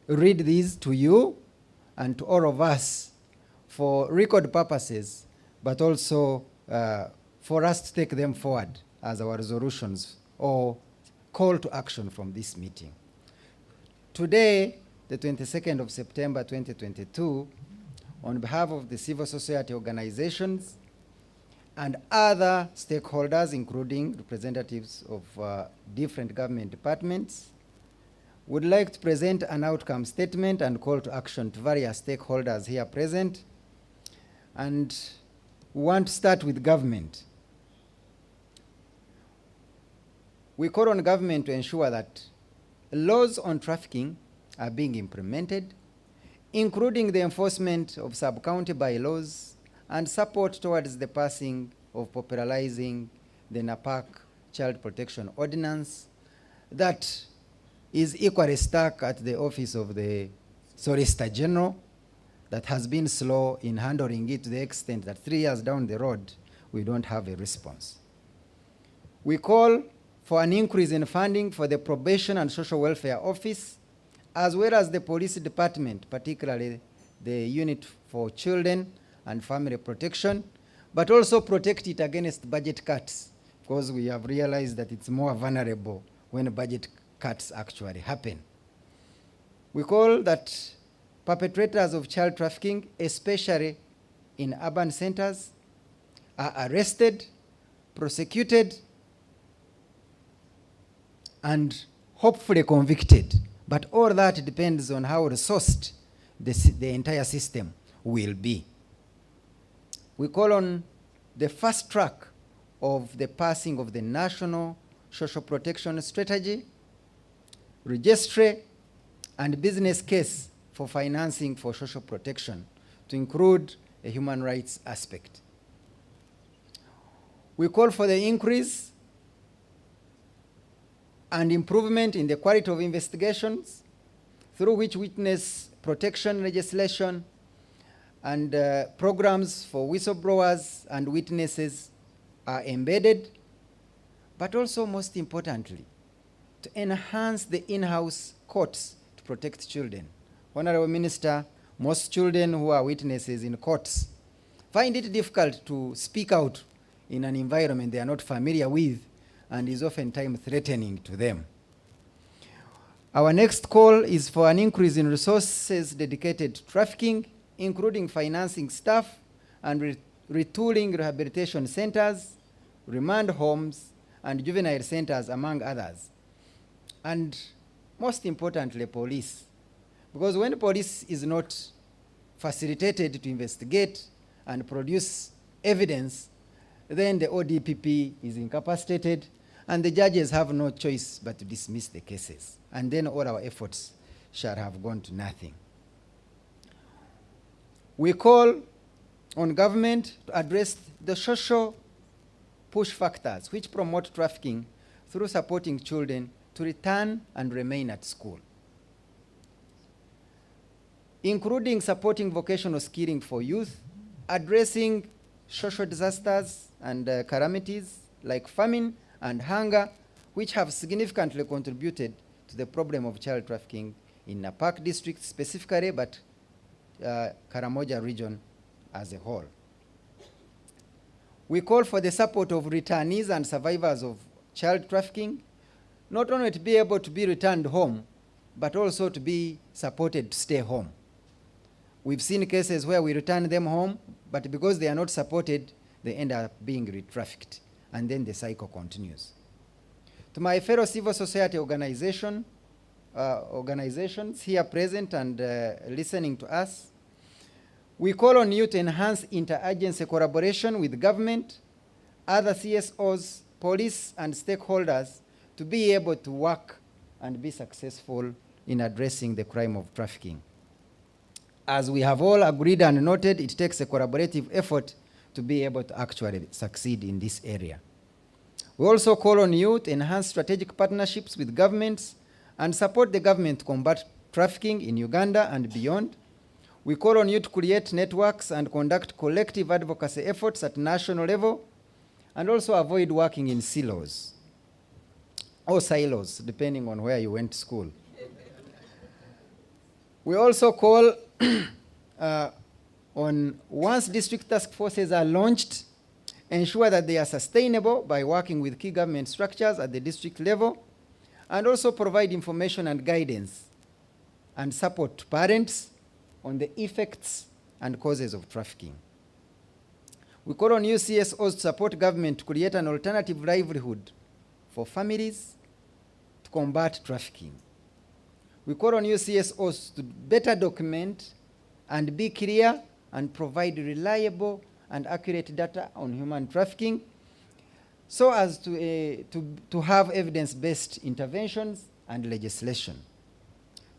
read these to you and to all of us for record purposes, but also for us to take them forward as our resolutions or call to action from this meeting. Today, the 22nd of September 2022, on behalf of the civil society organizations and other stakeholders, including representatives of different government departments, would like to present an outcome statement and call to action to various stakeholders here present. And we want to start with government. We call on government to ensure that laws on trafficking are being implemented, including the enforcement of sub-county bylaws and support towards the passing of popularizing the NAPAC Child Protection Ordinance that is equally stuck at the office of the Solicitor General, that has been slow in handling it to the extent that 3 years down the road, we don't have a response. We call for an increase in funding for the Probation and Social Welfare Office, as well as the Police Department, particularly the Unit for Children and Family Protection, but also protect it against budget cuts, because we have realized that it's more vulnerable when budget cuts actually happen. We call that perpetrators of child trafficking, especially in urban centers, are arrested, prosecuted, and hopefully convicted. But all that depends on how resourced the entire system will be. We call on the fast track of the passing of the National Social Protection Strategy, registry, and business case for financing for social protection to include a human rights aspect. We call for the increase and improvement in the quality of investigations, through which witness protection legislation and programs for whistleblowers and witnesses are embedded, but also, most importantly, to enhance the in-house courts to protect children. Honorable Minister, most children who are witnesses in courts find it difficult to speak out in an environment they are not familiar with, and is oftentimes threatening to them. Our next call is for an increase in resources dedicated to trafficking, including financing staff and retooling rehabilitation centers, remand homes, and juvenile centers, among others. And most importantly, police. Because when police is not facilitated to investigate and produce evidence, then the ODPP is incapacitated, and the judges have no choice but to dismiss the cases. And then all our efforts shall have gone to nothing. We call on government to address the social push factors which promote trafficking through supporting children to return and remain at school, including supporting vocational skilling for youth, addressing social disasters and calamities like famine and hunger, which have significantly contributed to the problem of child trafficking in Napak district specifically, but Karamoja region as a whole. We call for the support of returnees and survivors of child trafficking, not only to be able to be returned home, but also to be supported to stay home. We've seen cases where we return them home, but because they are not supported, they end up being re-trafficked, and then the cycle continues. To my fellow civil society organizations here present and listening to us, we call on you to enhance interagency collaboration with government, other CSOs, police, and stakeholders to be able to work and be successful in addressing the crime of trafficking. As we have all agreed and noted, it takes a collaborative effort to be able to actually succeed in this area. We also call on you to enhance strategic partnerships with governments and support the government to combat trafficking in Uganda and beyond. We call on you to create networks and conduct collective advocacy efforts at national level, and also avoid working in silos, or silos, depending on where you went to school. We also call on, once district task forces are launched, ensure that they are sustainable by working with key government structures at the district level, and also provide information and guidance and support to parents on the effects and causes of trafficking. We call on you CSOs to support government to create an alternative livelihood for families to combat trafficking. We call on you CSOs to better document and be clear and provide reliable and accurate data on human trafficking so as to have evidence-based interventions and legislation.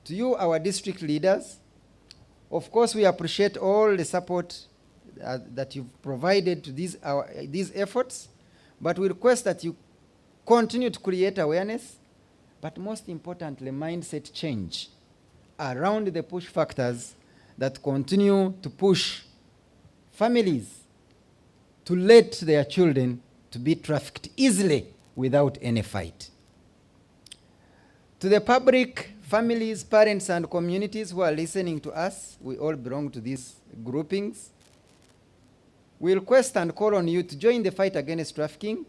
To you, our district leaders, of course, we appreciate all the support that you've provided to these efforts, but we request that you continue to create awareness, but most importantly, mindset change around the push factors that continue to push families to let their children to be trafficked easily without any fight. To the public, families, parents, and communities who are listening to us, we all belong to these groupings. We request and call on you to join the fight against trafficking,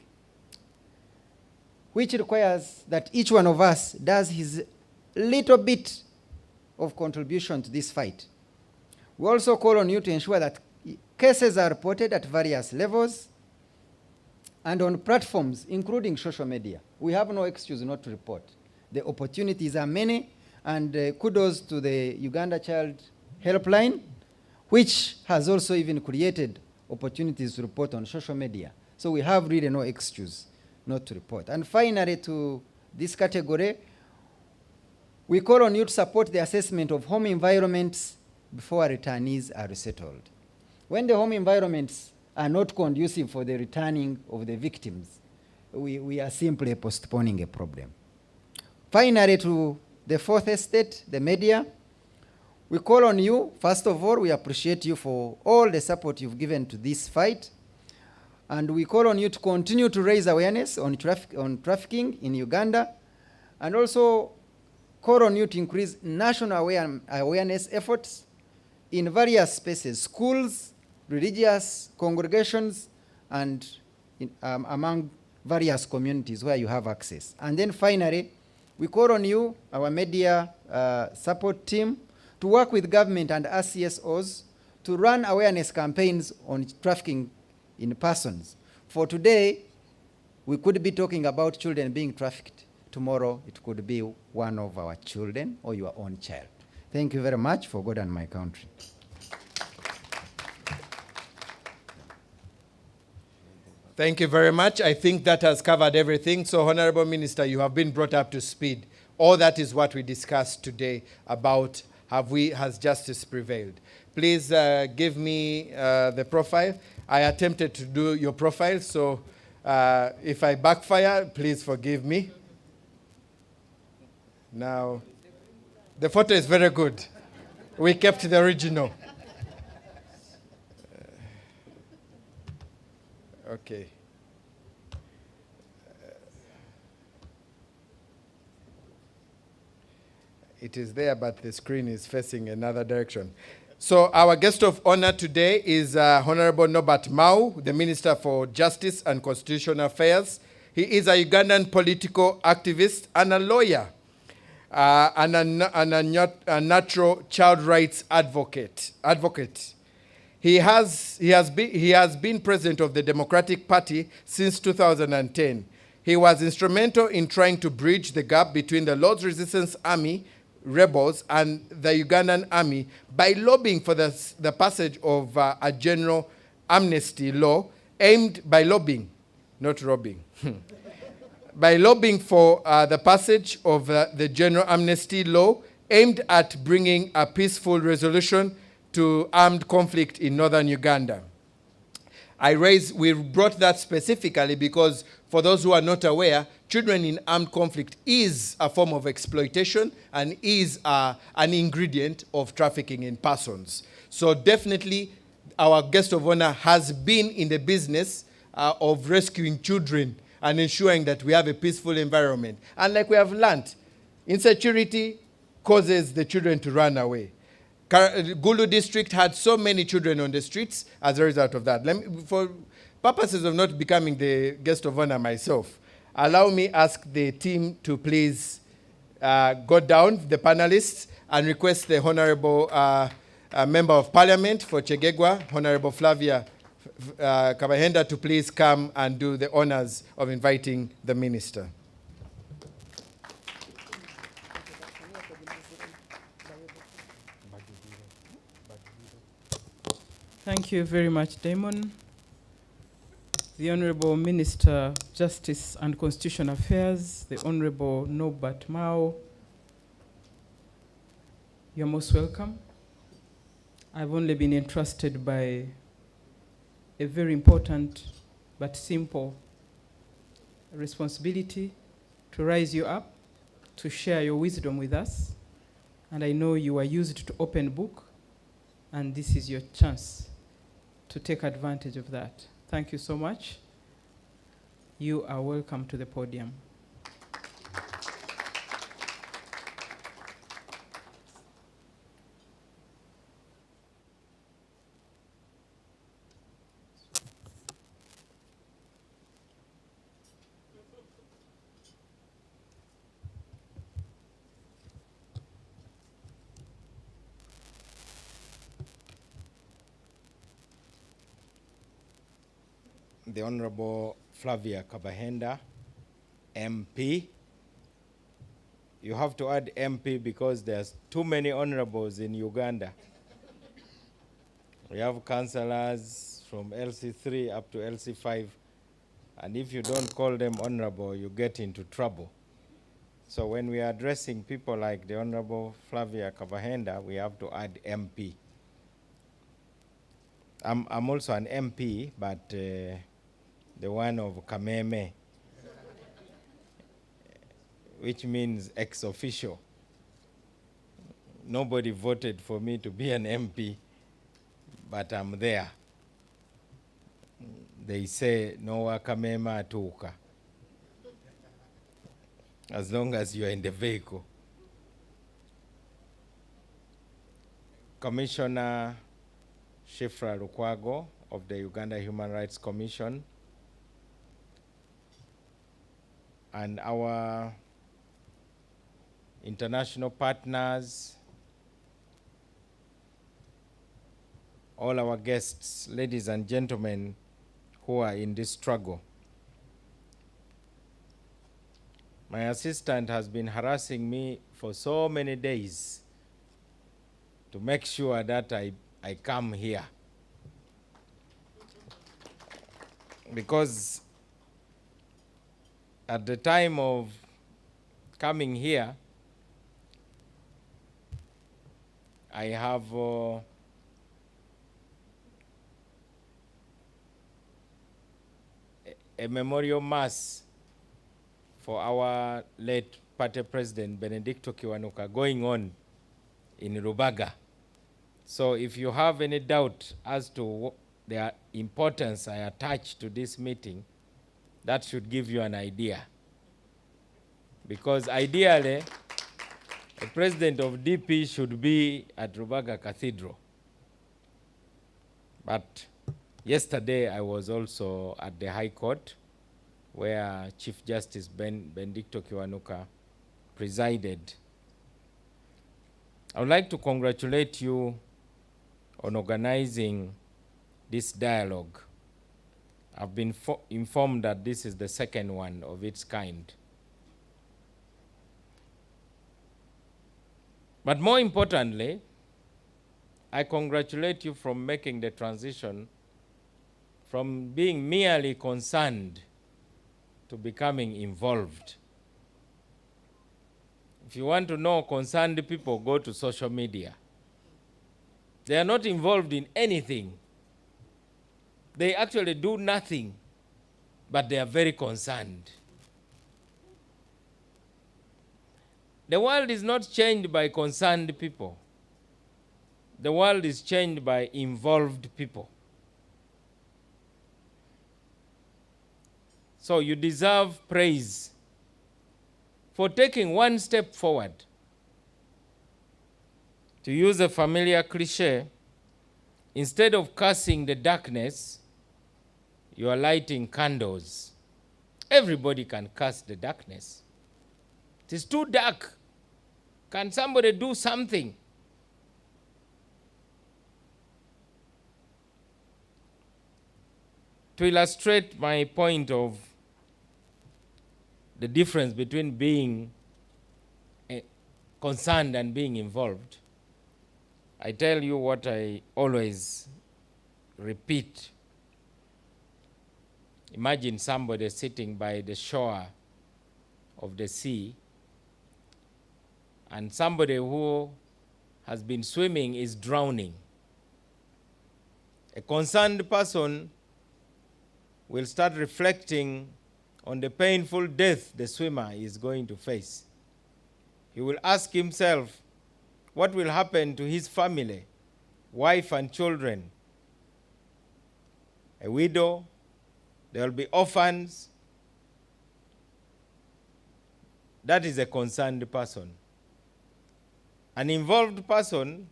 which requires that each one of us does his little bit of contribution to this fight. We also call on you to ensure that cases are reported at various levels and on platforms, including social media. We have no excuse not to report. The opportunities are many, and kudos to the Uganda Child helpline, which has also even created opportunities to report on social media. So we have really no excuse not to report. And finally, to this category, we call on you to support the assessment of home environments before returnees are resettled. When the home environments are not conducive for the returning of the victims, we are simply postponing a problem. Finally, to the fourth estate, the media, we call on you. First of all, we appreciate you for all the support you've given to this fight. And we call on you to continue to raise awareness on trafficking in Uganda, and also call on you to increase national awareness efforts in various spaces, schools, religious congregations, and among various communities where you have access. And then finally, we call on you, our media support team, to work with government and CSOs to run awareness campaigns on trafficking in persons. For today, we could be talking about children being trafficked. Tomorrow, it could be one of our children or your own child. Thank you very much for God and my country. Thank you very much. I think that has covered everything. So, Honorable Minister, you have been brought up to speed. All that is what we discussed today about has justice prevailed? Please give me the profile. I attempted to do your profile, so if I backfire, please forgive me. Now, the photo is very good. We kept the original. Okay. It is there, but the screen is facing another direction. So our guest of honor today is Honorable Norbert Mao, the Minister for Justice and Constitutional Affairs. He is a Ugandan political activist and a lawyer, and a natural child rights advocate. He has been president of the Democratic Party since 2010. He was instrumental in trying to bridge the gap between the Lord's Resistance Army rebels and the Ugandan army by lobbying for the passage of a general amnesty law aimed by lobbying, not robbing, by lobbying for the passage of the general amnesty law aimed at bringing a peaceful resolution to armed conflict in northern Uganda. We brought that specifically because for those who are not aware, children in armed conflict is a form of exploitation and is an ingredient of trafficking in persons. So definitely our guest of honor has been in the business of rescuing children and ensuring that we have a peaceful environment. And like we have learned, insecurity causes the children to run away. Gulu district had so many children on the streets as a result of that. For purposes of not becoming the guest of honor myself, allow me ask the team to please go down, the panelists, and request the Honorable Member of Parliament for Chegegwa, Honorable Flavia Kabahenda, to please come and do the honors of inviting the minister. Thank you very much, Damon. The Honorable Minister of Justice and Constitutional Affairs, the Honorable Norbert Mao. You're most welcome. I've only been entrusted by a very important but simple responsibility to rise you up, to share your wisdom with us. And I know you are used to open book, and this is your chance to take advantage of that. Thank you so much. You are welcome to the podium. The Honorable Flavia Kabahenda, MP. You have to add MP because there's too many honorables in Uganda. We have councillors from LC3 up to LC5, and if you don't call them honorable, you get into trouble. So when we are addressing people like the Honorable Flavia Kabahenda, we have to add MP. I'm also an MP, but the one of Kameme, which means ex officio. Nobody voted for me to be an MP, but I'm there. They say, no Kamema atuka, as long as you're in the vehicle. Commissioner Shifra Lukwago of the Uganda Human Rights Commission, and our international partners, all our guests, ladies and gentlemen who are in this struggle. My assistant has been harassing me for so many days to make sure that I come here. Because at the time of coming here, I have a memorial mass for our late party president, Benedicto Kiwanuka, going on in Rubaga. So if you have any doubt as to the importance I attach to this meeting, that should give you an idea. Because ideally, the president of DP should be at Rubaga Cathedral. But yesterday I was also at the High Court, where Chief Justice Benedicto Kiwanuka presided. I would like to congratulate you on organizing this dialogue. I've been informed that this is the second one of its kind. But more importantly, I congratulate you for making the transition from being merely concerned to becoming involved. If you want to know concerned people, go to social media. They are not involved in anything. They actually do nothing, but they are very concerned. The world is not changed by concerned people. The world is changed by involved people. So you deserve praise for taking one step forward. To use a familiar cliche, instead of cursing the darkness, you are lighting candles. Everybody can curse the darkness. It is too dark. Can somebody do something? To illustrate my point of the difference between being concerned and being involved, I tell you what I always repeat. Imagine somebody sitting by the shore of the sea, and somebody who has been swimming is drowning. A concerned person will start reflecting on the painful death the swimmer is going to face. He will ask himself, what will happen to his family, wife and children? A widow, there will be orphans. That is a concerned person. An involved person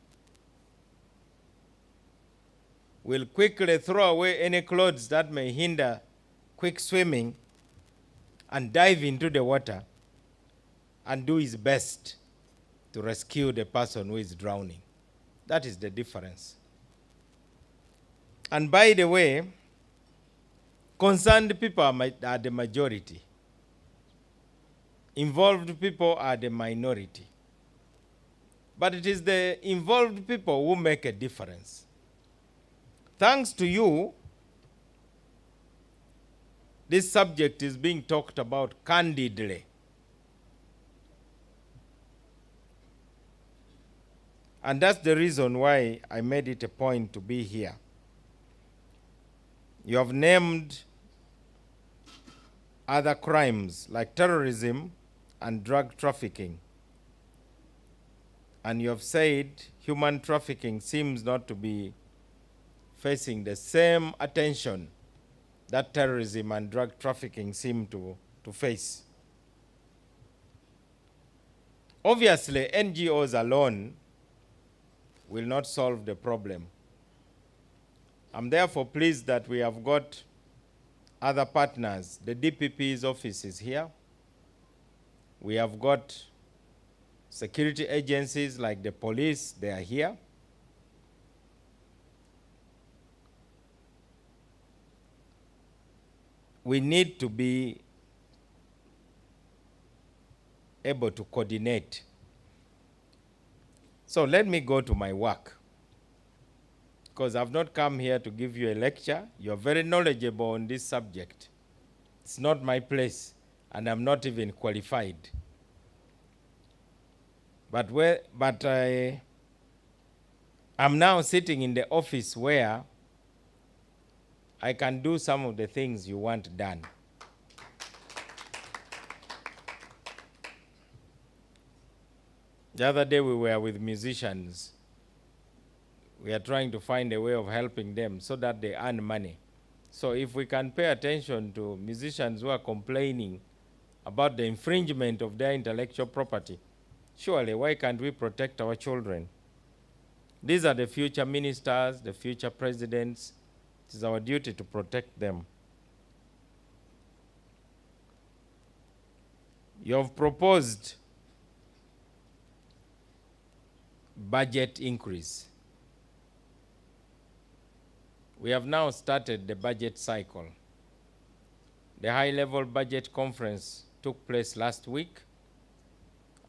will quickly throw away any clothes that may hinder quick swimming and dive into the water and do his best to rescue the person who is drowning. That is the difference. And by the way, concerned people are the majority. Involved people are the minority. But it is the involved people who make a difference. Thanks to you, this subject is being talked about candidly. And that's the reason why I made it a point to be here. You have named other crimes like terrorism and drug trafficking. And you have said human trafficking seems not to be facing the same attention that terrorism and drug trafficking seem to face. Obviously, NGOs alone will not solve the problem. I'm therefore pleased that we have got other partners. The DPP's office is here. We have got security agencies like the police, they are here. We need to be able to coordinate. So let me go to my work, because I've not come here to give you a lecture. You're very knowledgeable on this subject. It's not my place, and I'm not even qualified. But I'm now sitting in the office where I can do some of the things you want done. The other day we were with musicians. We are trying to find a way of helping them so that they earn money. So if we can pay attention to musicians who are complaining about the infringement of their intellectual property, surely why can't we protect our children? These are the future ministers, the future presidents. It is our duty to protect them. You have proposed budget increase. We have now started the budget cycle. The high-level budget conference took place last week,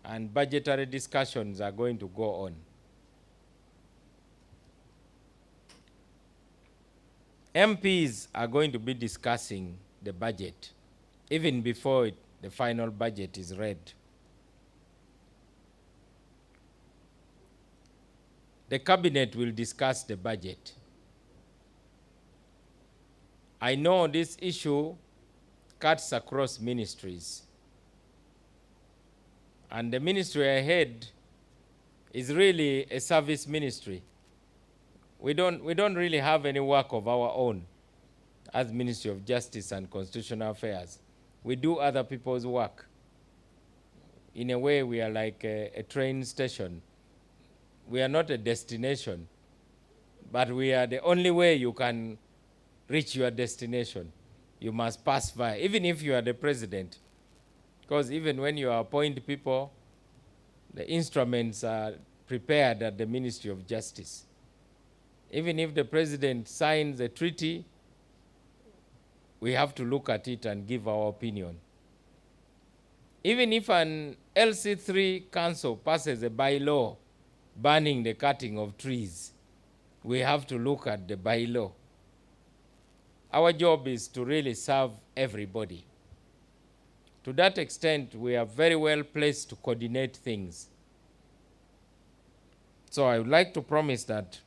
and budgetary discussions are going to go on. MPs are going to be discussing the budget even before the final budget is read. The cabinet will discuss the budget. I know this issue cuts across ministries. And the ministry I head is really a service ministry. We don't really have any work of our own as Ministry of Justice and Constitutional Affairs. We do other people's work. In a way, we are like a train station. We are not a destination, but we are the only way you can reach your destination. You must pass by, even if you are the president. Because even when you appoint people, the instruments are prepared at the Ministry of Justice. Even if the president signs a treaty, we have to look at it and give our opinion. Even if an LC3 council passes a bylaw banning the cutting of trees, we have to look at the bylaw. Our job is to really serve everybody. To that extent, we are very well placed to coordinate things. So I would like to promise that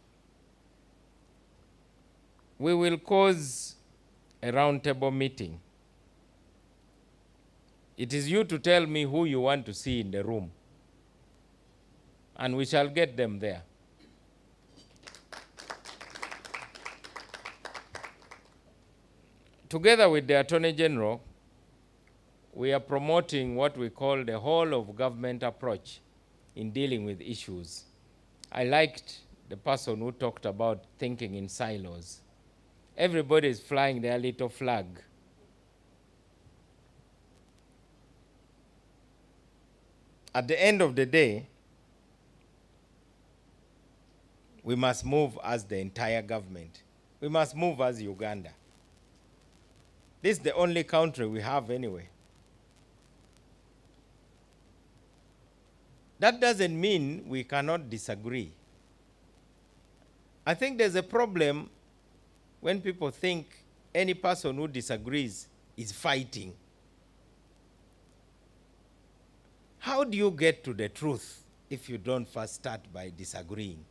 we will cause a roundtable meeting. It is you to tell me who you want to see in the room, and we shall get them there. Together with the Attorney General, we are promoting what we call the whole of government approach in dealing with issues. I liked the person who talked about thinking in silos. Everybody is flying their little flag. At the end of the day, we must move as the entire government. We must move as Uganda. This is the only country we have anyway. That doesn't mean we cannot disagree. I think there's a problem when people think any person who disagrees is fighting. How do you get to the truth if you don't first start by disagreeing?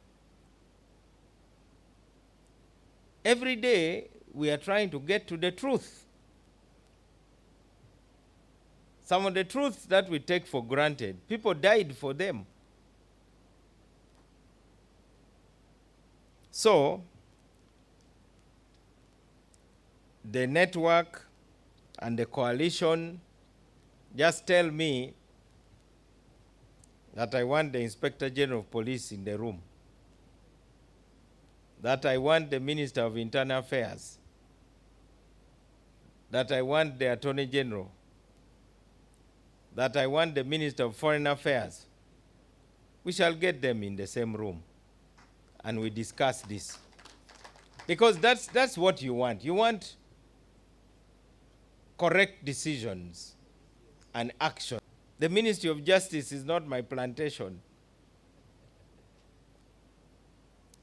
Every day we are trying to get to the truth. Some of the truths that we take for granted, people died for them. So, the network and the coalition just tell me that I want the Inspector General of Police in the room, that I want the Minister of Internal Affairs, that I want the Attorney General, that I want the Minister of Foreign Affairs. We shall get them in the same room and we discuss this. Because that's what you want. You want correct decisions and action. The Ministry of Justice is not my plantation.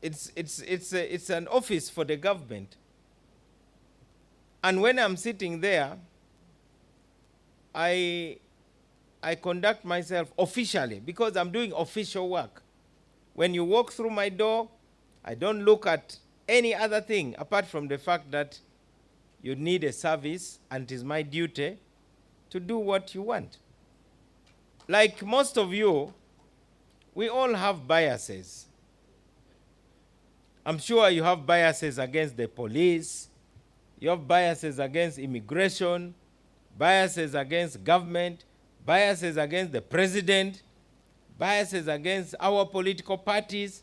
It's an office for the government. And when I'm sitting there, I conduct myself officially because I'm doing official work. When you walk through my door, I don't look at any other thing apart from the fact that you need a service and it is my duty to do what you want. Like most of you, we all have biases. I'm sure you have biases against the police, you have biases against immigration, biases against government, biases against the president, biases against our political parties.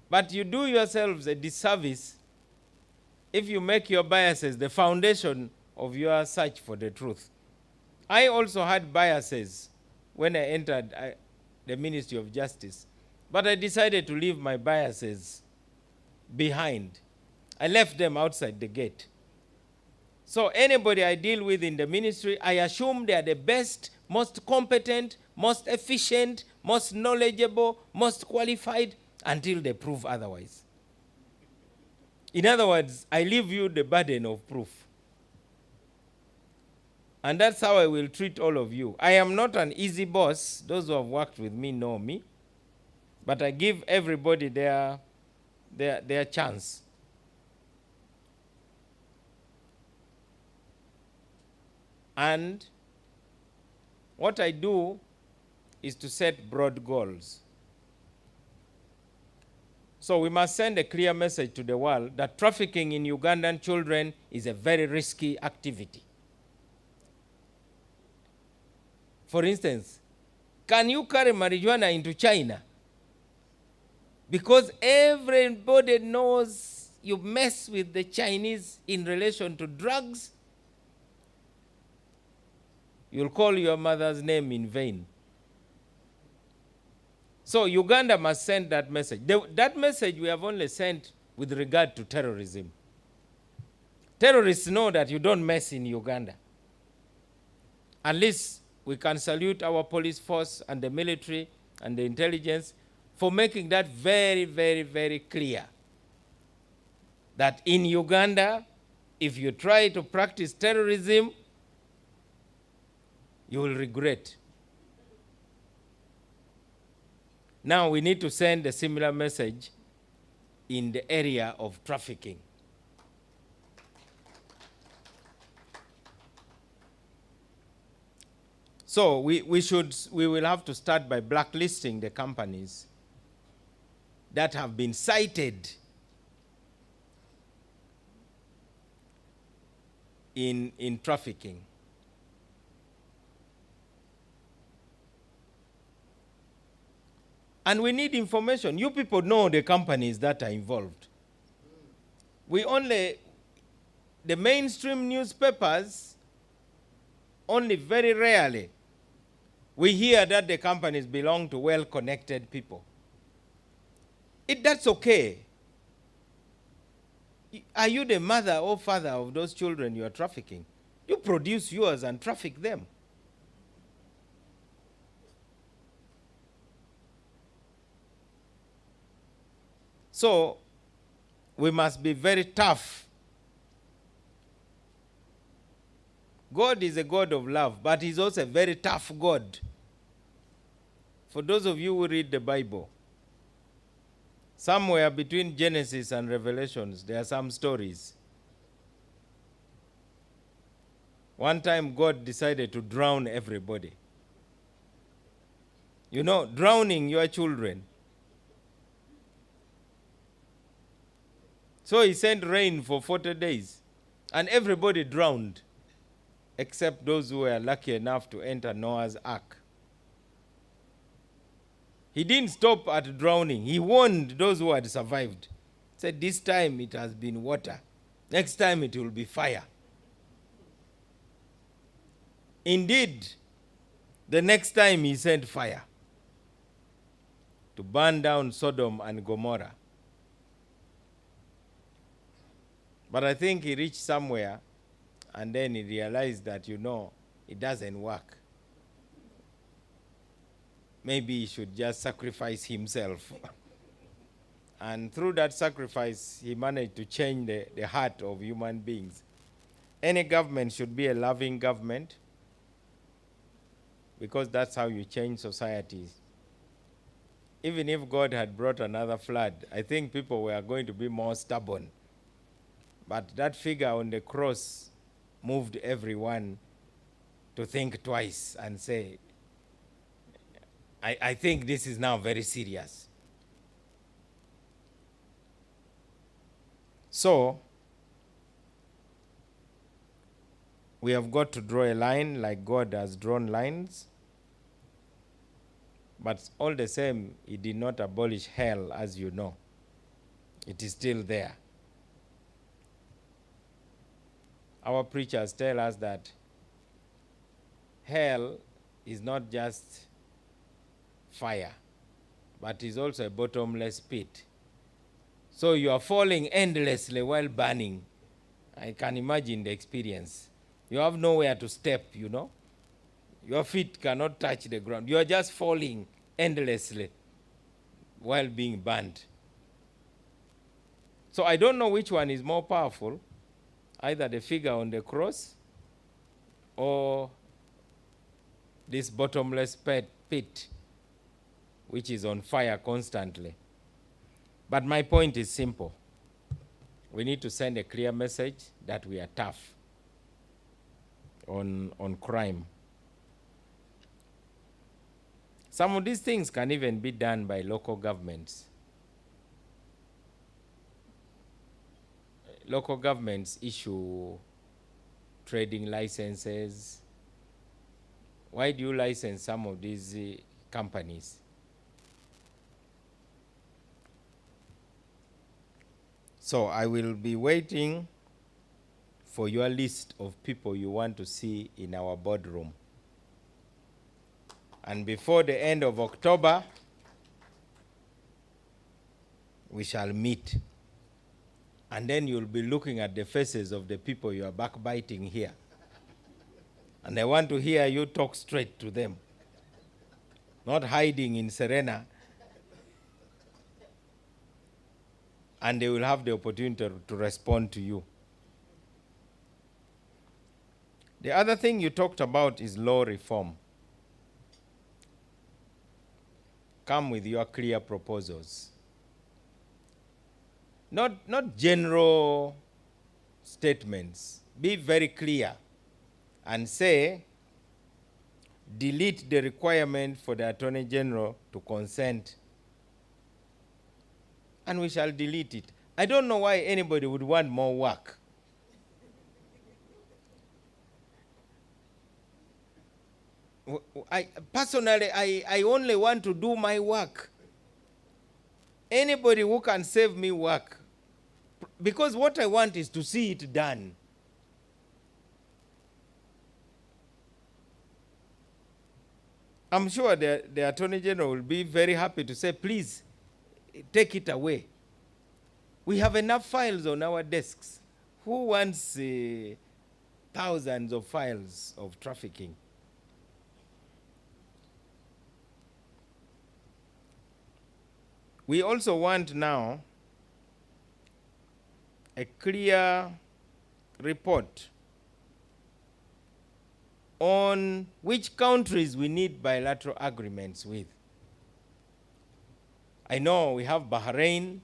But you do yourselves a disservice if you make your biases the foundation of your search for the truth. I also had biases when I entered the Ministry of Justice, but I decided to leave my biases behind. I left them outside the gate. So anybody I deal with in the ministry, I assume they are the best, most competent, most efficient, most knowledgeable, most qualified, until they prove otherwise. In other words, I leave you the burden of proof. And that's how I will treat all of you. I am not an easy boss. Those who have worked with me know me. But I give everybody their chance. And what I do is to set broad goals. So we must send a clear message to the world that trafficking in Ugandan children is a very risky activity. For instance, can you carry marijuana into China? Because everybody knows you mess with the Chinese in relation to drugs, you'll call your mother's name in vain. So Uganda must send that message. That message we have only sent with regard to terrorism. Terrorists know that you don't mess in Uganda. At least we can salute our police force and the military and the intelligence for making that very, very, very clear. That in Uganda, if you try to practice terrorism, you will regret. Now we need to send a similar message in the area of trafficking. So we will have to start by blacklisting the companies that have been cited in trafficking. And we need information. You people know the companies that are involved. The mainstream newspapers, only very rarely, we hear that the companies belong to well-connected people. That's okay. Are you the mother or father of those children you are trafficking? You produce yours and traffic them. So we must be very tough. God is a God of love, but he's also a very tough God. For those of you who read the Bible, somewhere between Genesis and Revelations, there are some stories. One time God decided to drown everybody. You know, drowning your children. So he sent rain for 40 days, and everybody drowned, except those who were lucky enough to enter Noah's ark. He didn't stop at drowning. He warned those who had survived. He said, this time it has been water. Next time it will be fire. Indeed, the next time he sent fire to burn down Sodom and Gomorrah. But I think he reached somewhere and then he realized that, it doesn't work. Maybe he should just sacrifice himself. And through that sacrifice, he managed to change the heart of human beings. Any government should be a loving government, because that's how you change societies. even if God had brought another flood, I think people were going to be more stubborn. But that figure on the cross moved everyone to think twice and say, I think this is now very serious. So, we have got to draw a line like God has drawn lines. But all the same, he did not abolish hell, as you know. It is still there. Our preachers tell us that hell is not just fire, but is also a bottomless pit. So you are falling endlessly while burning. I can imagine the experience. You have nowhere to step, you know. Your feet cannot touch the ground. You are just falling endlessly while being burned. So I don't know which one is more powerful, either the figure on the cross or this bottomless pit, which is on fire constantly. But my point is simple. We need to send a clear message that we are tough on crime. Some of these things can even be done by local governments. Local governments issue trading licenses. Why do you license some of these companies? So I will be waiting for your list of people you want to see in our boardroom. And before the end of October, we shall meet. And then you'll be looking at the faces of the people you are backbiting here. And I want to hear you talk straight to them, not hiding in Serena. And they will have the opportunity to respond to you. The other thing you talked about is law reform. Come with your clear proposals. Not general statements. Be very clear and say, delete the requirement for the Attorney General to consent, and we shall delete it. I don't know why anybody would want more work. Personally, I only want to do my work. Anybody who can save me work, because what I want is to see it done. I'm sure the Attorney General will be very happy to say, please, take it away. We have enough files on our desks. Who wants thousands of files of trafficking? We also want now a clear report on which countries we need bilateral agreements with. I know we have Bahrain,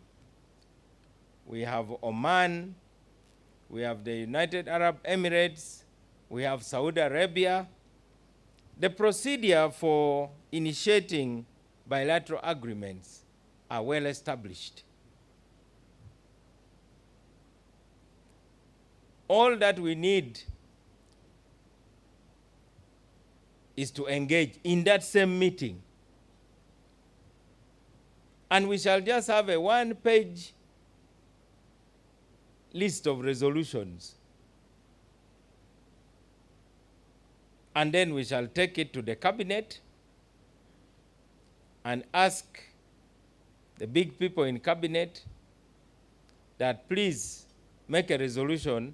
we have Oman, we have the United Arab Emirates, we have Saudi Arabia. The procedure for initiating bilateral agreements are well established. All that we need is to engage in that same meeting. And we shall just have a one-page list of resolutions. And then we shall take it to the cabinet and ask the big people in cabinet that please make a resolution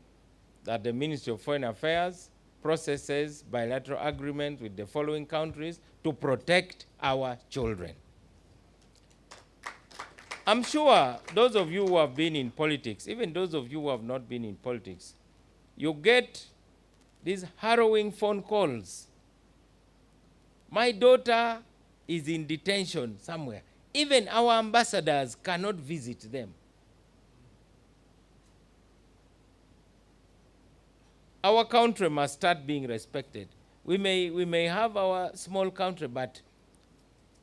that the Ministry of Foreign Affairs processes bilateral agreements with the following countries to protect our children. I'm sure those of you who have been in politics, even those of you who have not been in politics, you get these harrowing phone calls. My daughter is in detention somewhere. Even our ambassadors cannot visit them. Our country must start being respected. We may have our small country, but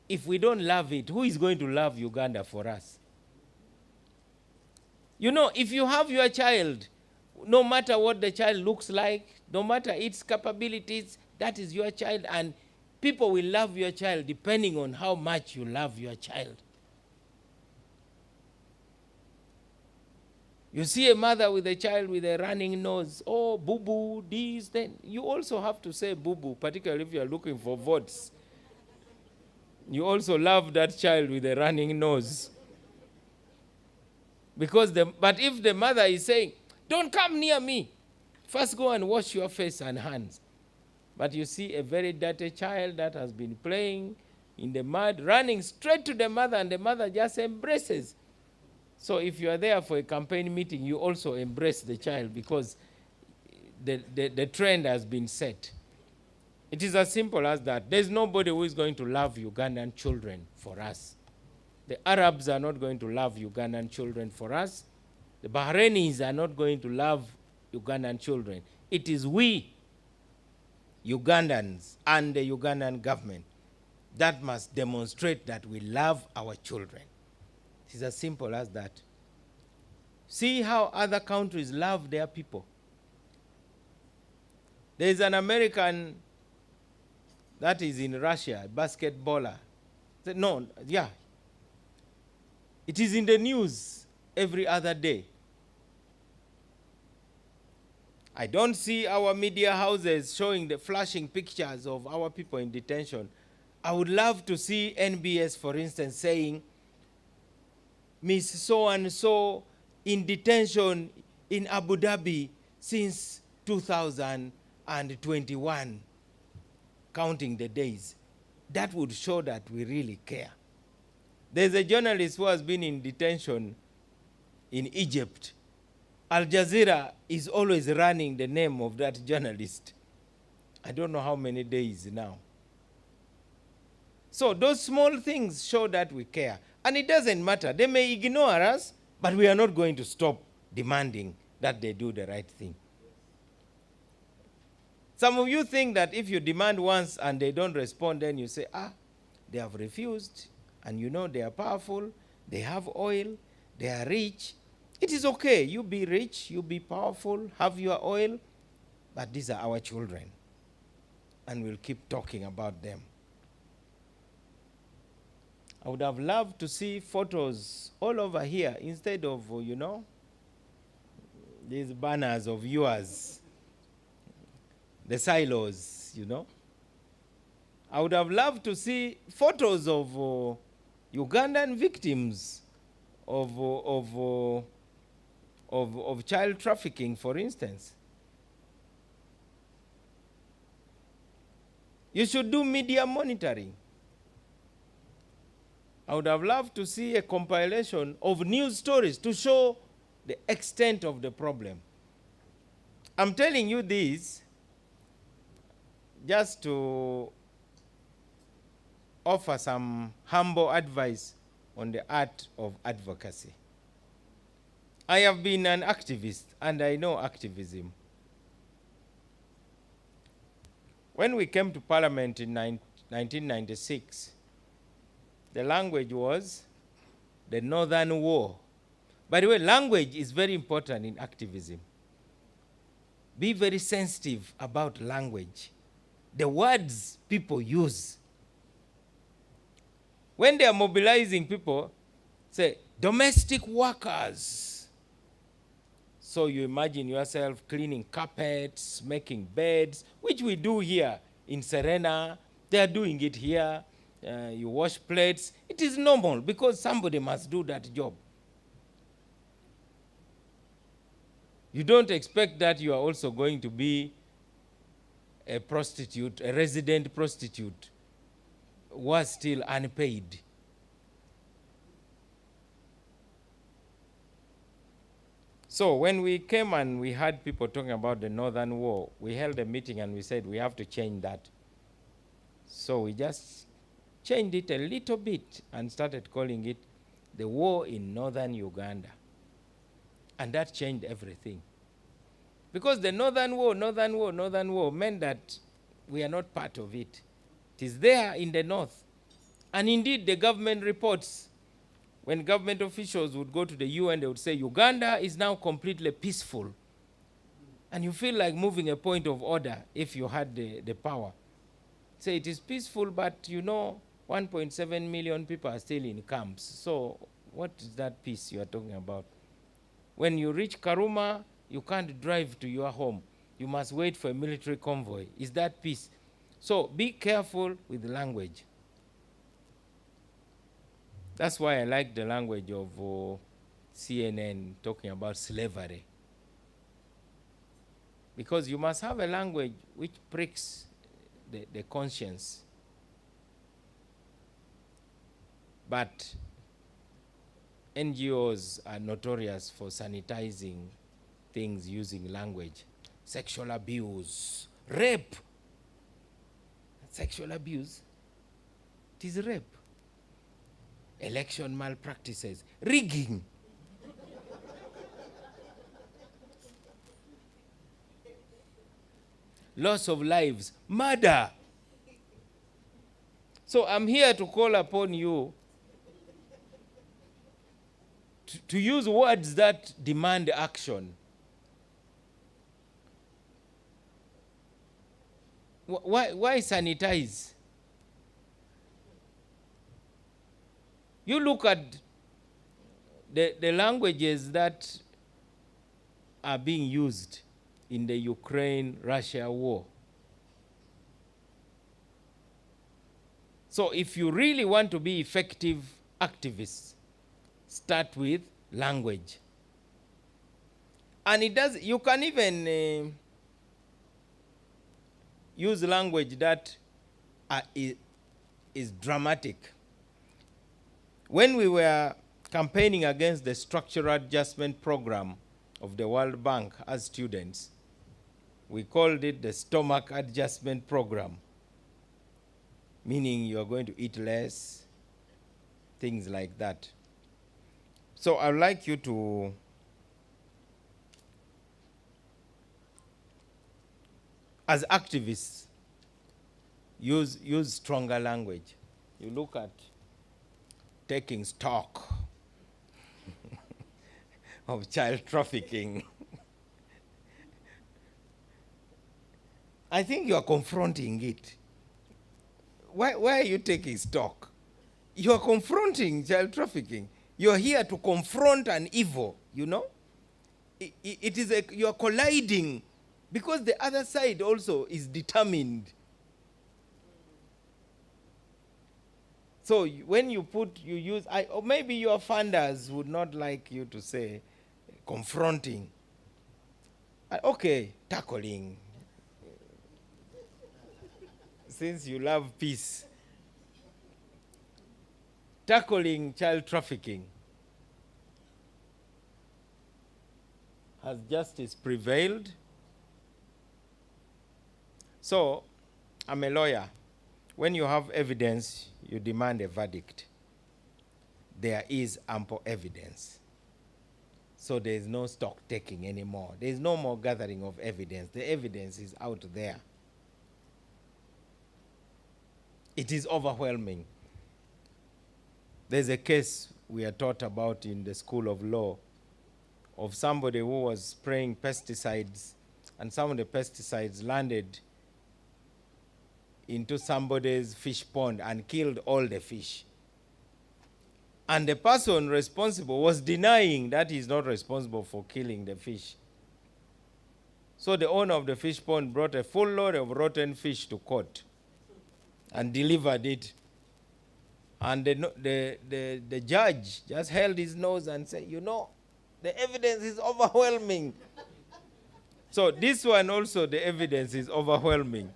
if we don't love it, who is going to love Uganda for us? You know, if you have your child, no matter what the child looks like, no matter its capabilities, that is your child, and people will love your child depending on how much you love your child. You see a mother with a child with a running nose, oh, boo-boo, this, then you also have to say boo-boo, particularly if you are looking for votes. You also love that child with a running nose. But if the mother is saying, don't come near me, first go and wash your face and hands. But you see a very dirty child that has been playing in the mud, running straight to the mother, and the mother just embraces. So if you are there for a campaign meeting, you also embrace the child because the trend has been set. It is as simple as that. There's nobody who is going to love Ugandan children for us. The Arabs are not going to love Ugandan children for us. The Bahrainis are not going to love Ugandan children. It is we, Ugandans, and the Ugandan government that must demonstrate that we love our children. It is as simple as that. See how other countries love their people. There is an American that is in Russia, a basketballer. No, yeah. It is in the news every other day. I don't see our media houses showing the flashing pictures of our people in detention. I would love to see NBS, for instance, saying, Miss So-and-so in detention in Abu Dhabi since 2021, counting the days. That would show that we really care. There's a journalist who has been in detention in Egypt. Al Jazeera is always running the name of that journalist. I don't know how many days now. So those small things show that we care. And it doesn't matter. They may ignore us, but we are not going to stop demanding that they do the right thing. Some of you think that if you demand once and they don't respond, then you say, they have refused, and you know they are powerful, they have oil, they are rich. It is okay. You be rich, you be powerful, have your oil, but these are our children, and we'll keep talking about them. I would have loved to see photos all over here instead of, these banners of yours, the silos, I would have loved to see photos of Ugandan victims of child trafficking, for instance. You should do media monitoring. I would have loved to see a compilation of news stories to show the extent of the problem. I'm telling you this just to offer some humble advice on the art of advocacy. I have been an activist, and I know activism. When we came to Parliament in 1996, the language was the Northern War. By the way, language is very important in activism. Be very sensitive about language. The words people use. When they are mobilizing people, say, domestic workers. So you imagine yourself cleaning carpets, making beds, which we do here in Serena. They are doing it here. You wash plates. It is normal because somebody must do that job. You don't expect that you are also going to be a prostitute, a resident prostitute, was still unpaid. So when we came and we had people talking about the Northern War, we held a meeting and we said we have to change that. So we just changed it a little bit and started calling it the war in northern Uganda. And that changed everything. Because the northern war meant that we are not part of it. It is there in the north. And indeed, the government reports, when government officials would go to the UN, they would say, Uganda is now completely peaceful. And you feel like moving a point of order if you had the power. Say it is peaceful, but you know, 1.7 million people are still in camps. So what is that peace you are talking about? When you reach Karuma, you can't drive to your home. You must wait for a military convoy. Is that peace? So be careful with language. That's why I like the language of CNN talking about slavery. Because you must have a language which pricks the conscience. But NGOs are notorious for sanitizing things using language. Sexual abuse, rape. Sexual abuse, it is rape. Election malpractices, rigging. Loss of lives, murder. So I'm here to call upon you to use words that demand action. Why sanitize? You look at the languages that are being used in the Ukraine-Russia war. So if you really want to be effective activists, start with language. And it does, you can even use language that is dramatic. When we were campaigning against the structural adjustment program of the World Bank as students, we called it the stomach adjustment program, meaning you are going to eat less, things like that. So I'd like you to as activists, use stronger language. You look at taking stock of child trafficking. I think you are confronting it. Why are you taking stock? You are confronting child trafficking. You are here to confront an evil, you know? It is you are colliding because the other side also is determined. So when you use, or maybe your funders would not like you to say confronting. Okay, tackling. Since you love peace. Tackling child trafficking. Has justice prevailed? So, I'm a lawyer. When you have evidence, you demand a verdict. There is ample evidence. So there is no stock taking anymore. There is no more gathering of evidence. The evidence is out there. It is overwhelming. There's a case we are taught about in the School of Law of somebody who was spraying pesticides, and some of the pesticides landed into somebody's fish pond and killed all the fish. And the person responsible was denying that he's not responsible for killing the fish. So the owner of the fish pond brought a full load of rotten fish to court and delivered it. And the judge just held his nose and said, you know, the evidence is overwhelming. So this one also, the evidence is overwhelming.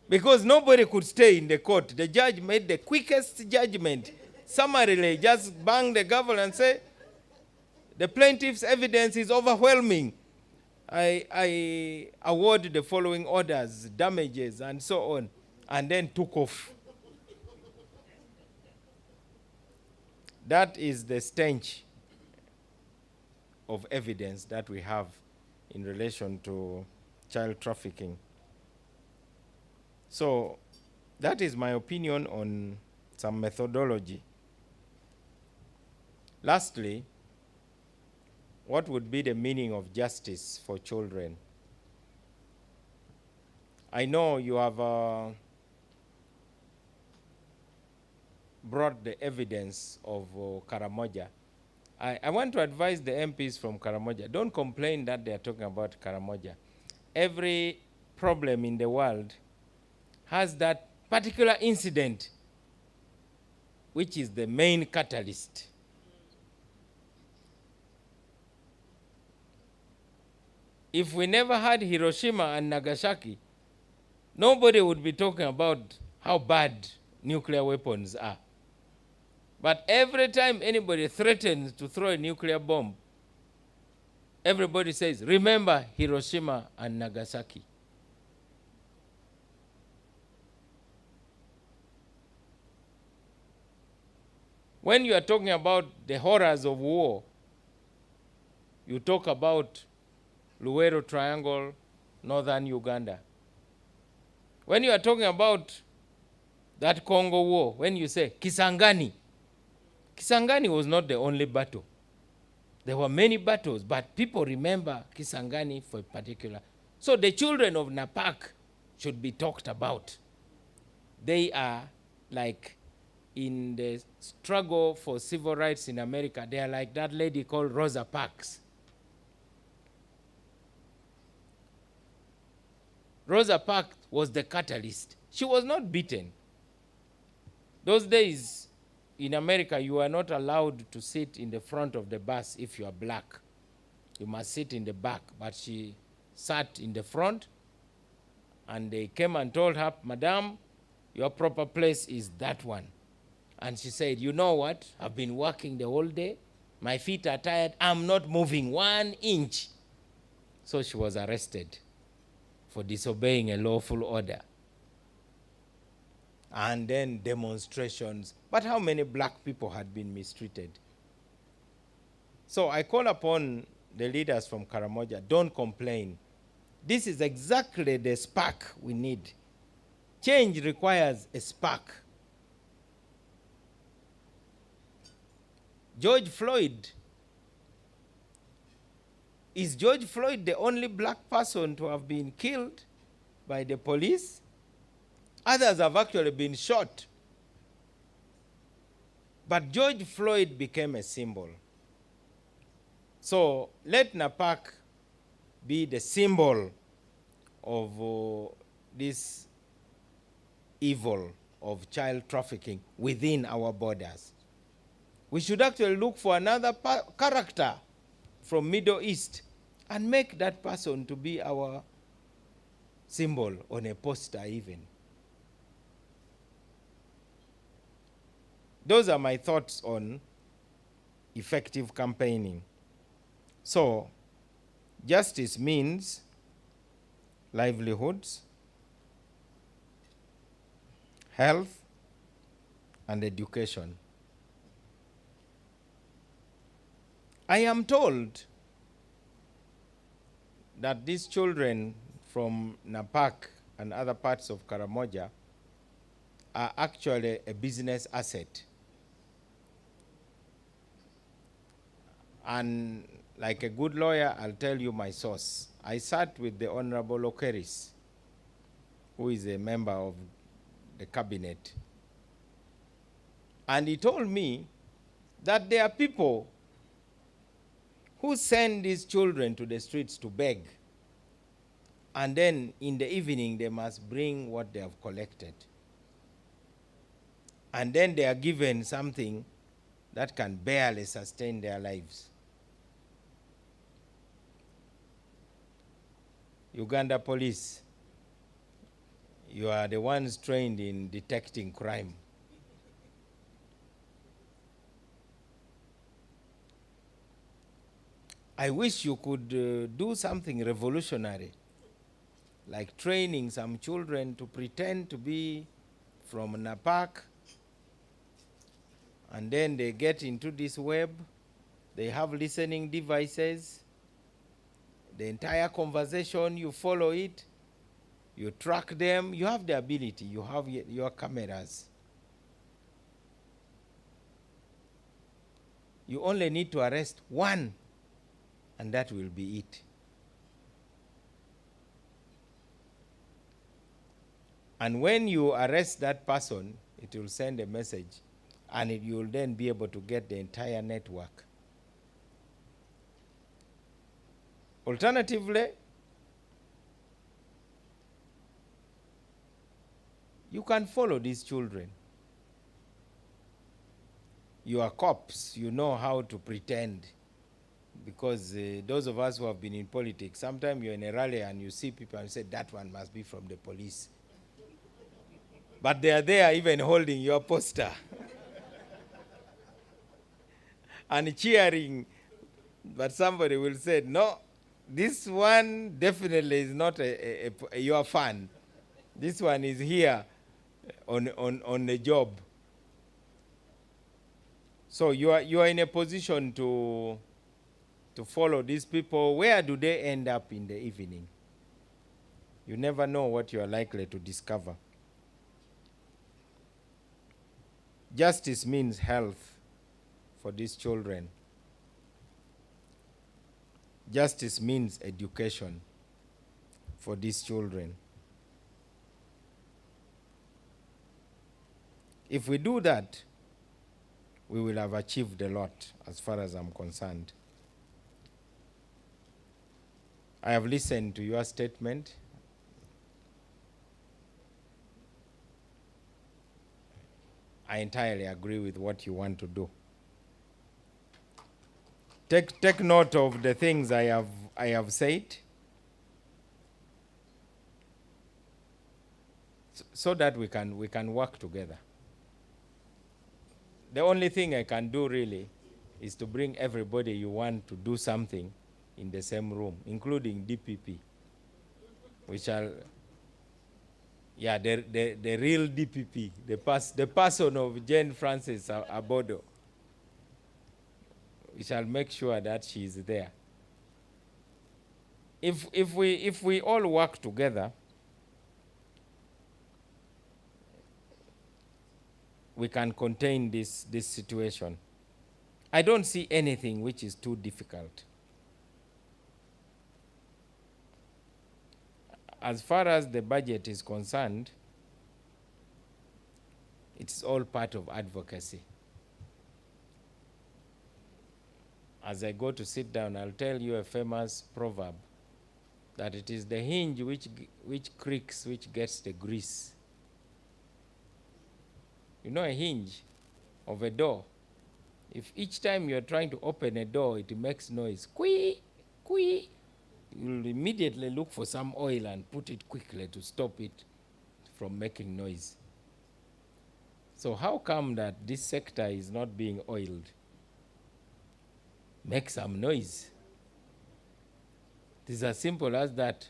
Because nobody could stay in the court. The judge made the quickest judgment. Summarily, just bang the gavel and say, the plaintiff's evidence is overwhelming. I award the following orders, damages, and so on, and then took off. That is the stench of evidence that we have in relation to child trafficking. So that is my opinion on some methodology. Lastly, what would be the meaning of justice for children? I know you have brought the evidence of Karamoja. I want to advise the MPs from Karamoja, don't complain that they are talking about Karamoja. Every problem in the world has that particular incident which is the main catalyst. If we never had Hiroshima and Nagasaki, nobody would be talking about how bad nuclear weapons are. But every time anybody threatens to throw a nuclear bomb, everybody says, remember Hiroshima and Nagasaki. When you are talking about the horrors of war, you talk about Luwero Triangle, northern Uganda. When you are talking about that Congo war, when you say Kisangani, Kisangani was not the only battle. There were many battles, but people remember Kisangani for particular. So the children of Napak should be talked about. They are like in the struggle for civil rights in America, they are like that lady called Rosa Parks. Rosa Parks was the catalyst. She was not beaten. Those days in America, you are not allowed to sit in the front of the bus if you are black. You must sit in the back. But she sat in the front, and they came and told her, Madam, your proper place is that one. And she said, you know what? I've been working the whole day. My feet are tired. I'm not moving 1 inch. So she was arrested for disobeying a lawful order. And then demonstrations. But how many black people had been mistreated? So I call upon the leaders from Karamoja, don't complain. This is exactly the spark we need. Change requires a spark. George Floyd. Is George Floyd the only black person to have been killed by the police? Others have actually been shot. But George Floyd became a symbol. So let Napak be the symbol of this evil of child trafficking within our borders. We should actually look for another character from Middle East and make that person to be our symbol on a poster even. Those are my thoughts on effective campaigning. So, justice means livelihoods, health, and education. I am told that these children from Napak and other parts of Karamoja are actually a business asset. And like a good lawyer, I'll tell you my source. I sat with the Honorable Okeris, who is a member of the cabinet. And he told me that there are people who send these children to the streets to beg. And then in the evening, they must bring what they have collected. And then they are given something that can barely sustain their lives. Uganda police, you are the ones trained in detecting crime. I wish you could do something revolutionary, like training some children to pretend to be from Napak And then they get into this web. They have listening devices. The entire conversation, you follow it. You track them. You have the ability. You have your cameras. You only need to arrest one, and that will be it. And when you arrest that person, it will send a message, and you will then be able to get the entire network. Alternatively, you can follow these children. You are cops, you know how to pretend. Because those of us who have been in politics, sometimes you're in a rally and you see people and you say, that one must be from the police. But they are there even holding your poster and cheering. But somebody will say, no, this one definitely is not your fan. This one is here on the job. So you are in a position to follow these people. Where do they end up in the evening? You never know what you are likely to discover. Justice means health for these children. Justice means education for these children. If we do that, we will have achieved a lot as far as I'm concerned. I have listened to your statement. I entirely agree with what you want to do. Take note of the things I have said, so that we can work together. The only thing I can do really is to bring everybody you want to do something in the same room, including DPP. We shall, yeah, the real DPP, the person of Jane Francis Abodo. We shall make sure that she is there. If we all work together, we can contain this situation. I don't see anything which is too difficult. As far as the budget is concerned, it's all part of advocacy. As I go to sit down, I'll tell you a famous proverb that it is the hinge which creaks which gets the grease. You know a hinge of a door? If each time you're trying to open a door, it makes noise, quee, quee, you'll immediately look for some oil and put it quickly to stop it from making noise. So how come that this sector is not being oiled? Make some noise. It is as simple as that.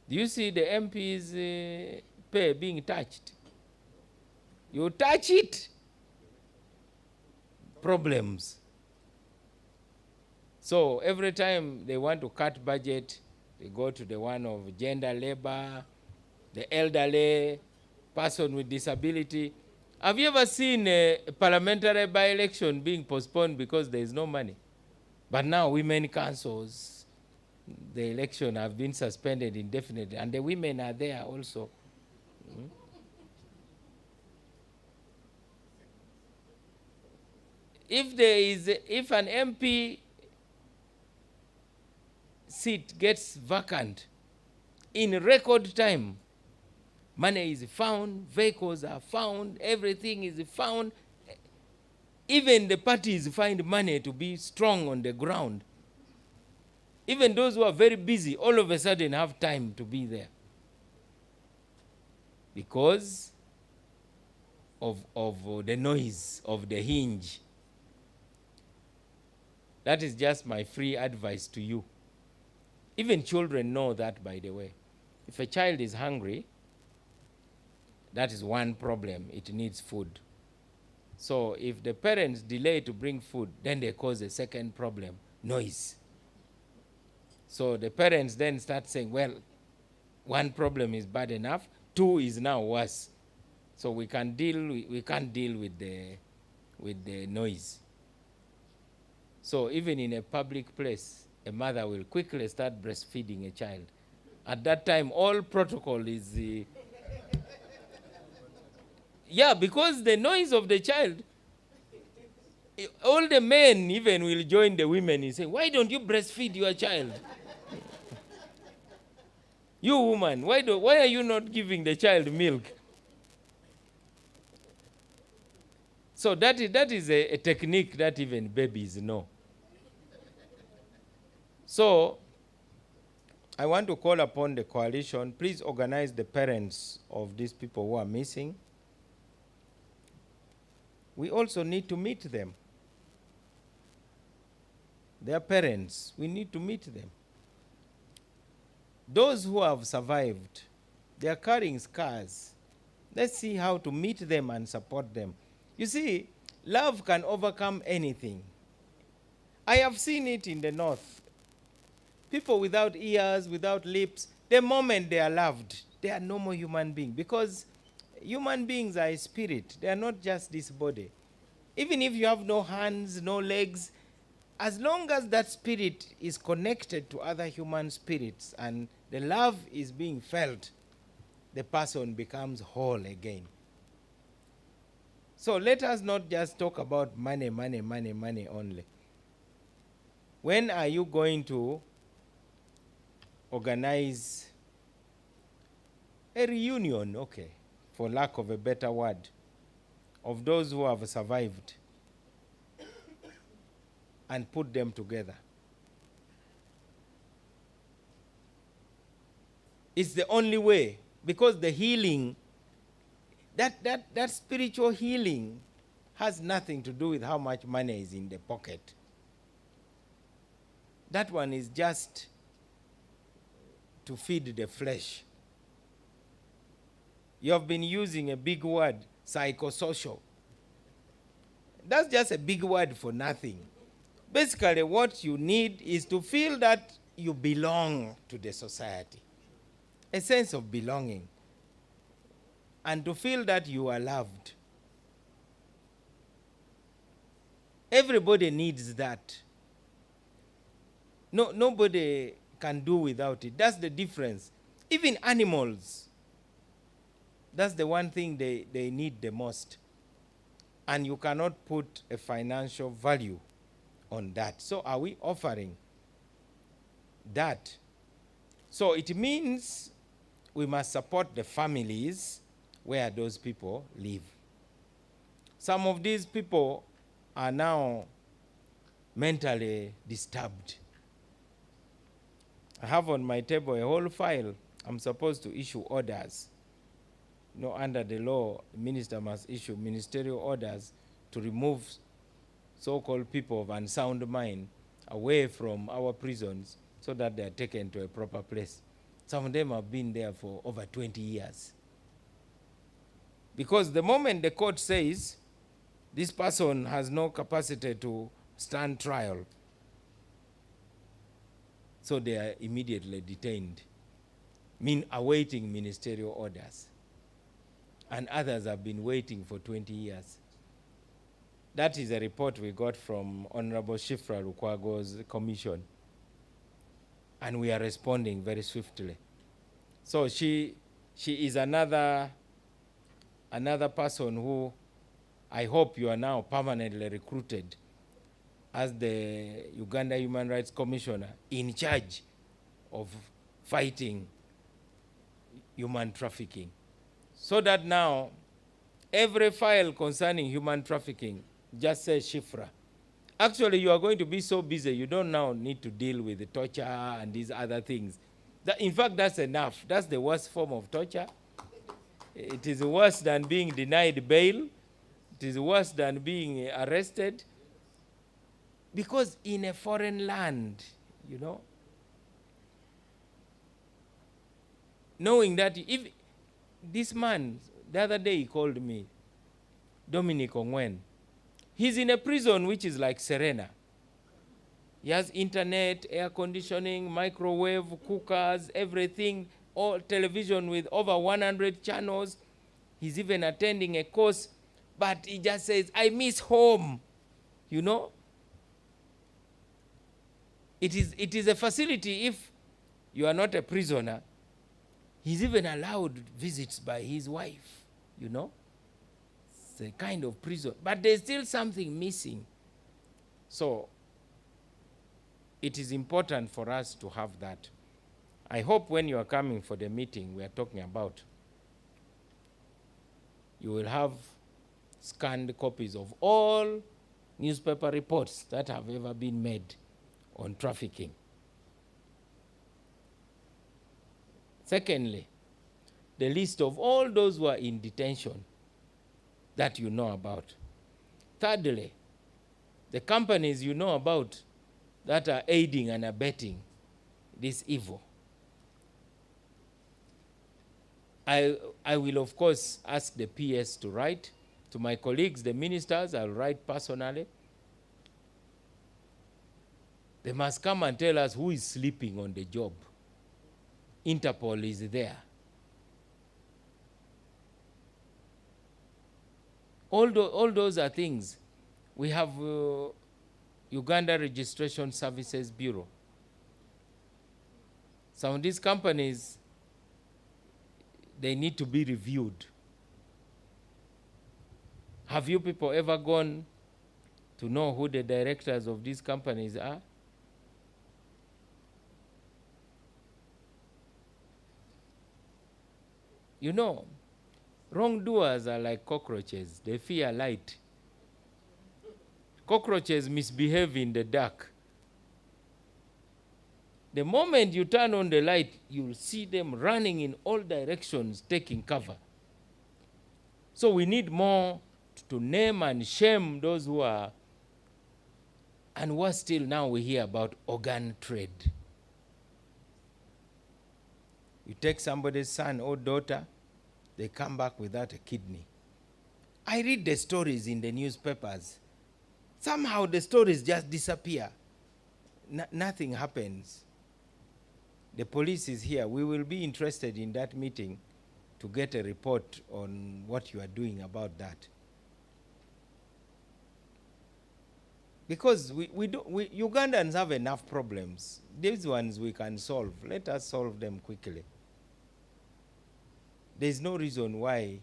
Do you see the MP's pay being touched? You touch it, problems. So every time they want to cut budget, they go to the one of gender labor, the elderly, person with disability. Have you ever seen a parliamentary by-election being postponed because there is no money? But now women councils, the election have been suspended indefinitely, and the women are there also. If an MP seat gets vacant in record time, money is found, vehicles are found, everything is found. Even the parties find money to be strong on the ground. Even those who are very busy, all of a sudden have time to be there. Because of the noise of the hinge. That is just my free advice to you. Even children know that, by the way. If a child is hungry, that is one problem. It needs food. So if the parents delay to bring food, then they cause a second problem, noise. So the parents then start saying, well, one problem is bad enough, two is now worse. So we can't deal with the noise. So even in a public place, a mother will quickly start breastfeeding a child. At that time, all protocol is yeah, because the noise of the child, all the men even will join the women and say, why don't you breastfeed your child? You woman, why are you not giving the child milk? So that is a technique that even babies know. So I want to call upon the coalition, please organize the parents of these people who are missing. We also need to meet them. Their parents, we need to meet them. Those who have survived, they are carrying scars. Let's see how to meet them and support them. You see, love can overcome anything. I have seen it in the north. People without ears, without lips, the moment they are loved, they are normal human beings, because human beings are a spirit. They are not just this body. Even if you have no hands, no legs, as long as that spirit is connected to other human spirits and the love is being felt, the person becomes whole again. So let us not just talk about money, money, money, money only. When are you going to organize a reunion, okay, for lack of a better word, of those who have survived and put them together? It's the only way, because the healing, that spiritual healing has nothing to do with how much money is in the pocket. That one is just to feed the flesh. You have been using a big word, psychosocial. That's just a big word for nothing. Basically, what you need is to feel that you belong to the society, a sense of belonging, and to feel that you are loved. Everybody needs that. No, nobody can do without it. That's the difference. Even animals, that's the one thing they need the most. And you cannot put a financial value on that. So are we offering that? So it means we must support the families where those people live. Some of these people are now mentally disturbed. I have on my table a whole file. I'm supposed to issue orders. You know, under the law, the minister must issue ministerial orders to remove so-called people of unsound mind away from our prisons so that they are taken to a proper place. Some of them have been there for over 20 years. Because the moment the court says this person has no capacity to stand trial, so they are immediately detained, awaiting ministerial orders. And others have been waiting for 20 years. That is a report we got from Honorable Shifra Lukwago's commission. And we are responding very swiftly. So she is another person who I hope you are now permanently recruited as the Uganda Human Rights Commissioner in charge of fighting human trafficking. So that now every file concerning human trafficking just says Shifra. Actually, you are going to be so busy, you don't now need to deal with the torture and these other things. In fact, that's enough. That's the worst form of torture. It is worse than being denied bail. It is worse than being arrested. Because in a foreign land, you know, knowing that if this man, the other day he called me, Dominic Ongwen, He's in a prison which is like Serena. He has internet, air conditioning, microwave, cookers, everything, all television with over 100 channels. He's even attending a course, but he just says, I miss home, you know. It is a facility. If you are not a prisoner, he's even allowed visits by his wife, you know. It's a kind of prison, but there's still something missing. So it is important for us to have that. I hope when you are coming for the meeting we are talking about, you will have scanned copies of all newspaper reports that have ever been made on trafficking. Secondly, the list of all those who are in detention that you know about. Thirdly, the companies you know about that are aiding and abetting this evil. I will, of course, ask the PS to write. To my colleagues, the ministers, I'll write personally. They must come and tell us who is sleeping on the job. Interpol is there. All those are things. We have Uganda Registration Services Bureau. Some of these companies, they need to be reviewed. Have you people ever gone to know who the directors of these companies are? You know, wrongdoers are like cockroaches. They fear light. Cockroaches misbehave in the dark. The moment you turn on the light, you'll see them running in all directions, taking cover. So we need more to name and shame those who are, and worse still, now we hear about organ trade. You take somebody's son or daughter, they come back without a kidney. I read the stories in the newspapers. Somehow the stories just disappear. Nothing happens. The police is here. We will be interested in that meeting to get a report on what you are doing about that. Because Ugandans have enough problems. These ones we can solve. Let us solve them quickly. There's no reason why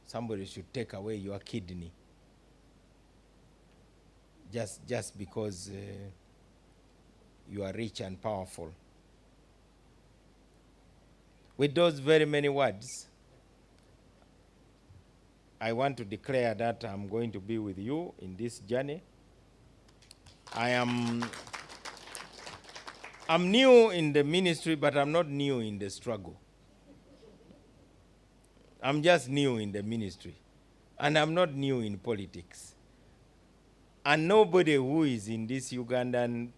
somebody should take away your kidney just because you are rich and powerful. With those very many words, I want to declare that I'm going to be with you in this journey. I'm new in the ministry, but I'm not new in the struggle. I'm just new in the ministry. And I'm not new in politics. And nobody who is in these Ugandan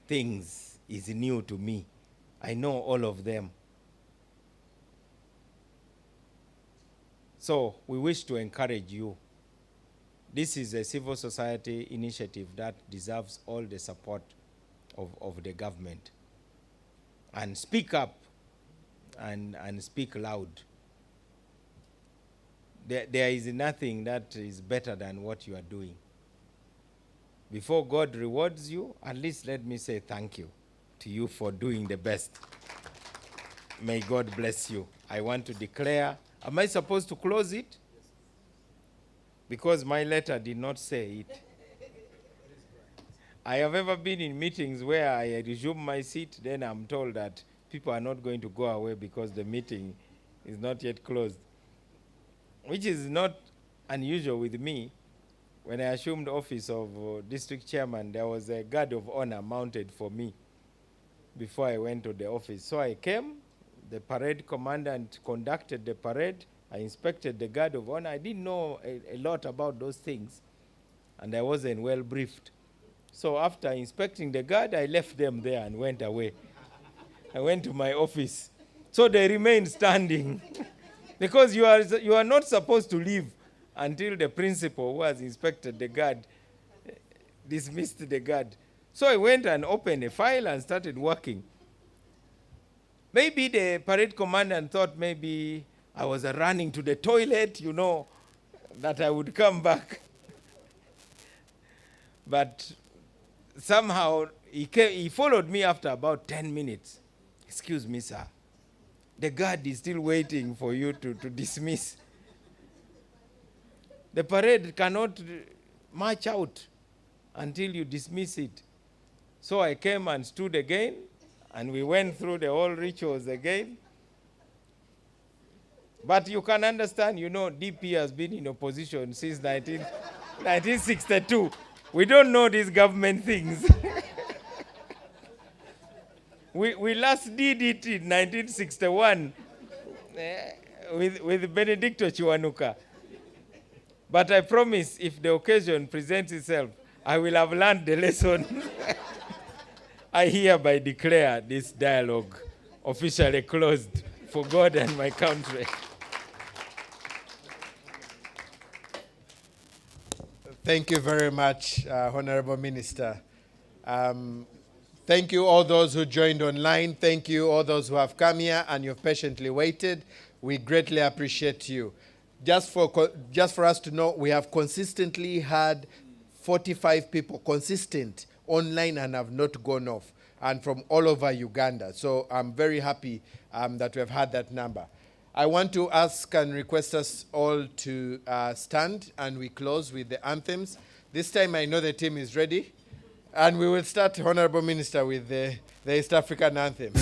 things is new to me. I know all of them. So we wish to encourage you. This is a civil society initiative that deserves all the support of the government. And speak up and speak loud. There is nothing that is better than what you are doing. Before God rewards you, at least let me say thank you to you for doing the best. May God bless you. I want to declare, am I supposed to close it? Because my letter did not say it. I have ever been in meetings where I resume my seat, then I'm told that people are not going to go away because the meeting is not yet closed. Which is not unusual with me. When I assumed office of district chairman, there was a guard of honor mounted for me before I went to the office. So I came, the parade commandant conducted the parade, I inspected the guard of honor. I didn't know a lot about those things, and I wasn't well briefed. So after inspecting the guard, I left them there and went away. I went to my office. So they remained standing. Because you are not supposed to leave until the principal who has inspected the guard dismissed the guard. So I went and opened a file and started working. Maybe the parade commandant thought maybe I was running to the toilet, you know, that I would come back. But somehow he followed me after about 10 minutes. Excuse me, sir. The guard is still waiting for you to dismiss. The parade cannot march out until you dismiss it. So I came and stood again, and we went through the whole rituals again. But you can understand, you know, DP has been in opposition since 1962. We don't know these government things. we last did it in 1961 with Benedicto Chiwanuka. But I promise, if the occasion presents itself, I will have learned the lesson. I hereby declare this dialogue officially closed for God and my country. Thank you very much, Honorable Minister. Thank you all those who joined online. Thank you all those who have come here and you've patiently waited. We greatly appreciate you. Just for us to know, we have consistently had 45 people consistent online and have not gone off, and from all over Uganda. So I'm very happy that we have had that number. I want to ask and request us all to stand, and we close with the anthems. This time I know the team is ready, and we will start, Honorable Minister, with the East African anthem.